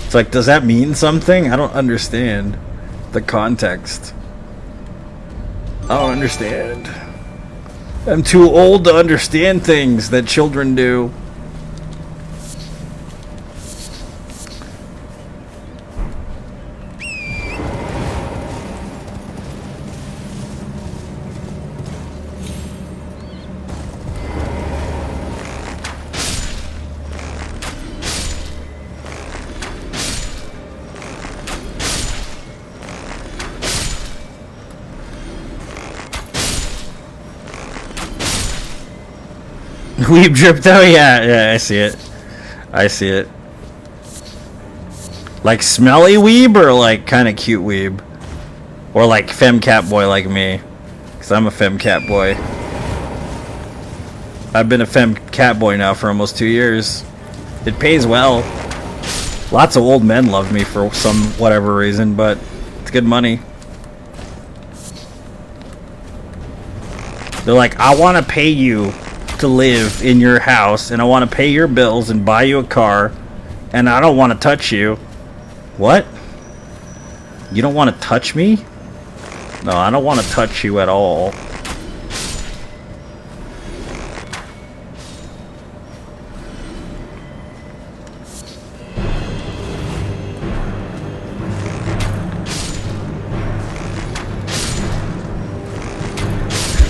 It's like, does that mean something? I don't understand the context. I don't understand. I'm too old to understand things that children do. Weeb dripped out? Yeah, I see it. I see it. Like smelly weeb or like kind of cute weeb? Or like femcat boy like me? Because I'm a femcat boy. I've been a femcat boy now for almost 2 years. It pays well. Lots of old men love me for some whatever reason, but it's good money. They're like, I want to pay you to live in your house, and I want to pay your bills and buy you a car, and I don't want to touch you. What? You don't want to touch me? No, I don't want to touch you at all.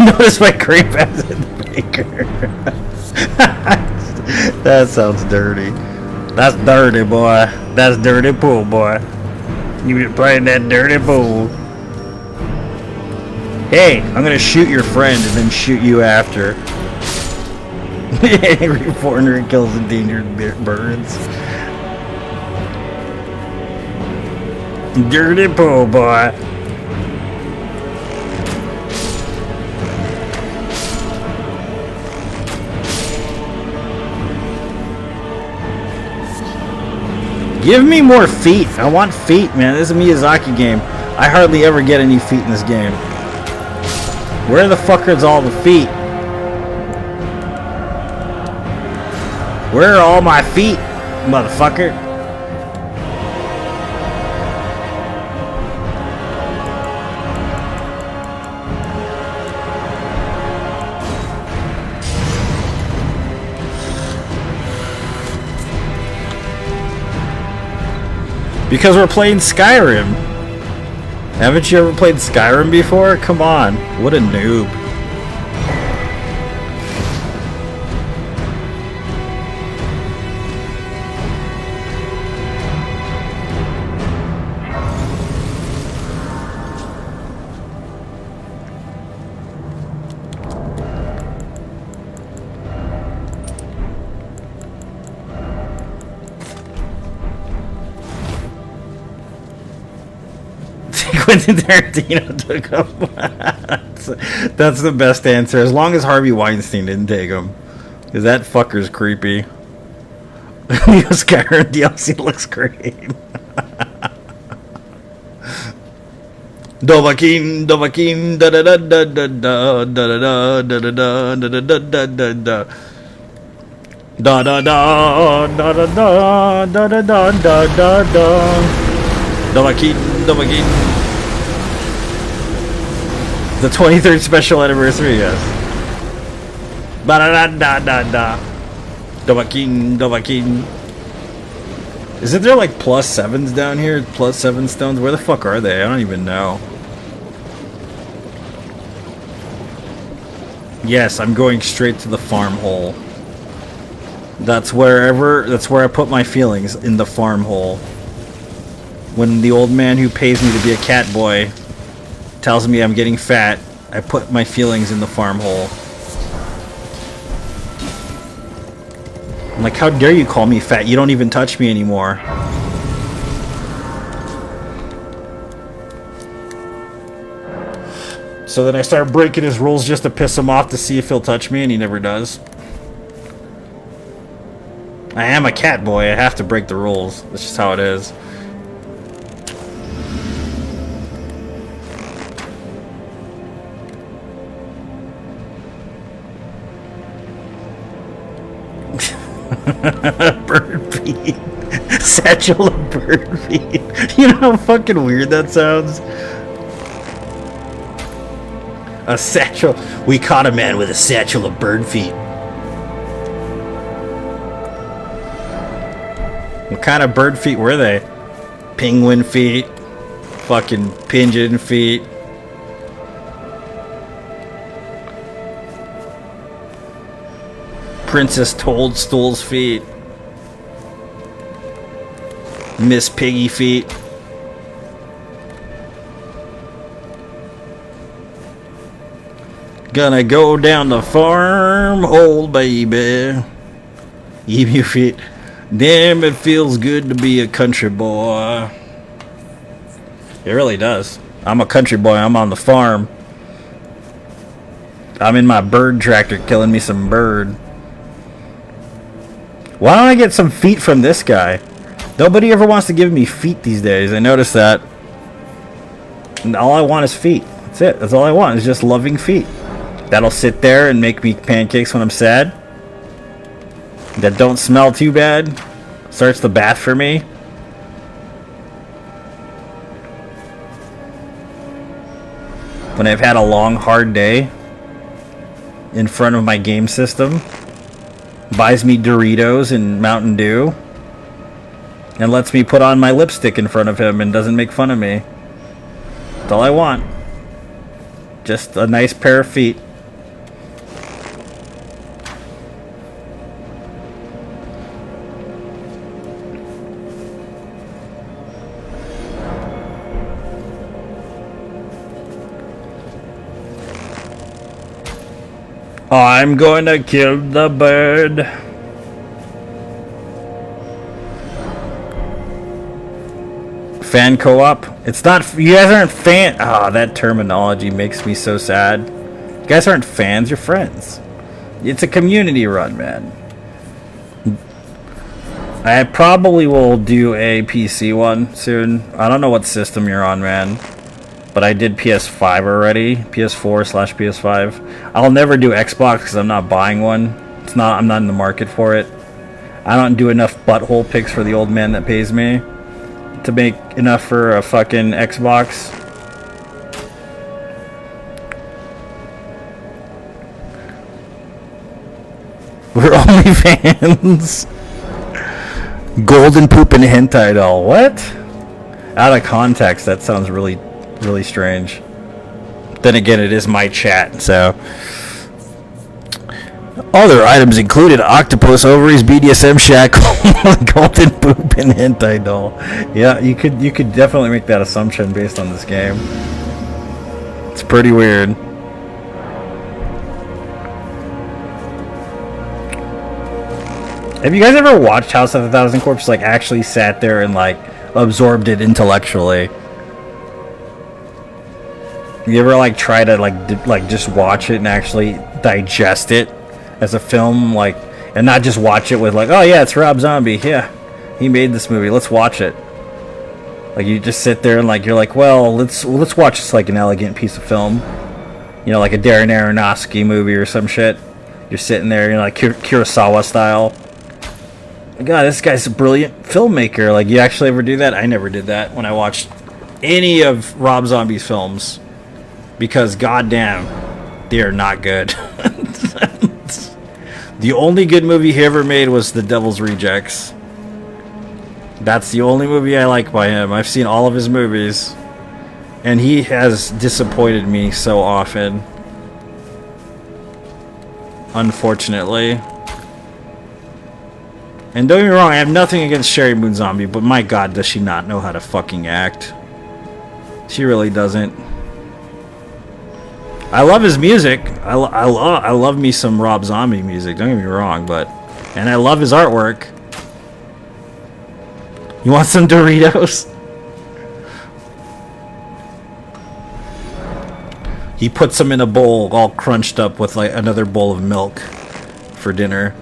Notice my creep as in the baker. That sounds dirty. That's dirty, boy. That's dirty pool, boy. You been playing that dirty pool. Hey, I'm gonna shoot your friend and then shoot you after. Angry foreigner kills endangered birds. Dirty pool, boy. Give me more feet. I want feet, man. This is a Miyazaki game. I hardly ever get any feet in this game. Where the fuck is all the feet? Where are all my feet, motherfucker? Because we're playing Skyrim. Haven't you ever played Skyrim before? Come on. What a noob. Quentin Tarantino took him. That's the best answer. As long as Harvey Weinstein didn't take him. Because that fucker's creepy. Skyrim DLC looks great. Dovahkiin, Dovahkiin, da da da da da da da da da da da da da da da. Da da da da da da da da da da da da. Dovahkiin, Dovahkiin. The 23rd special anniversary, yes. Ba da da da da da. Dovahkiin, Dovahkiin. Isn't there like +7s down here? +7 stones? Where the fuck are they? I don't even know. Yes, I'm going straight to the farm hole. That's where I put my feelings, in the farm hole. When the old man who pays me to be a cat boy tells me I'm getting fat, I put my feelings in the farm hole. I'm like, how dare you call me fat? You don't even touch me anymore. So then I start breaking his rules just to piss him off to see if he'll touch me, and he never does. I am a cat boy. I have to break the rules. That's just how it is. Bird feed. Satchel of bird feed. You know how fucking weird that sounds? A satchel. We caught a man with a satchel of bird feet. What kind of bird feet were they? Penguin feet. Fucking pigeon feet. Princess Toadstool's feet. Miss Piggy feet. Gonna go down the farm hole, baby. Emu feet. Damn, it feels good to be a country boy. It really does. I'm a country boy. I'm on the farm. I'm in my bird tractor killing me some bird. Why don't I get some feet from this guy? Nobody ever wants to give me feet these days. I noticed that. And all I want is feet. That's it. That's all I want is just loving feet. That'll sit there and make me pancakes when I'm sad. That don't smell too bad. Starts the bath for me. When I've had a long, hard day in front of my game system. Buys me Doritos and Mountain Dew. And lets me put on my lipstick in front of him and doesn't make fun of me. That's all I want. Just a nice pair of feet. I'm going to kill the bird. Fan co-op? It's not. You guys aren't fan. Ah, that terminology makes me so sad. You guys aren't fans. You're friends. It's a community run, man. I probably will do a PC one soon. I don't know what system you're on, man. But I did PS5 already, PS4/PS5. I'll never do Xbox because I'm not buying one. I'm not in the market for it. I don't do enough butthole pics for the old man that pays me to make enough for a fucking Xbox. We're only fans. Golden poop and hentai doll. What? Out of context, that sounds really strange. Then again, it is my chat, so. Other items included octopus ovaries, BDSM shackle, golden poop, and hentai doll. Yeah, you could definitely make that assumption based on this game. It's pretty weird. Have you guys ever watched House of a Thousand Corpses? Like actually sat there and like absorbed it intellectually. You ever like try to like just watch it and actually digest it as a film, like, and not just watch it with like, oh yeah, it's Rob Zombie, yeah, he made this movie, let's watch it. Like you just sit there and like you're like, well, let's watch this like an elegant piece of film, you know, like a Darren Aronofsky movie or some shit. You're sitting there, you know, like Kurosawa style. God, this guy's a brilliant filmmaker. Like, you actually ever do that? I never did that when I watched any of Rob Zombie's films, because goddamn, they are not good. The only good movie he ever made was The Devil's Rejects. That's the only movie I like by him. I've seen all of his movies, and he has disappointed me so often, unfortunately. And don't get me wrong, I have nothing against Sherry Moon Zombie, but my god, does she not know how to fucking act. She really doesn't. I love his music. I love me some Rob Zombie music, don't get me wrong, and I love his artwork. You want some Doritos? He puts them in a bowl all crunched up with like another bowl of milk for dinner.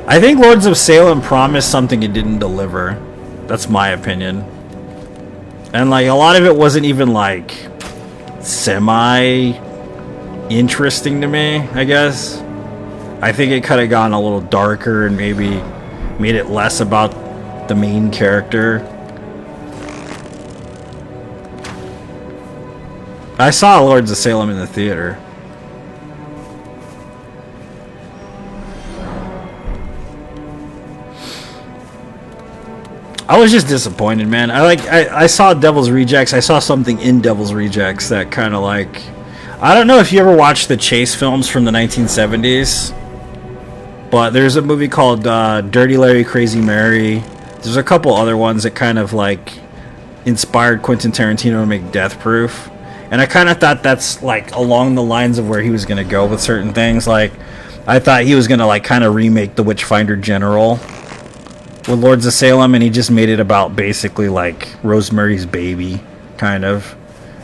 I think Lords of Salem promised something it didn't deliver. That's my opinion. And like a lot of it wasn't even like semi interesting to me, I guess. I think it could have gone a little darker and maybe made it less about the main character. I saw Lords of Salem in the theater. I was just disappointed, man. I saw Devil's Rejects. I saw something in Devil's Rejects that kind of like, I don't know if you ever watched the Chase films from the 1970s, but there's a movie called Dirty Larry, Crazy Mary. There's a couple other ones that kind of like inspired Quentin Tarantino to make Death Proof, and I kind of thought that's like along the lines of where he was gonna go with certain things. Like, I thought he was gonna like kind of remake The Witchfinder General with Lords of Salem, and he just made it about basically like Rosemary's Baby, kind of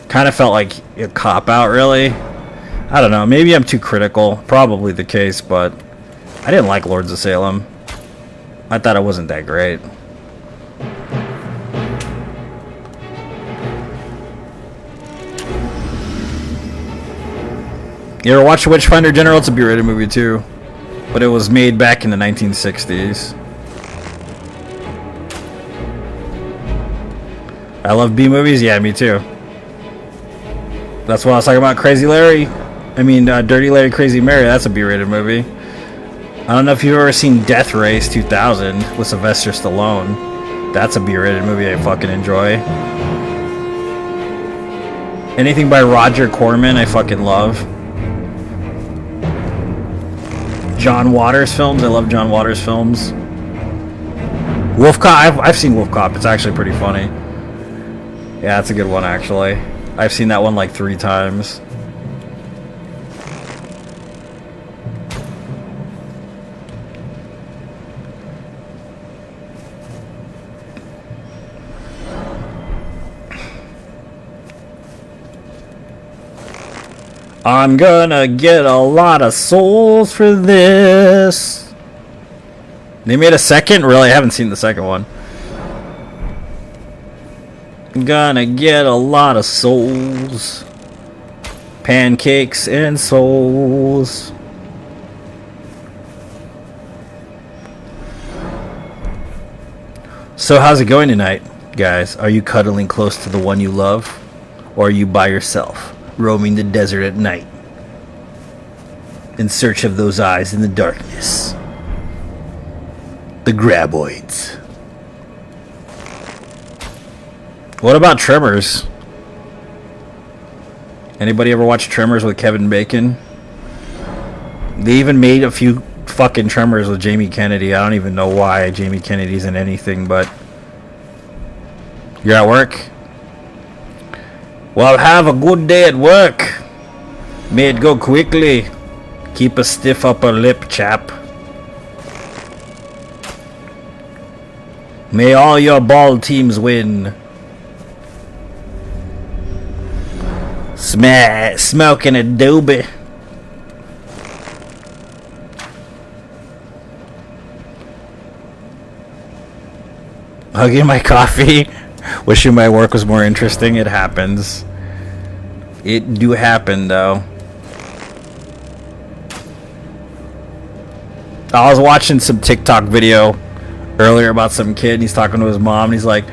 felt like a cop-out, really. I don't know, maybe I'm too critical, probably the case, but I didn't like Lords of Salem. I thought it wasn't that great. You ever watch Witchfinder General? It's a B-rated movie too, but it was made back in the 1960s. I love B movies. Yeah, me too. That's what I was talking about. Crazy Larry. I mean, Dirty Larry, Crazy Mary. That's a B-rated movie. I don't know if you've ever seen Death Race 2000 with Sylvester Stallone. That's a B-rated movie I fucking enjoy. Anything by Roger Corman, I fucking love. John Waters films. I love John Waters films. Wolf Cop. I've seen Wolf Cop. It's actually pretty funny. Yeah, that's a good one, actually. I've seen that one like 3 times. I'm gonna get a lot of souls for this. They made a second? Really? I haven't seen the second one. Gonna get a lot of souls. Pancakes and souls. So how's it going tonight, guys? Are you cuddling close to the one you love? Or are you by yourself, roaming the desert at night, in search of those eyes in the darkness? The graboids. What about Tremors? Anybody ever watch Tremors with Kevin Bacon? They even made a few fucking Tremors with Jamie Kennedy. I don't even know why Jamie Kennedy's in anything, but... You're at work? Well, have a good day at work. May it go quickly. Keep a stiff upper lip, chap. May all your ball teams win. Smoking a doobie. Hugging my coffee. Wishing my work was more interesting. It happens. It do happen though. I was watching some TikTok video earlier about some kid, and he's talking to his mom, and he's like,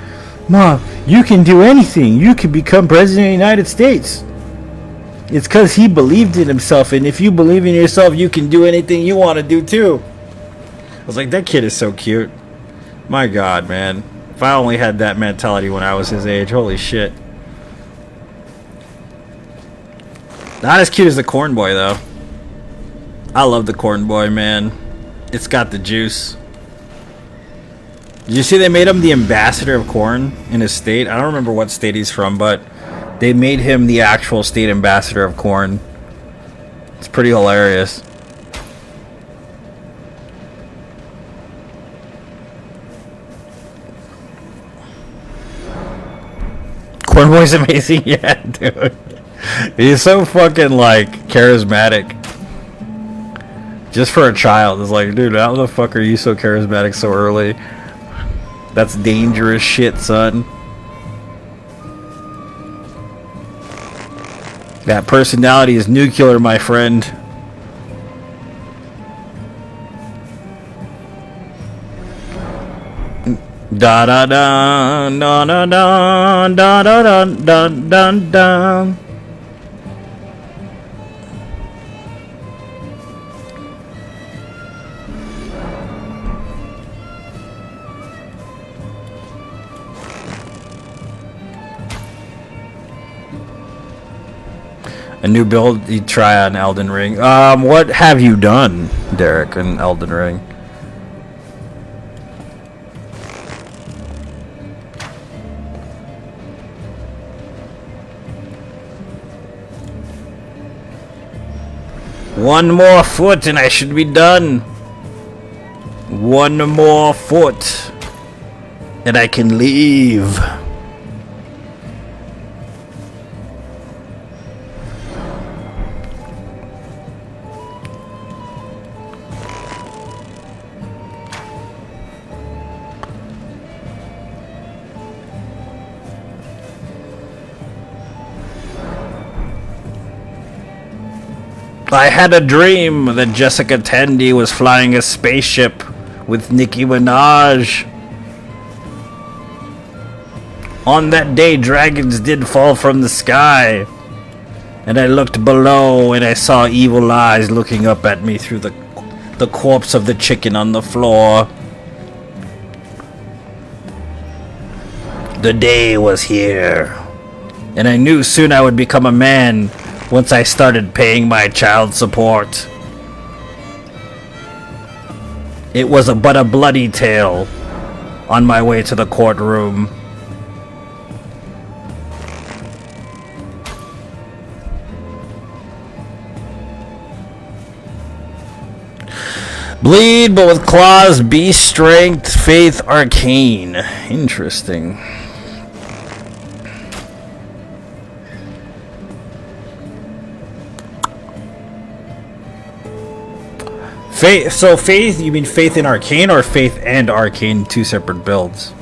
"Mom, you can do anything. You can become president of the United States. It's because he believed in himself, and if you believe in yourself, you can do anything you want to do too." I was like, that kid is so cute. My God, man. If I only had that mentality when I was his age, holy shit. Not as cute as the corn boy, though. I love the corn boy, man. It's got the juice. Did you see they made him the ambassador of corn in his state? I don't remember what state he's from, but they made him the actual state ambassador of corn. It's pretty hilarious. Corn boy's amazing, yeah, dude. He's so fucking like charismatic. Just for a child, it's like, dude, how the fuck are you so charismatic so early? That's dangerous shit, son. That personality is nuclear, my friend. Da da da da da da da da da da da. A new build you try on Elden Ring. What have you done, Derek, in Elden Ring? One more foot and I should be done. One more foot and I can leave. I had a dream that Jessica Tandy was flying a spaceship with Nicki Minaj. On that day, dragons did fall from the sky. And I looked below and I saw evil eyes looking up at me through the corpse of the chicken on the floor. The day was here. And I knew soon I would become a man once I started paying my child support. It was but a bloody tale on my way to the courtroom. Bleed, but with claws, beast strength, faith, arcane. Interesting. Faith, so faith, you mean faith in arcane or faith and arcane, two separate builds?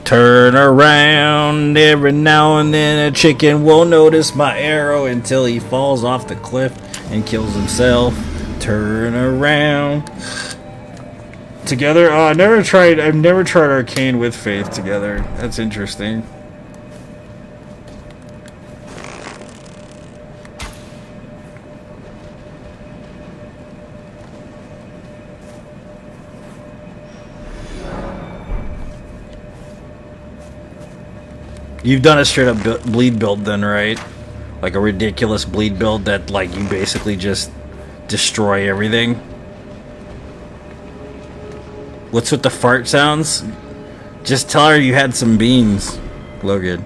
Turn around, every now and then a chicken will notice my arrow until he falls off the cliff and kills himself. Turn around. Together? Oh, I've never tried arcane with faith together. That's interesting. You've done a straight up bleed build then, right? Like a ridiculous bleed build that like you basically just destroy everything. What's with the fart sounds? Just tell her you had some beans, Logan.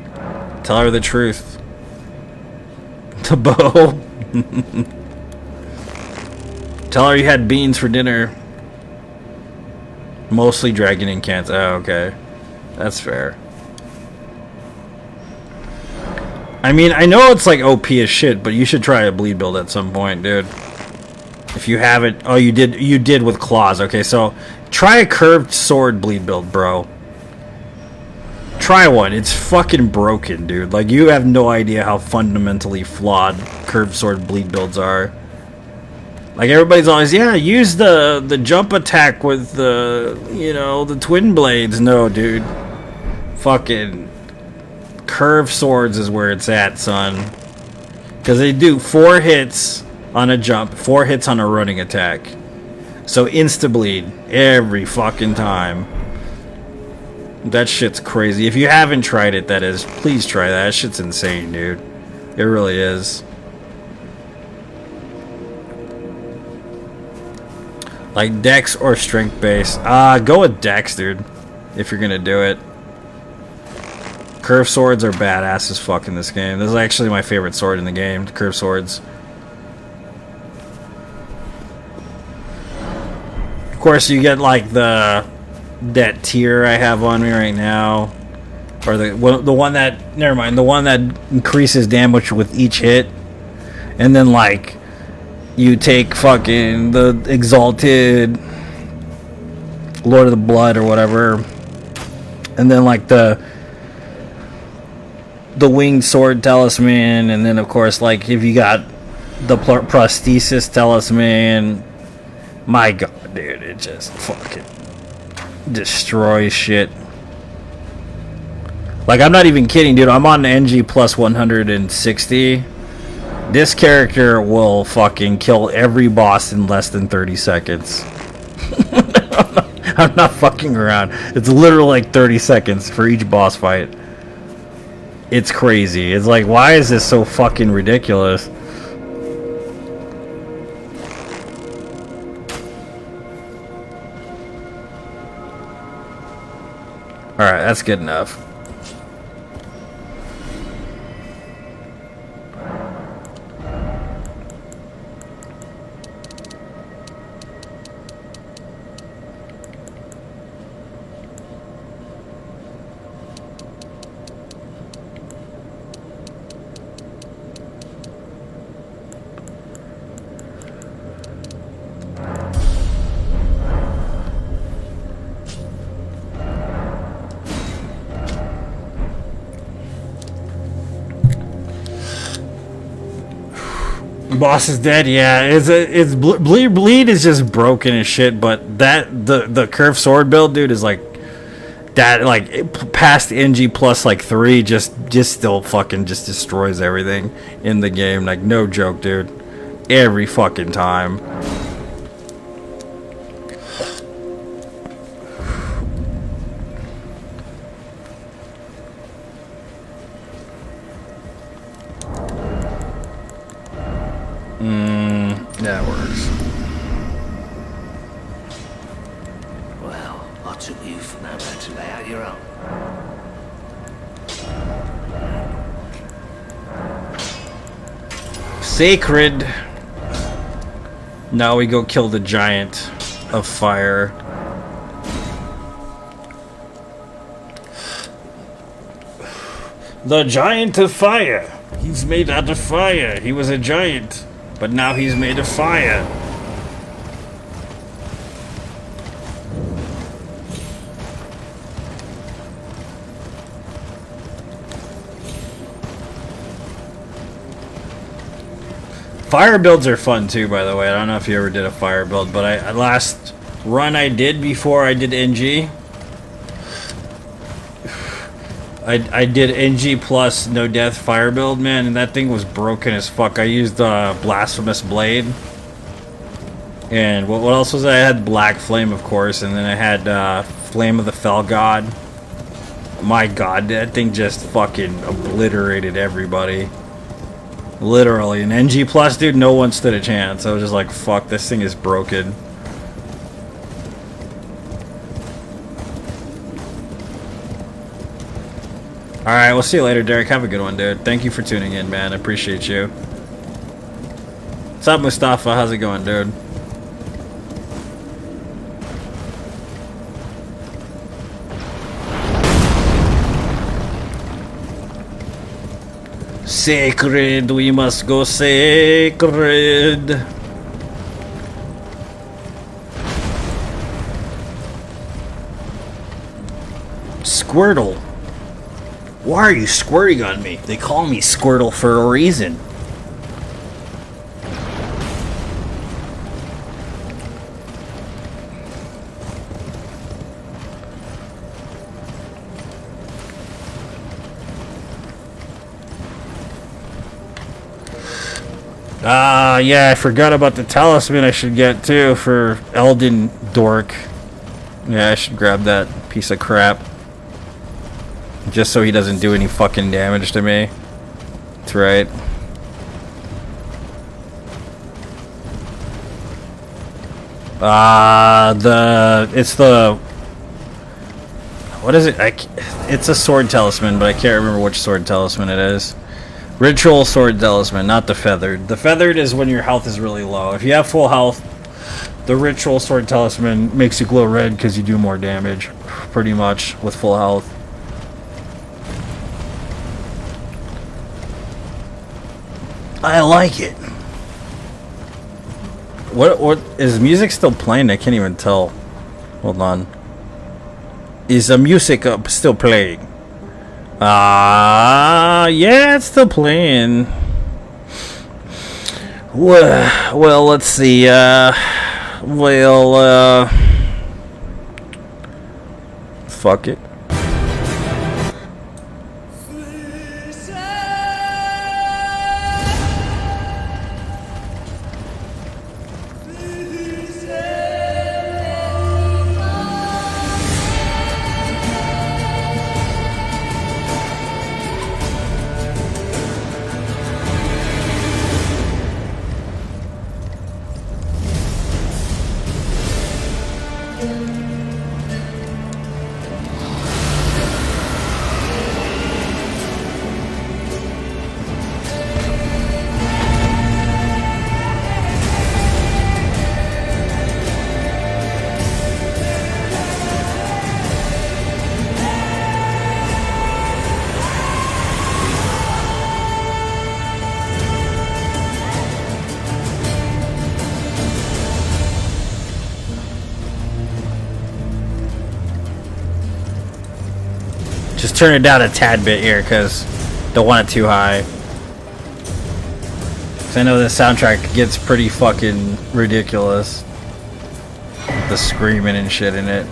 Tell her the truth. The bow. Tell her you had beans for dinner. Mostly dragon and cans. Oh, okay. That's fair. I mean, I know it's like OP as shit, but you should try a bleed build at some point, dude. If you haven't... Oh, you did with claws. Okay, so try a curved sword bleed build, bro. Try one. It's fucking broken, dude. Like, you have no idea how fundamentally flawed curved sword bleed builds are. Like, everybody's always, yeah, use the jump attack with the, you know, the twin blades. No, dude. Fucking curved swords is where it's at, son. Because they do 4 hits on a jump, 4 hits on a running attack. So insta-bleed every fucking time. That shit's crazy. If you haven't tried it, that is, please try that. That shit's insane, dude. It really is. Like dex or strength base. Go with dex, dude. If you're gonna do it. Curved swords are badass as fuck in this game. This is actually my favorite sword in the game, the curved swords. Of course, you get like that tier I have on me right now, or the one that, never mind, the one that increases damage with each hit, and then like you take fucking the exalted Lord of the Blood or whatever, and then like the winged sword talisman, and then of course like if you got the prosthesis talisman, my god, dude, it just fucking destroys shit. Like, I'm not even kidding, dude. I'm on NG plus 160. This character will fucking kill every boss in less than 30 seconds. I'm not fucking around. It's literally like 30 seconds for each boss fight. It's crazy. It's like, why is this so fucking ridiculous? Alright, that's good enough. Boss is dead. Yeah, it's bleed is just broken as shit. But that the curved sword build, dude, is like that. Like past NG plus like 3, just still fucking just destroys everything in the game. Like, no joke, dude. Every fucking time. That works. Well, I took you for no man to lay out your own. Sacred. Now we go kill the giant of fire. The giant of fire. He's made out of fire. He was a giant, but now he's made of fire. Fire builds are fun too, by the way. I don't know if you ever did a fire build, but last run I did before I did NG, I did NG plus no death fire build, man, and that thing was broken as fuck. I used blasphemous blade, and what else was I had? Black flame, of course, and then I had flame of the fell god. My god, that thing just fucking obliterated everybody. Literally. An NG plus, dude, no one stood a chance. I was just like, fuck, this thing is broken. Alright, we'll see you later, Derek. Have a good one, dude. Thank you for tuning in, man. I appreciate you. What's up, Mustafa? How's it going, dude? Sacred, we must go sacred. Squirtle. Why are you squirting on me? They call me Squirtle for a reason. Yeah, I forgot about the talisman I should get too for Elden Dork. Yeah, I should grab that piece of crap. Just so he doesn't do any fucking damage to me. That's right. It's the... What is it? It's a sword talisman, but I can't remember which sword talisman it is. Ritual sword talisman, not the feathered. The feathered is when your health is really low. If you have full health, the ritual sword talisman makes you glow red because you do more damage, pretty much, with full health. I like it. What is music still playing? I can't even tell. Hold on. Is the music still playing? Yeah, it's still playing. Well, let's see. Fuck it. Just turn it down a tad bit here, because don't want it too high. Because I know the soundtrack gets pretty fucking ridiculous. The screaming and shit in it.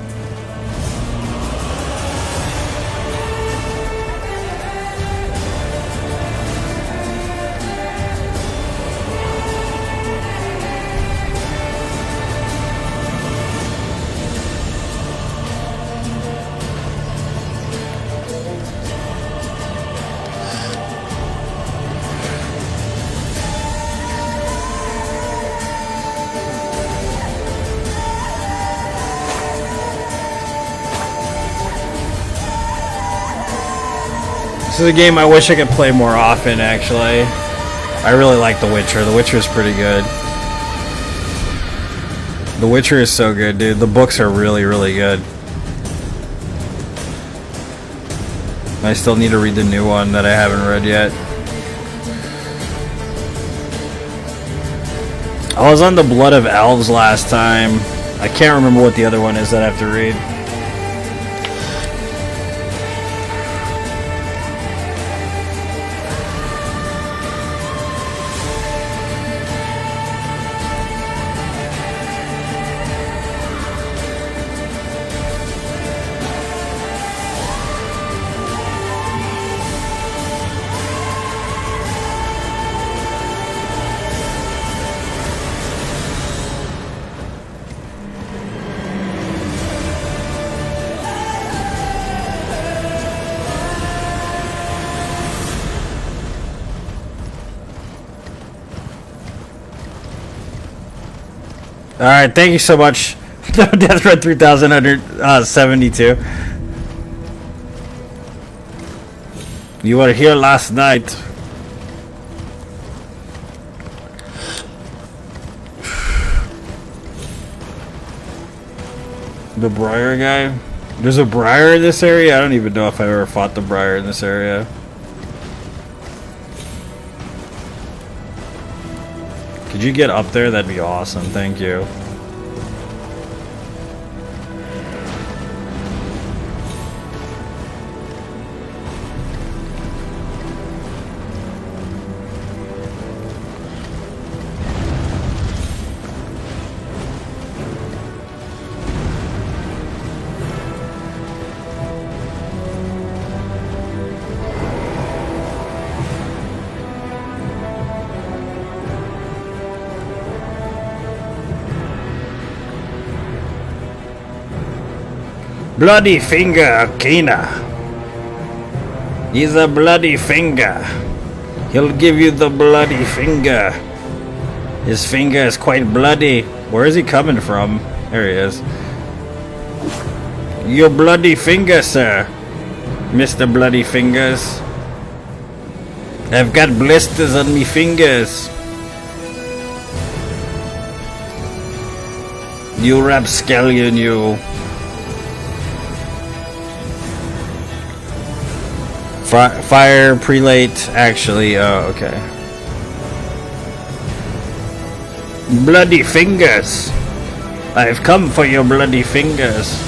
This is a game I wish I could play more often, actually. I really like The Witcher. The Witcher is pretty good. The Witcher is so good, dude. The books are really, really good. I still need to read the new one that I haven't read yet. I was on the Blood of Elves last time. I can't remember what the other one is that I have to read. Alright, thank you so much. Death Red 3172. You were here last night. The Briar guy? There's a Briar in this area? I don't even know if I ever fought the Briar in this area. Could you get up there? That'd be awesome. Thank you. Bloody finger, Akina. He's a bloody finger. He'll give you the bloody finger. His finger is quite bloody. Where is he coming from? There he is. Your bloody finger, sir. Mr. Bloody Fingers. I've got blisters on me fingers. You rapscallion, you. Fire prelate, actually, oh, okay. Bloody fingers! I've come for your bloody fingers.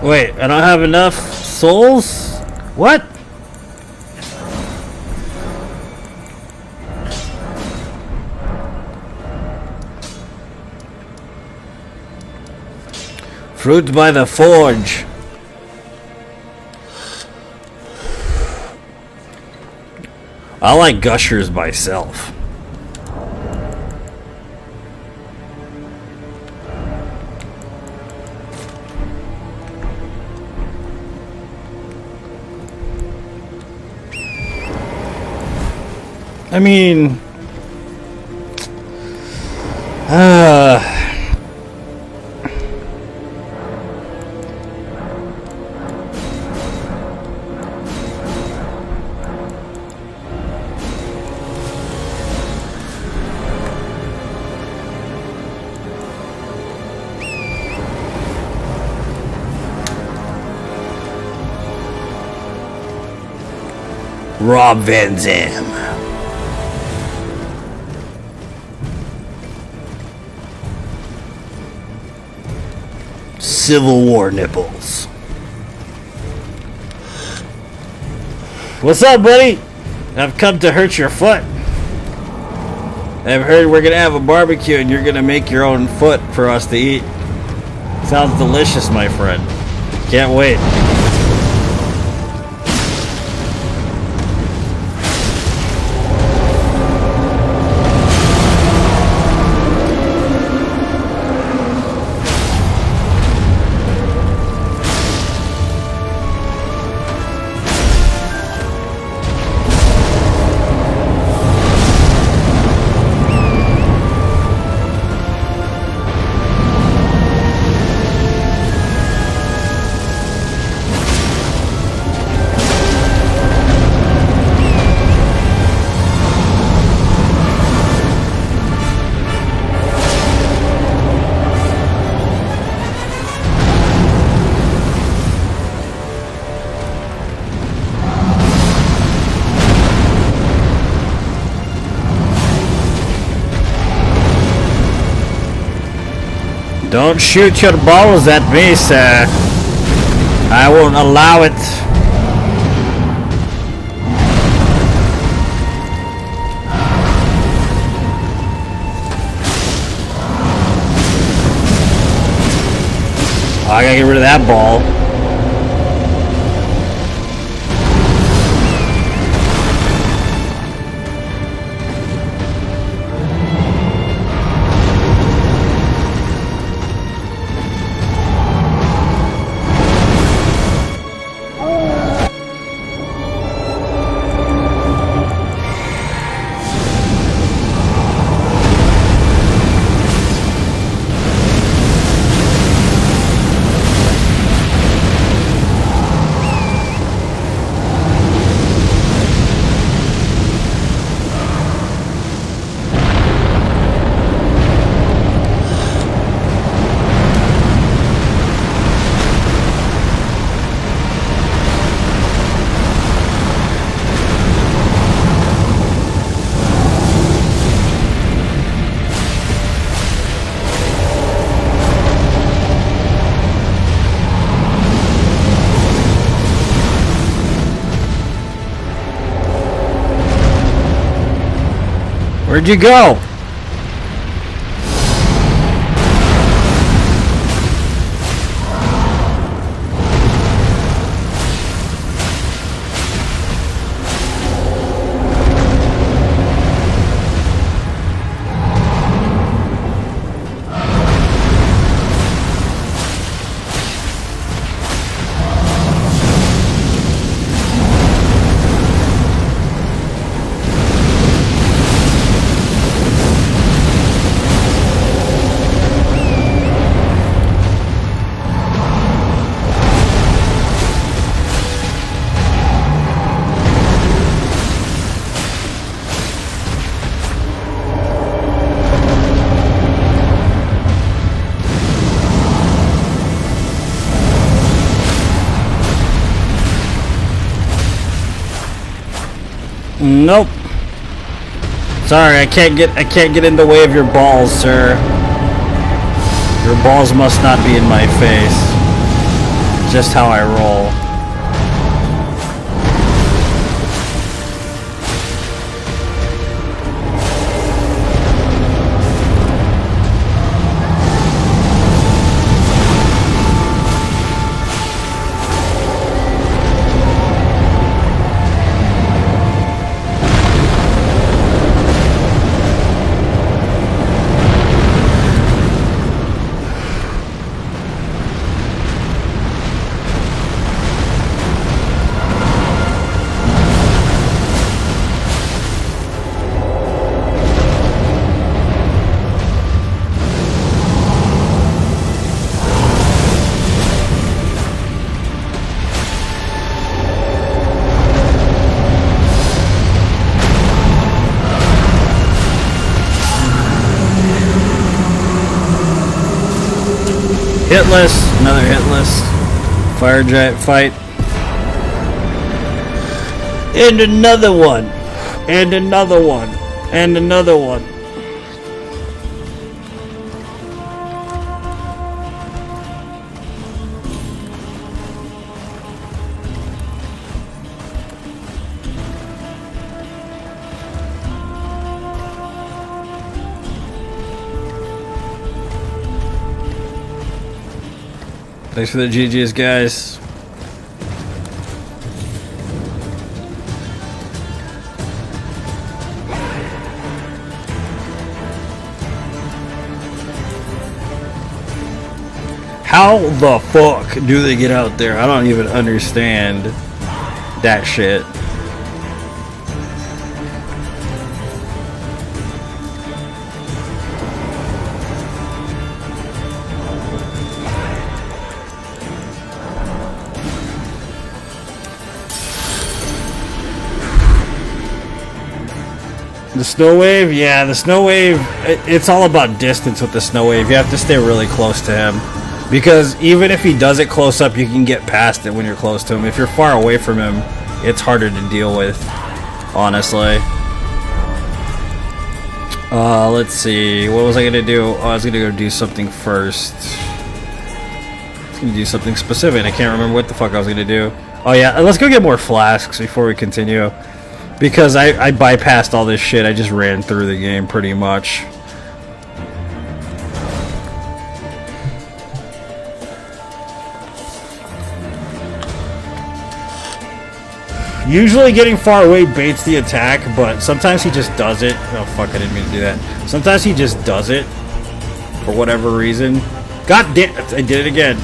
Wait, I don't have enough souls? What? Fruit by the forge. I like gushers myself. I mean, Rob Van Zam. Civil War nipples. What's up, buddy? I've come to hurt your foot. I've heard we're gonna have a barbecue and you're gonna make your own foot for us to eat. Sounds delicious, my friend. Can't wait. Don't shoot your balls at me, sir. I won't allow it. Oh, I gotta get rid of that ball. Where'd you go? Nope. Sorry, I can't get in the way of your balls, sir. Your balls must not be in my face. Just how I roll. Hitless, another hitless. Fire giant fight. And another one. And another one. And another one. Thanks for the GG's, guys. How the fuck do they get out there? I don't even understand that shit. The snow wave? Yeah, the snow wave, it's all about distance with the snow wave. You have to stay really close to him. Because even if he does it close up, you can get past it when you're close to him. If you're far away from him, it's harder to deal with, honestly. Let's see. What was I going to do? Oh, I was going to go do something first. I was going to do something specific. I can't remember what the fuck I was going to do. Oh, yeah. Let's go get more flasks before we continue. Because I bypassed all this shit. I just ran through the game pretty much. Usually getting far away baits the attack, but sometimes he just does it. Oh fuck, I didn't mean to do that. Sometimes he just does it for whatever reason. God damn, I did it again.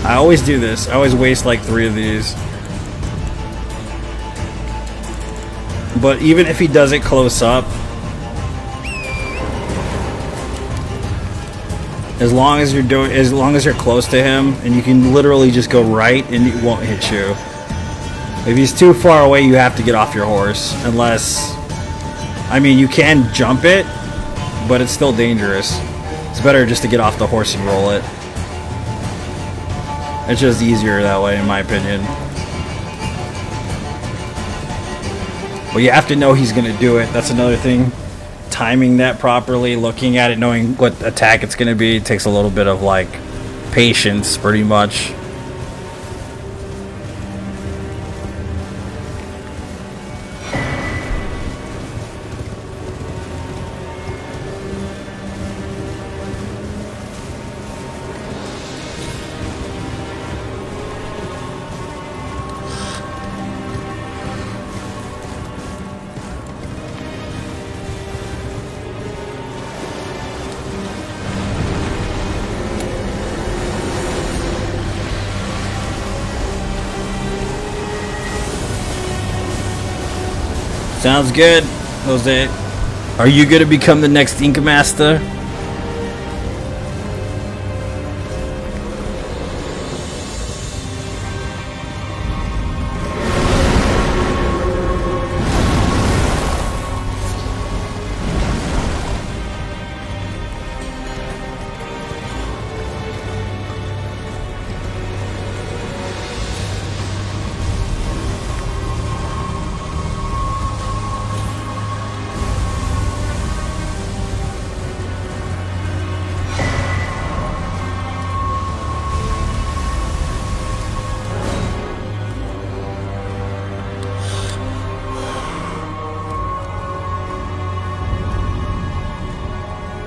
I always do this. I always waste like 3 of these. But even if he does it close up, as long as you're close to him, and you can literally just go right and it won't hit you. If he's too far away, you have to get off your horse. Unless, I mean, you can jump it, but it's still dangerous. It's better just to get off the horse and roll it. It's just easier that way, in my opinion. But you have to know he's going to do it. That's another thing. Timing that properly, looking at it, knowing what attack it's going to be, takes a little bit of, like, patience, pretty much. Sounds good, Jose. Are you gonna become the next Ink Master?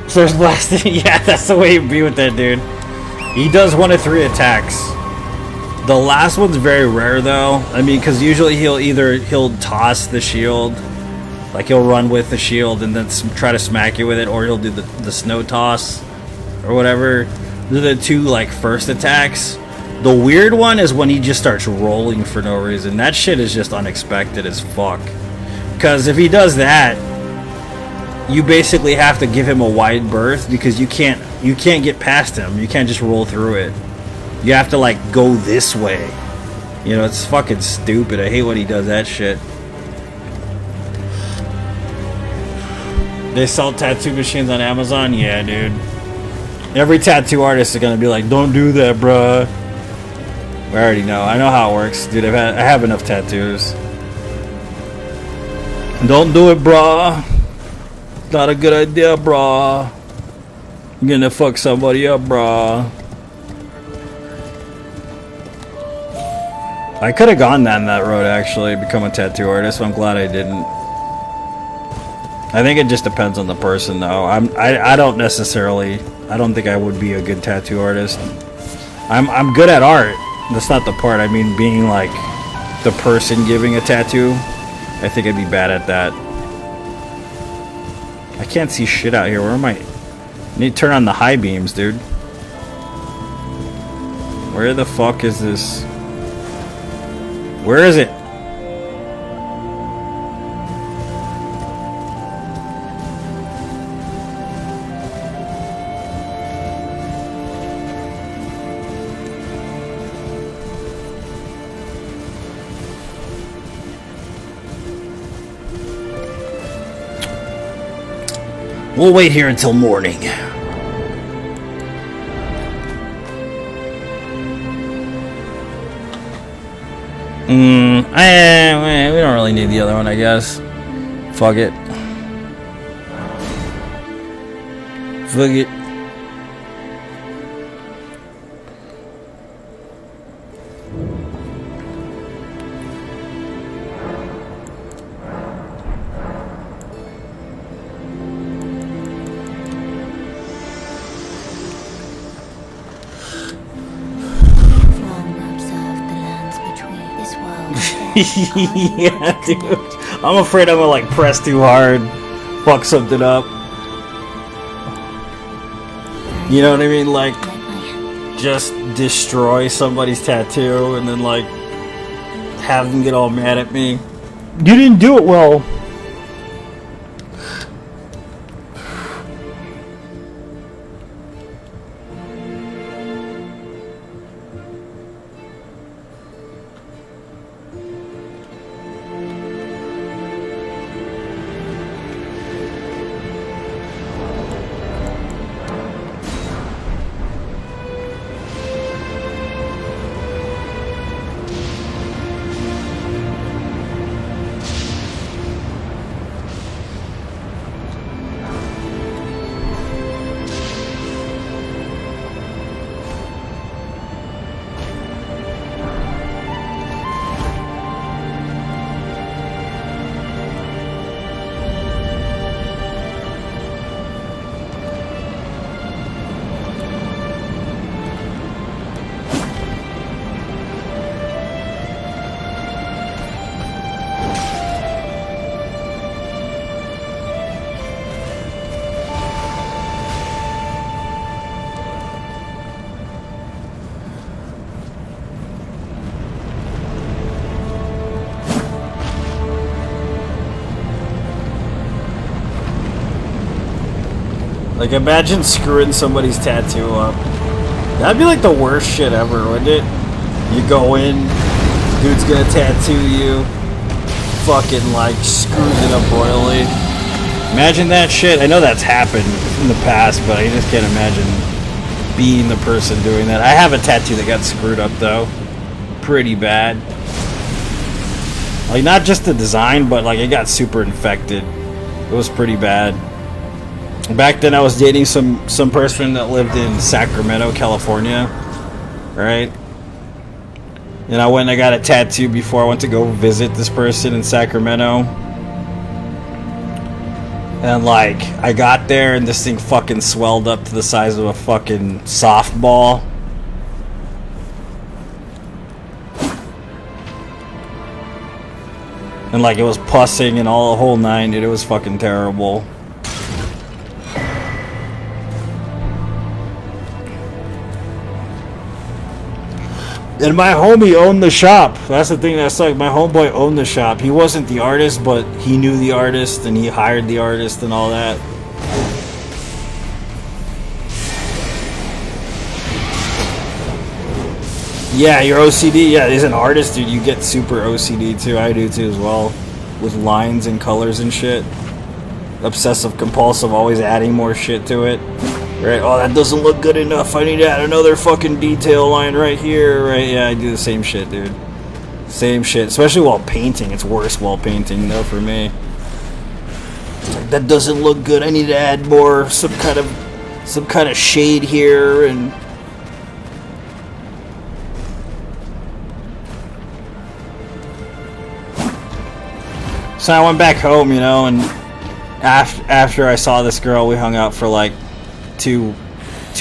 First blasting, yeah, that's the way you be with that dude. He does 1 of 3 attacks. The last one's very rare though. I mean, because usually he'll toss the shield, like he'll run with the shield and then try to smack you with it, or he'll do the snow toss or whatever. Those are the 2 like first attacks. The weird one is when he just starts rolling for no reason. That shit is just unexpected as fuck. Because if he does that, you basically have to give him a wide berth because you can't get past him. You can't just roll through it. You have to like go this way. You know, it's fucking stupid. I hate when he does that shit. They sell tattoo machines on Amazon? Yeah, dude. Every tattoo artist is gonna be like, don't do that, bruh. I already know. I know how it works, dude. I have enough tattoos. Don't do it, bruh. Not a good idea, brah. You're gonna fuck somebody up, brah. I could have gone down that road, actually, become a tattoo artist, but I'm glad I didn't. I think it just depends on the person, though. I don't necessarily. I don't think I would be a good tattoo artist. I'm good at art. That's not the part. I mean, being like the person giving a tattoo. I think I'd be bad at that. I can't see shit out here. Where am I? I need to turn on the high beams, dude. Where the fuck is this? Where is it? We'll wait here until morning. We don't really need the other one, I guess. Fuck it. Fuck it. Yeah, dude. I'm afraid I'm gonna like press too hard, fuck something up. You know what I mean? Like, just destroy somebody's tattoo and then like have them get all mad at me. You didn't do it well. Like, imagine screwing somebody's tattoo up. That'd be like the worst shit ever, wouldn't it? You go in, dude's gonna tattoo you, fucking like screws it up royally. Imagine that shit. I know that's happened in the past, but I just can't imagine being the person doing that. I have a tattoo that got screwed up though. Pretty bad. Like, not just the design, but like it got super infected. It was pretty bad. Back then I was dating some person that lived in Sacramento, California. Right? And I went and I got a tattoo before I went to go visit this person in Sacramento. And like, I got there and this thing fucking swelled up to the size of a fucking softball. And like, it was pussing and all the whole nine, dude. It was fucking terrible. And my homie owned the shop. That's the thing that sucked. My homeboy owned the shop. He wasn't the artist, but he knew the artist and he hired the artist and all that. Yeah, you're OCD. Yeah, he's an artist, dude. You get super OCD too. I do too as well. With lines and colors and shit. Obsessive compulsive, always adding more shit to it. Right? Oh, that doesn't look good enough. I need to add another fucking detail line right here. Right? Yeah, I do the same shit, dude. Same shit. Especially while painting. It's worse while painting, though, for me. It's like, that doesn't look good. I need to add more, some kind of shade here and. So I went back home, you know, and after I saw this girl, we hung out for like two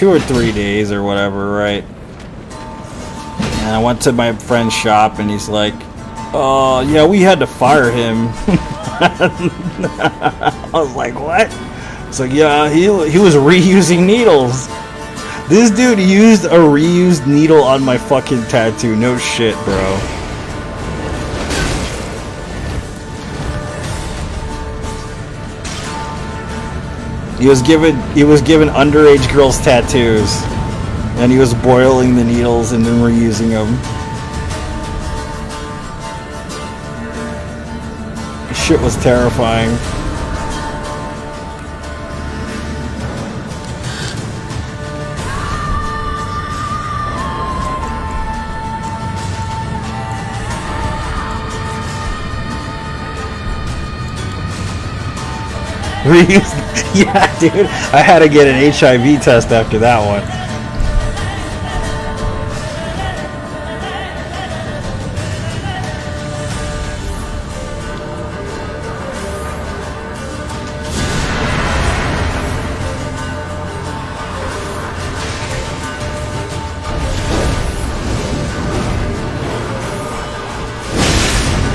or 3 days or whatever, right? And I went to my friend's shop and he's like, "Oh, yeah, we had to fire him." I was like, "What?" It's like, "Yeah, he was reusing needles." This dude used a reused needle on my fucking tattoo. No shit, bro. He was given underage girls tattoos, and he was boiling the needles and then reusing them. Shit was terrifying. Reused. Yeah, dude. I had to get an HIV test after that one.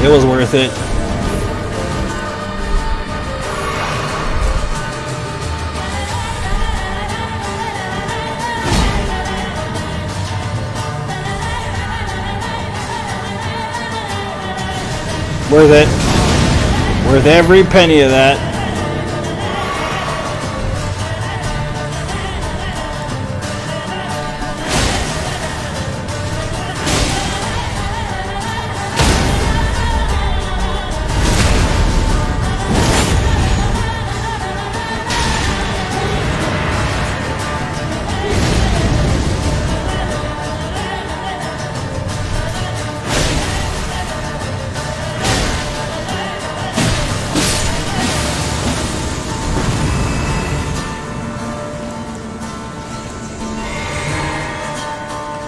It was worth it. Worth it. Worth every penny of that.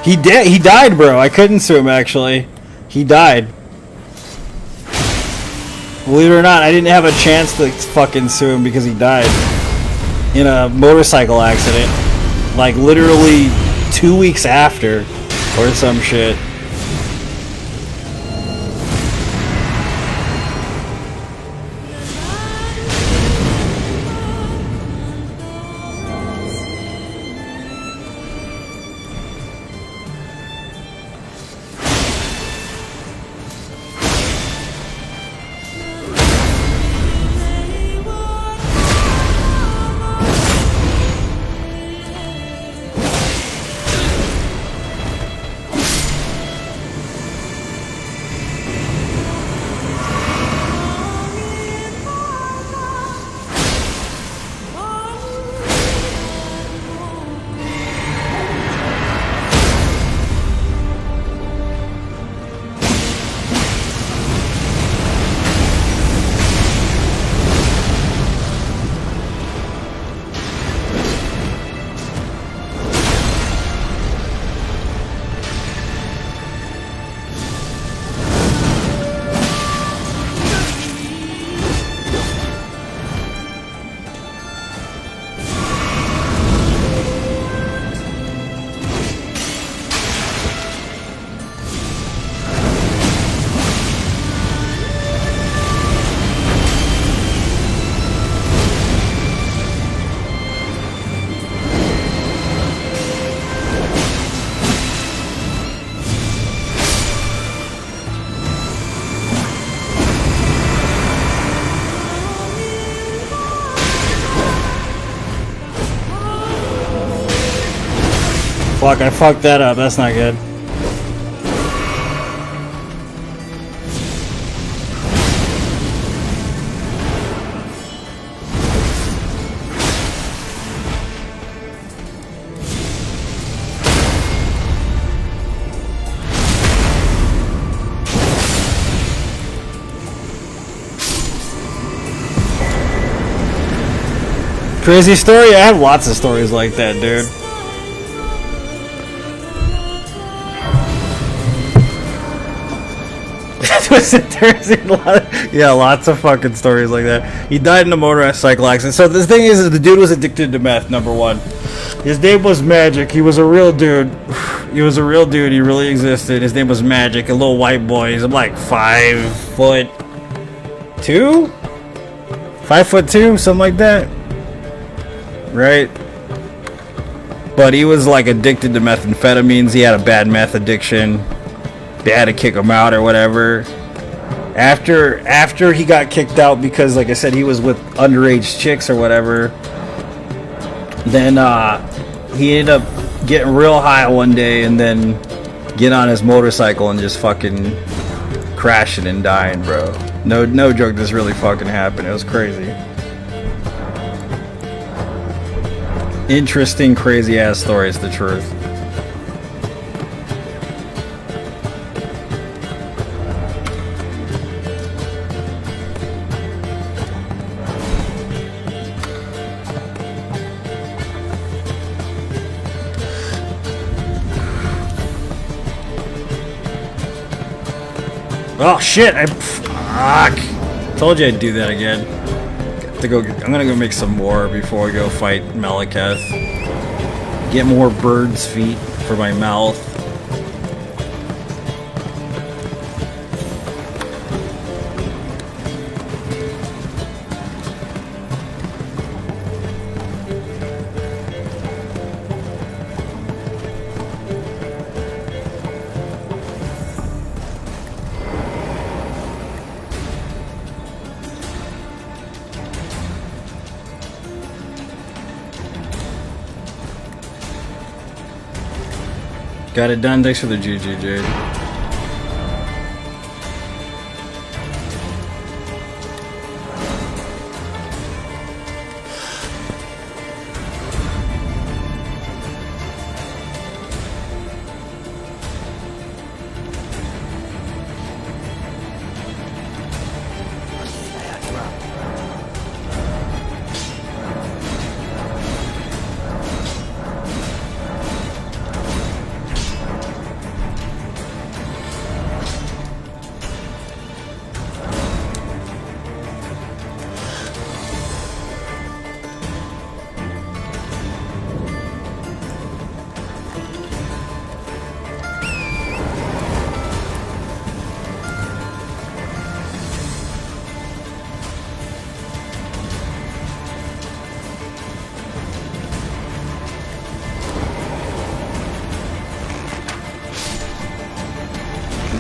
He did. He died, bro. I couldn't sue him, actually. He died. Believe it or not, I didn't have a chance to fucking sue him because he died in a motorcycle accident. Like, literally 2 weeks after, or some shit. Fuck, I fucked that up. That's not good. Crazy story? I have lots of stories like that, dude. Yeah, lots of fucking stories like that. He died in a motorcycle accident. So the thing is the dude was addicted to meth, number one. His name was Magic. He was a real dude. He was a real dude. He really existed. His name was Magic, a little white boy. He's like 5'2", 5'2", something like that. Right? But he was like addicted to methamphetamines. He had a bad meth addiction. They had to kick him out or whatever. After he got kicked out because, like I said, he was with underage chicks or whatever, then he ended up getting real high one day and then get on his motorcycle and just fucking crashing and dying, bro. No joke, this really fucking happened. It was crazy. Interesting, crazy ass story, it's the truth. Oh shit! Fuck! Told you I'd do that again. I'm gonna go make some more before I go fight Malekith. Get more bird's feet for my mouth. Got it done. Thanks for the GG, Jade.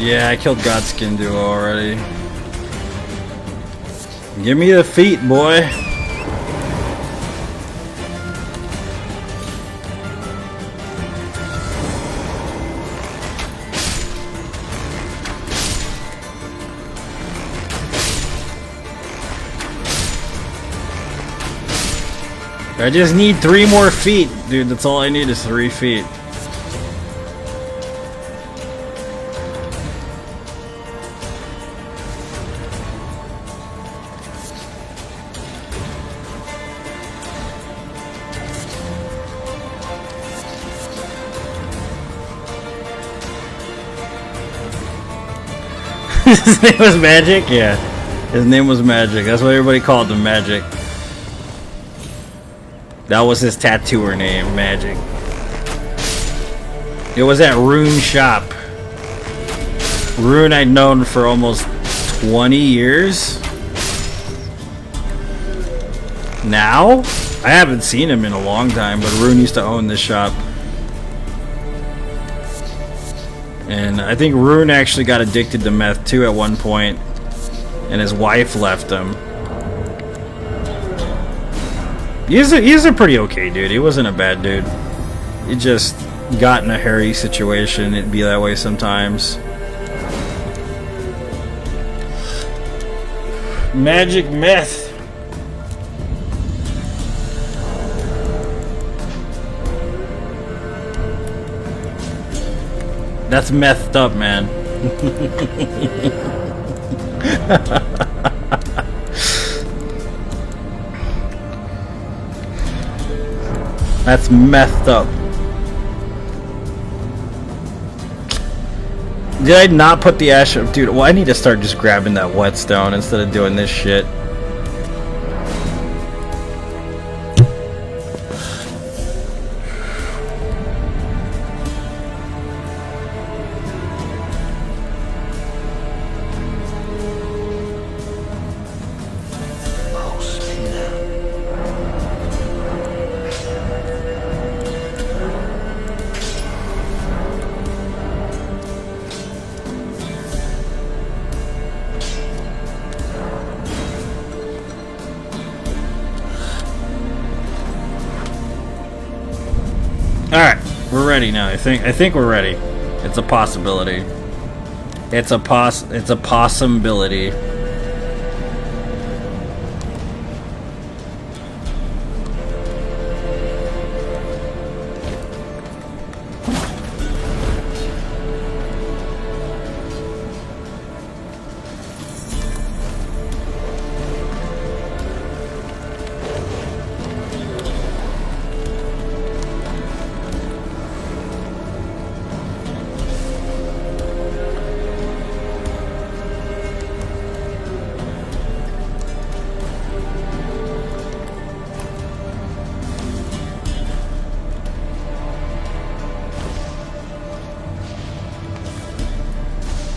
Yeah, I killed Godskin Duo already. Give me the feet, boy. I just need 3 more feet, dude. That's all I need is 3 feet. His name was Magic? Yeah. His name was Magic. That's what everybody called him, Magic. That was his tattooer name, Magic. It was at Rune Shop. Rune I'd known for almost 20 years. Now? I haven't seen him in a long time, but Rune used to own this shop. And I think Rune actually got addicted to meth too at one point, and his wife left him. He's a pretty okay dude. He wasn't a bad dude. He just got in a hairy situation, it'd be that way sometimes. Magic meth. That's methed up, man. That's methed up. Did I not put the ash up? Dude, well, I need to start just grabbing that whetstone instead of doing this shit. Alright, we're ready now. I think we're ready. It's a possibility. It's a possibility.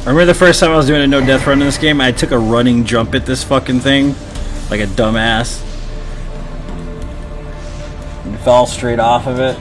I remember the first time I was doing a no death run in this game, I took a running jump at this fucking thing, like a dumbass, and fell straight off of it.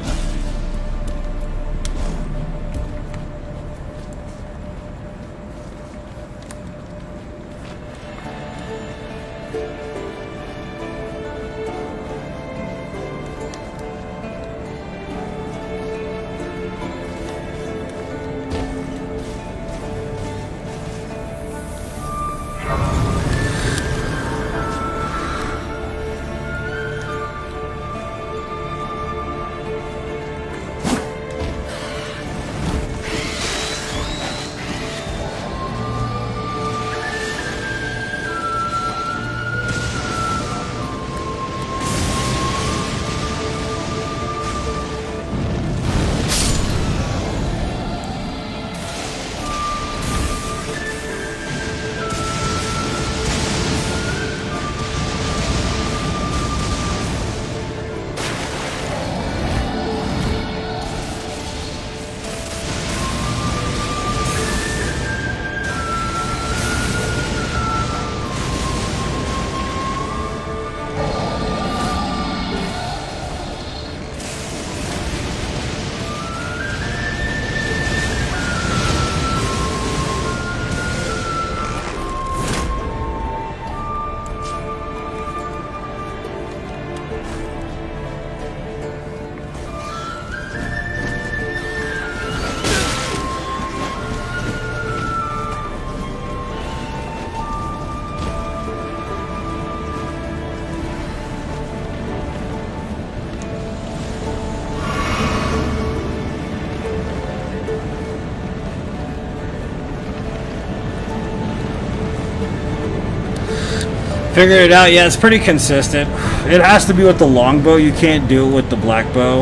Figured it out. Yeah, it's pretty consistent. It has to be with the longbow. You can't do it with the black bow.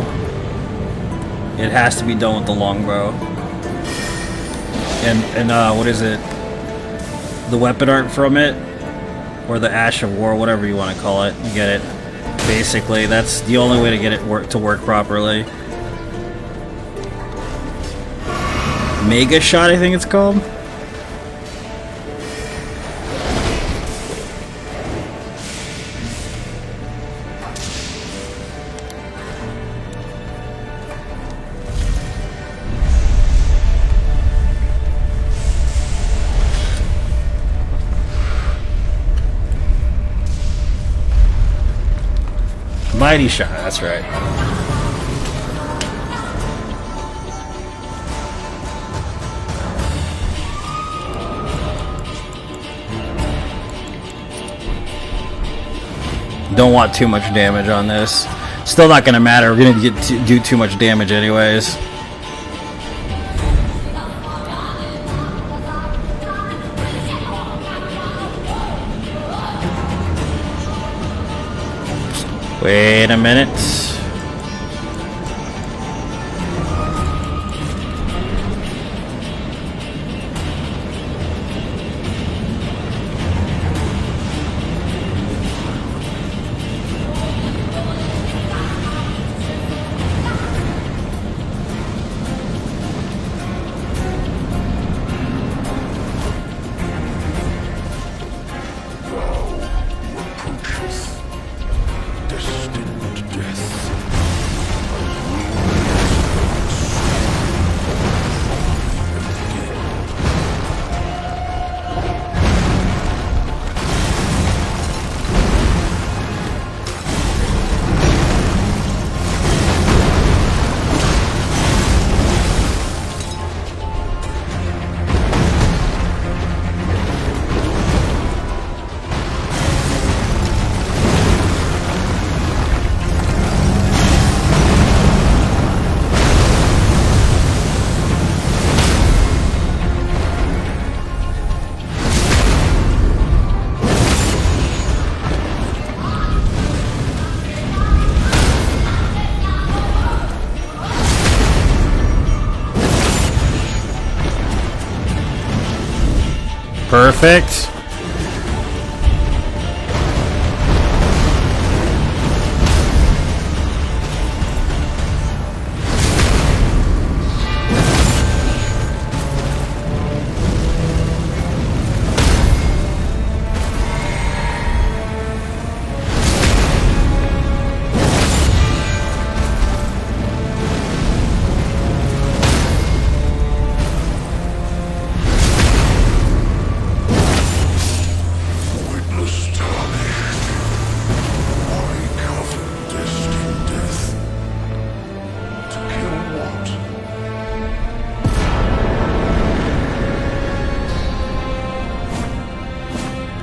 It has to be done with the longbow. And what is it? The weapon art from it, or the Ash of War, whatever you want to call it. You get it. Basically, that's the only way to get it to work properly. Mega Shot, I think it's called. Mighty Shot, that's right. Don't want too much damage on this. Still not gonna matter. We're gonna do too much damage anyways. Wait a minute. Perfect.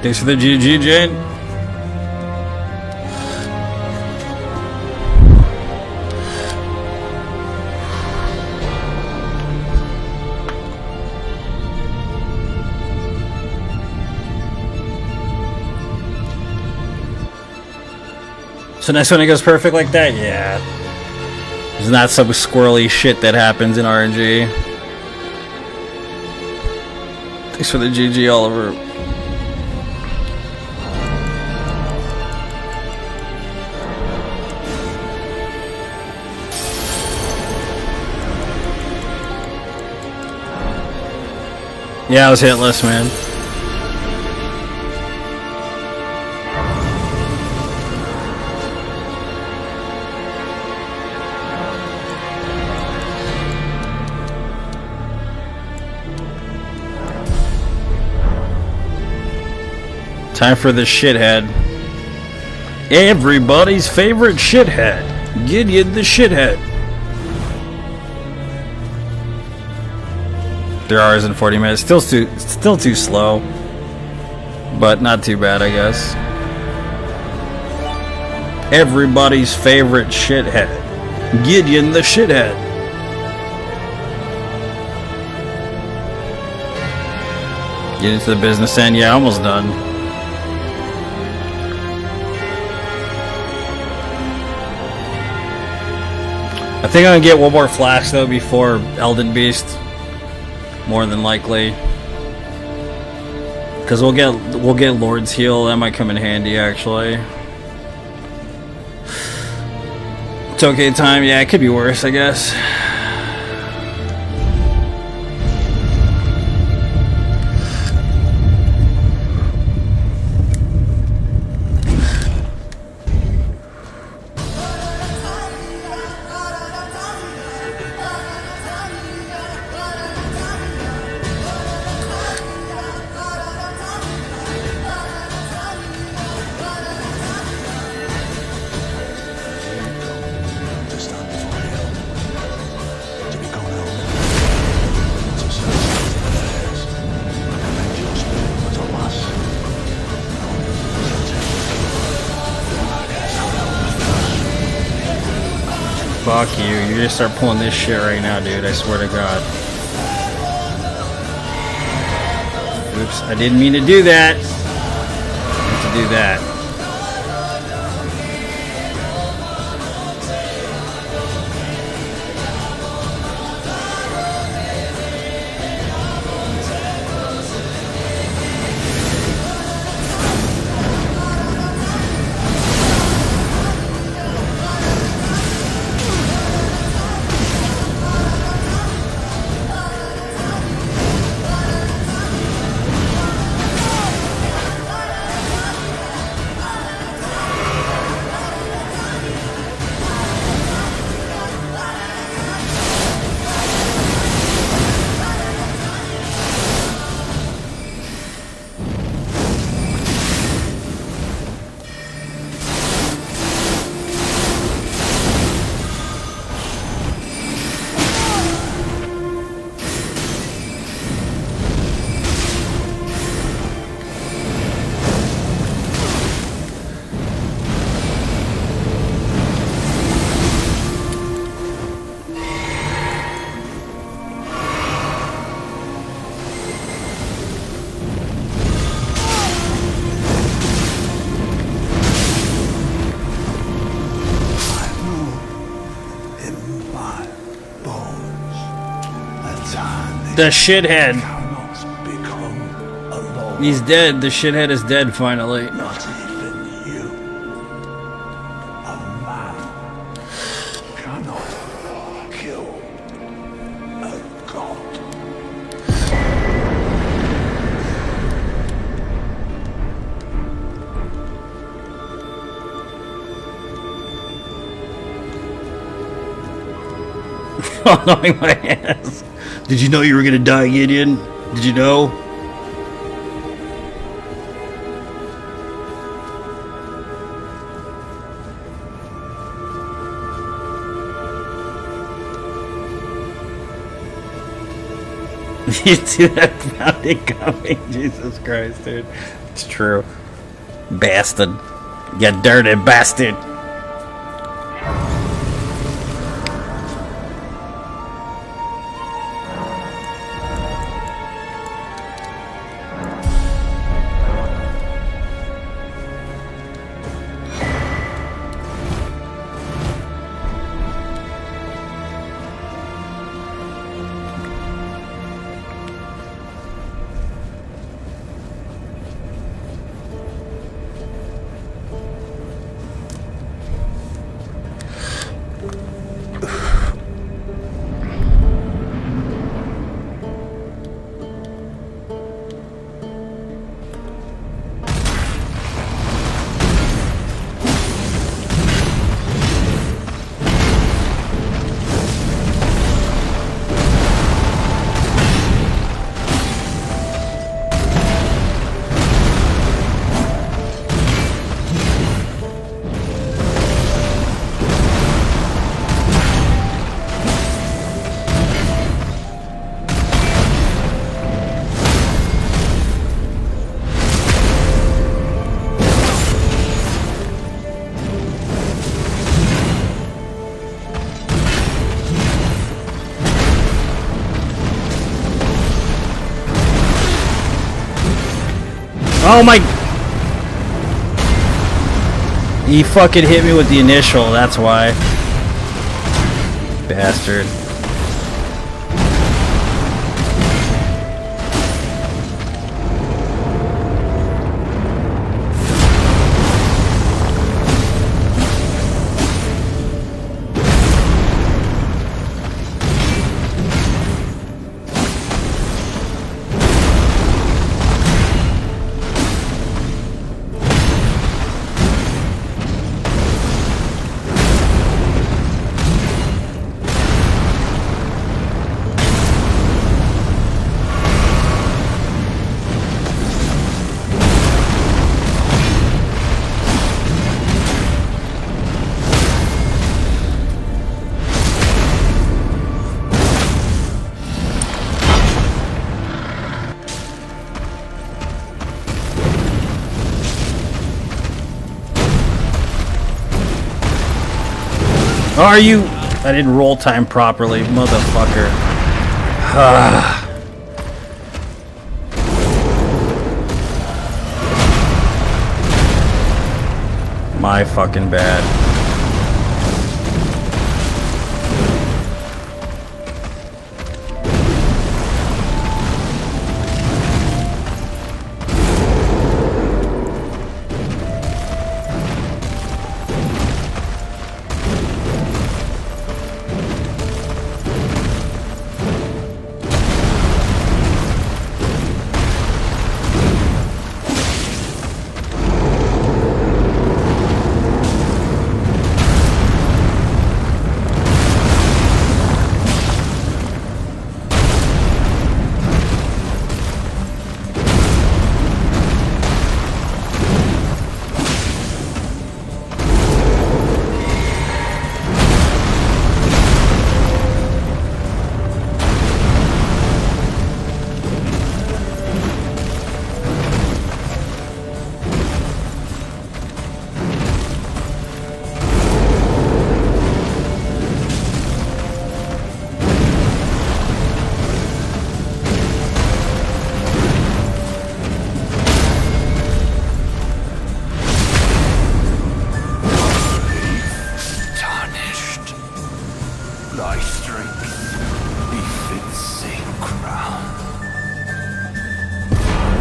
Thanks for the GG, Jane. So next one it goes perfect like that? Yeah. There's not some squirrely shit that happens in RNG. Thanks for the GG, Oliver. Yeah, I was hitless, man. Time for the shithead. Everybody's favorite shithead. Gideon the shithead. 3 hours and 40 minutes. Still too slow. But not too bad, I guess. Everybody's favorite shithead. Gideon the shithead. Get into the business end. Yeah, almost done. I think I'm gonna get one more flash though before Elden Beast. More than likely, because we'll get Lord's Heal. That might come in handy actually. It's okay time. Yeah, it could be worse, I guess. Fuck you. You just start pulling this shit right now, dude. I swear to God. Oops, I didn't mean to do that. I meant to do that. The shithead. He's dead. The shithead is dead finally. Not even you. A man cannot kill a god. Following my ass. Did you know you were gonna die, Gideon? Did you know? You see that found it coming? Jesus Christ, dude. It's true. Bastard. You dirty bastard. Oh my... He fucking hit me with the initial, that's why. Bastard. Are you I didn't roll time properly, motherfucker. My fucking bad.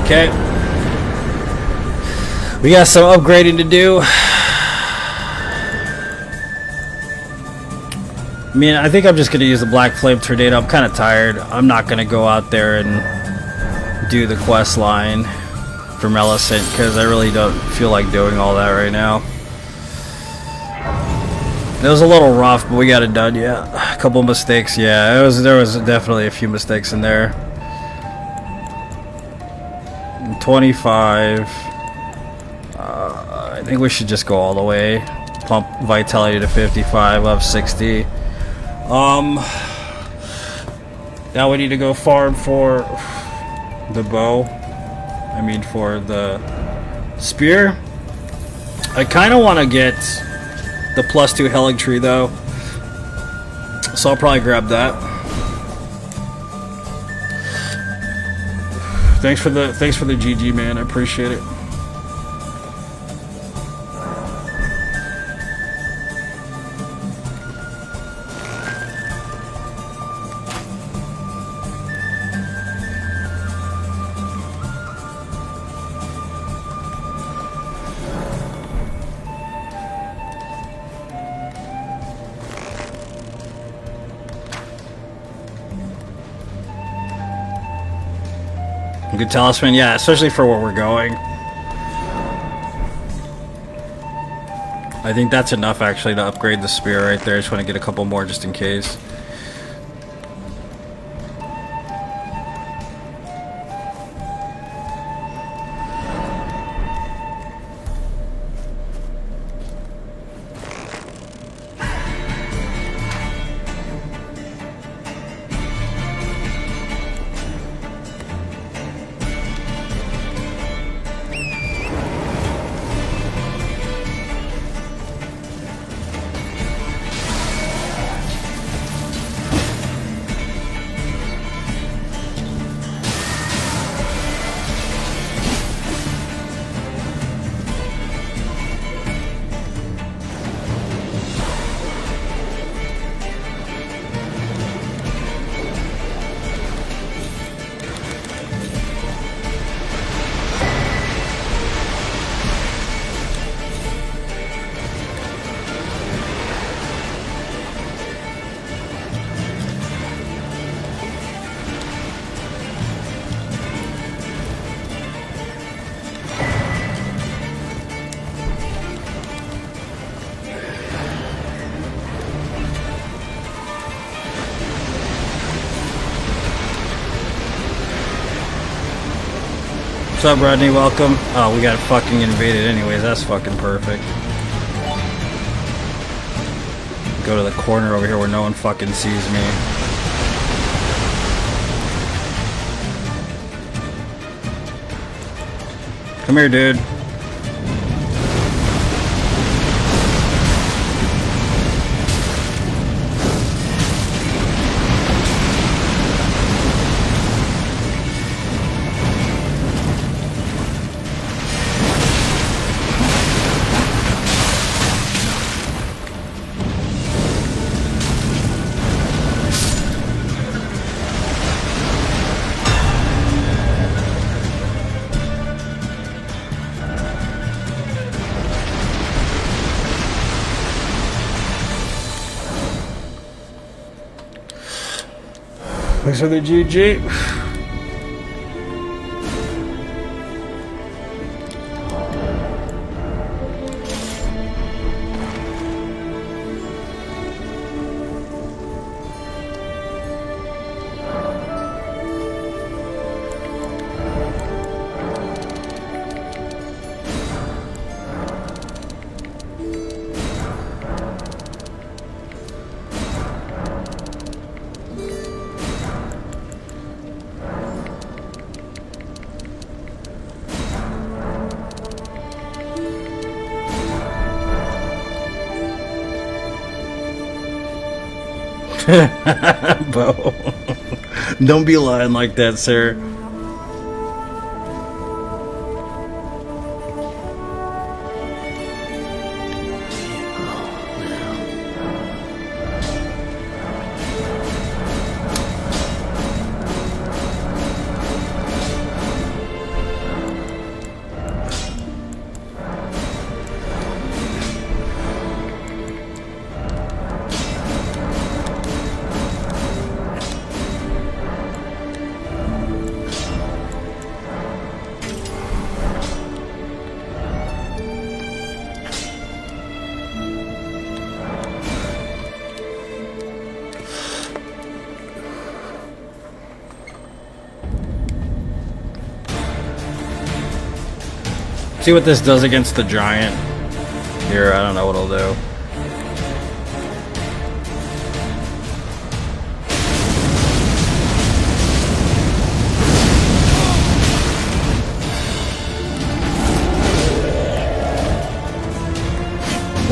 Okay. We got some upgrading to do. I mean, I think I'm just going to use the Black Flame Tornado. I'm kind of tired. I'm not going to go out there and do the quest line for Millicent because I really don't feel like doing all that right now. It was a little rough, but we got it done, yeah. A couple mistakes, yeah. There was definitely a few mistakes in there. 25. I think we should just go all the way. Pump vitality to 55, up 60. Now we need to go farm for the bow. I mean for the spear. I kind of want to get the +2 Helling Tree though, so I'll probably grab that. Thanks for the GG, man. I appreciate it. Good talisman, yeah, especially for where we're going. I think that's enough actually to upgrade the spear right there. I just want to get a couple more just in case. What's up, Rodney? Welcome. Oh, we got fucking invaded anyways. That's fucking perfect. Go to the corner over here where no one fucking sees me. Come here, dude. Thanks for the GG. Bo. Don't be lying like that, sir. See what this does against the giant. Here, I don't know what it'll do.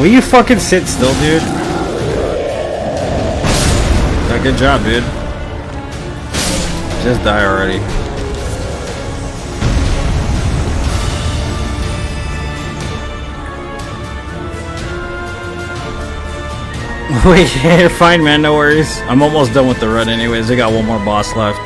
Will you fucking sit still, dude? Yeah, good job, dude. Just die already. Wait, fine, man, no worries. I'm almost done with the run anyways. I got one more boss left.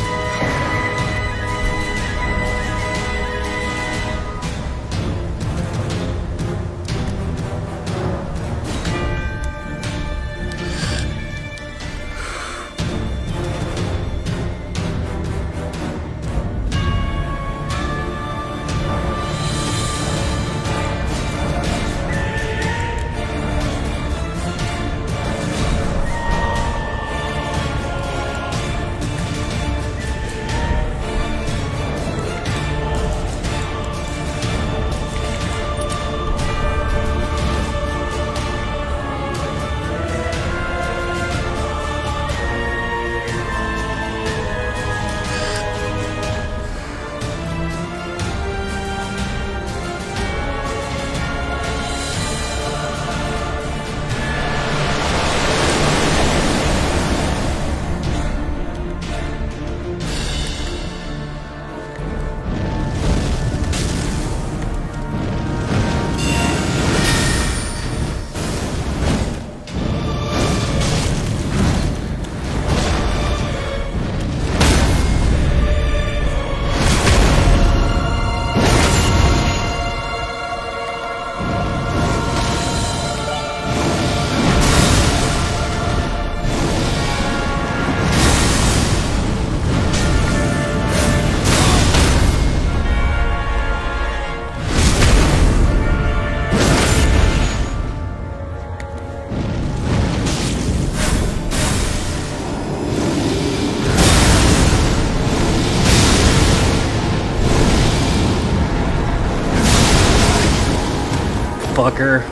Fucker.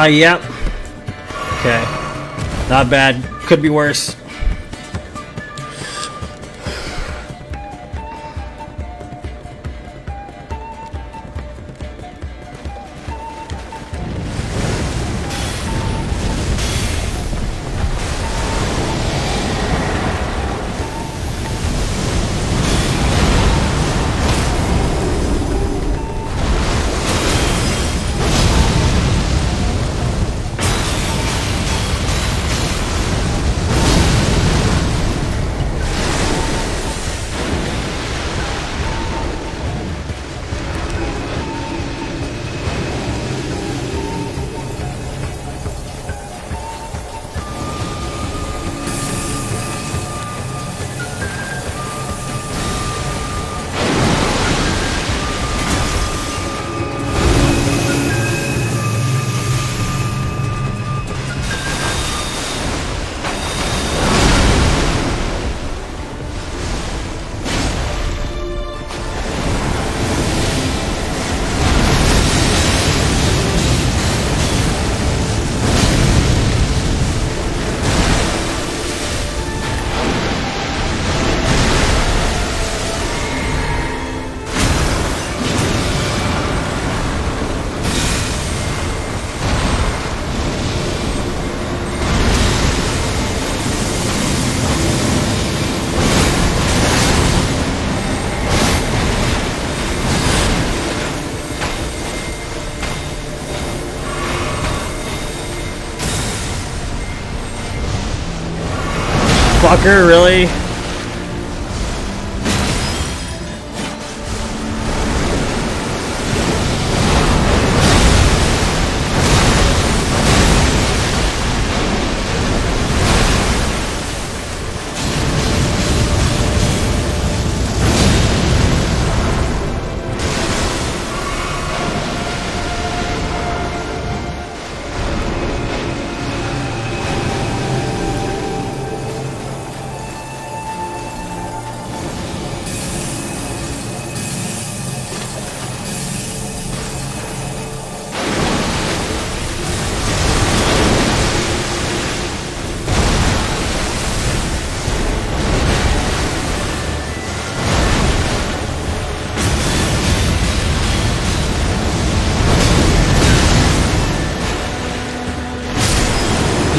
Yep. Okay. Not bad. Could be worse. Fucker, really?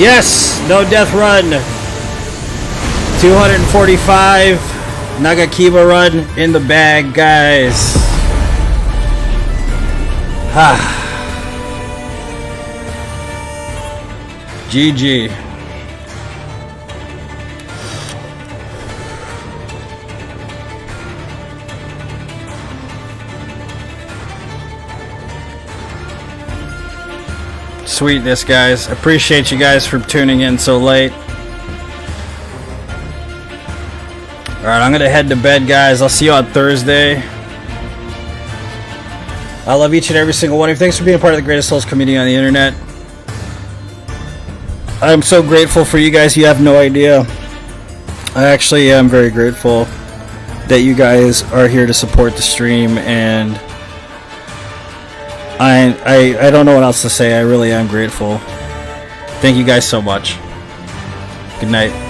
Yes! No death run! 245 Nagakiba run in the bag, guys. GG. Sweetness, guys. Appreciate you guys for tuning in so late. Alright, I'm gonna head to bed, guys. I'll see you on Thursday. I love each and every single one of you. Thanks for being a part of the greatest Souls community on the internet. I'm so grateful for you guys. You have no idea. I actually am very grateful that you guys are here to support the stream, and I don't know what else to say. I really am grateful. Thank you guys so much. Good night.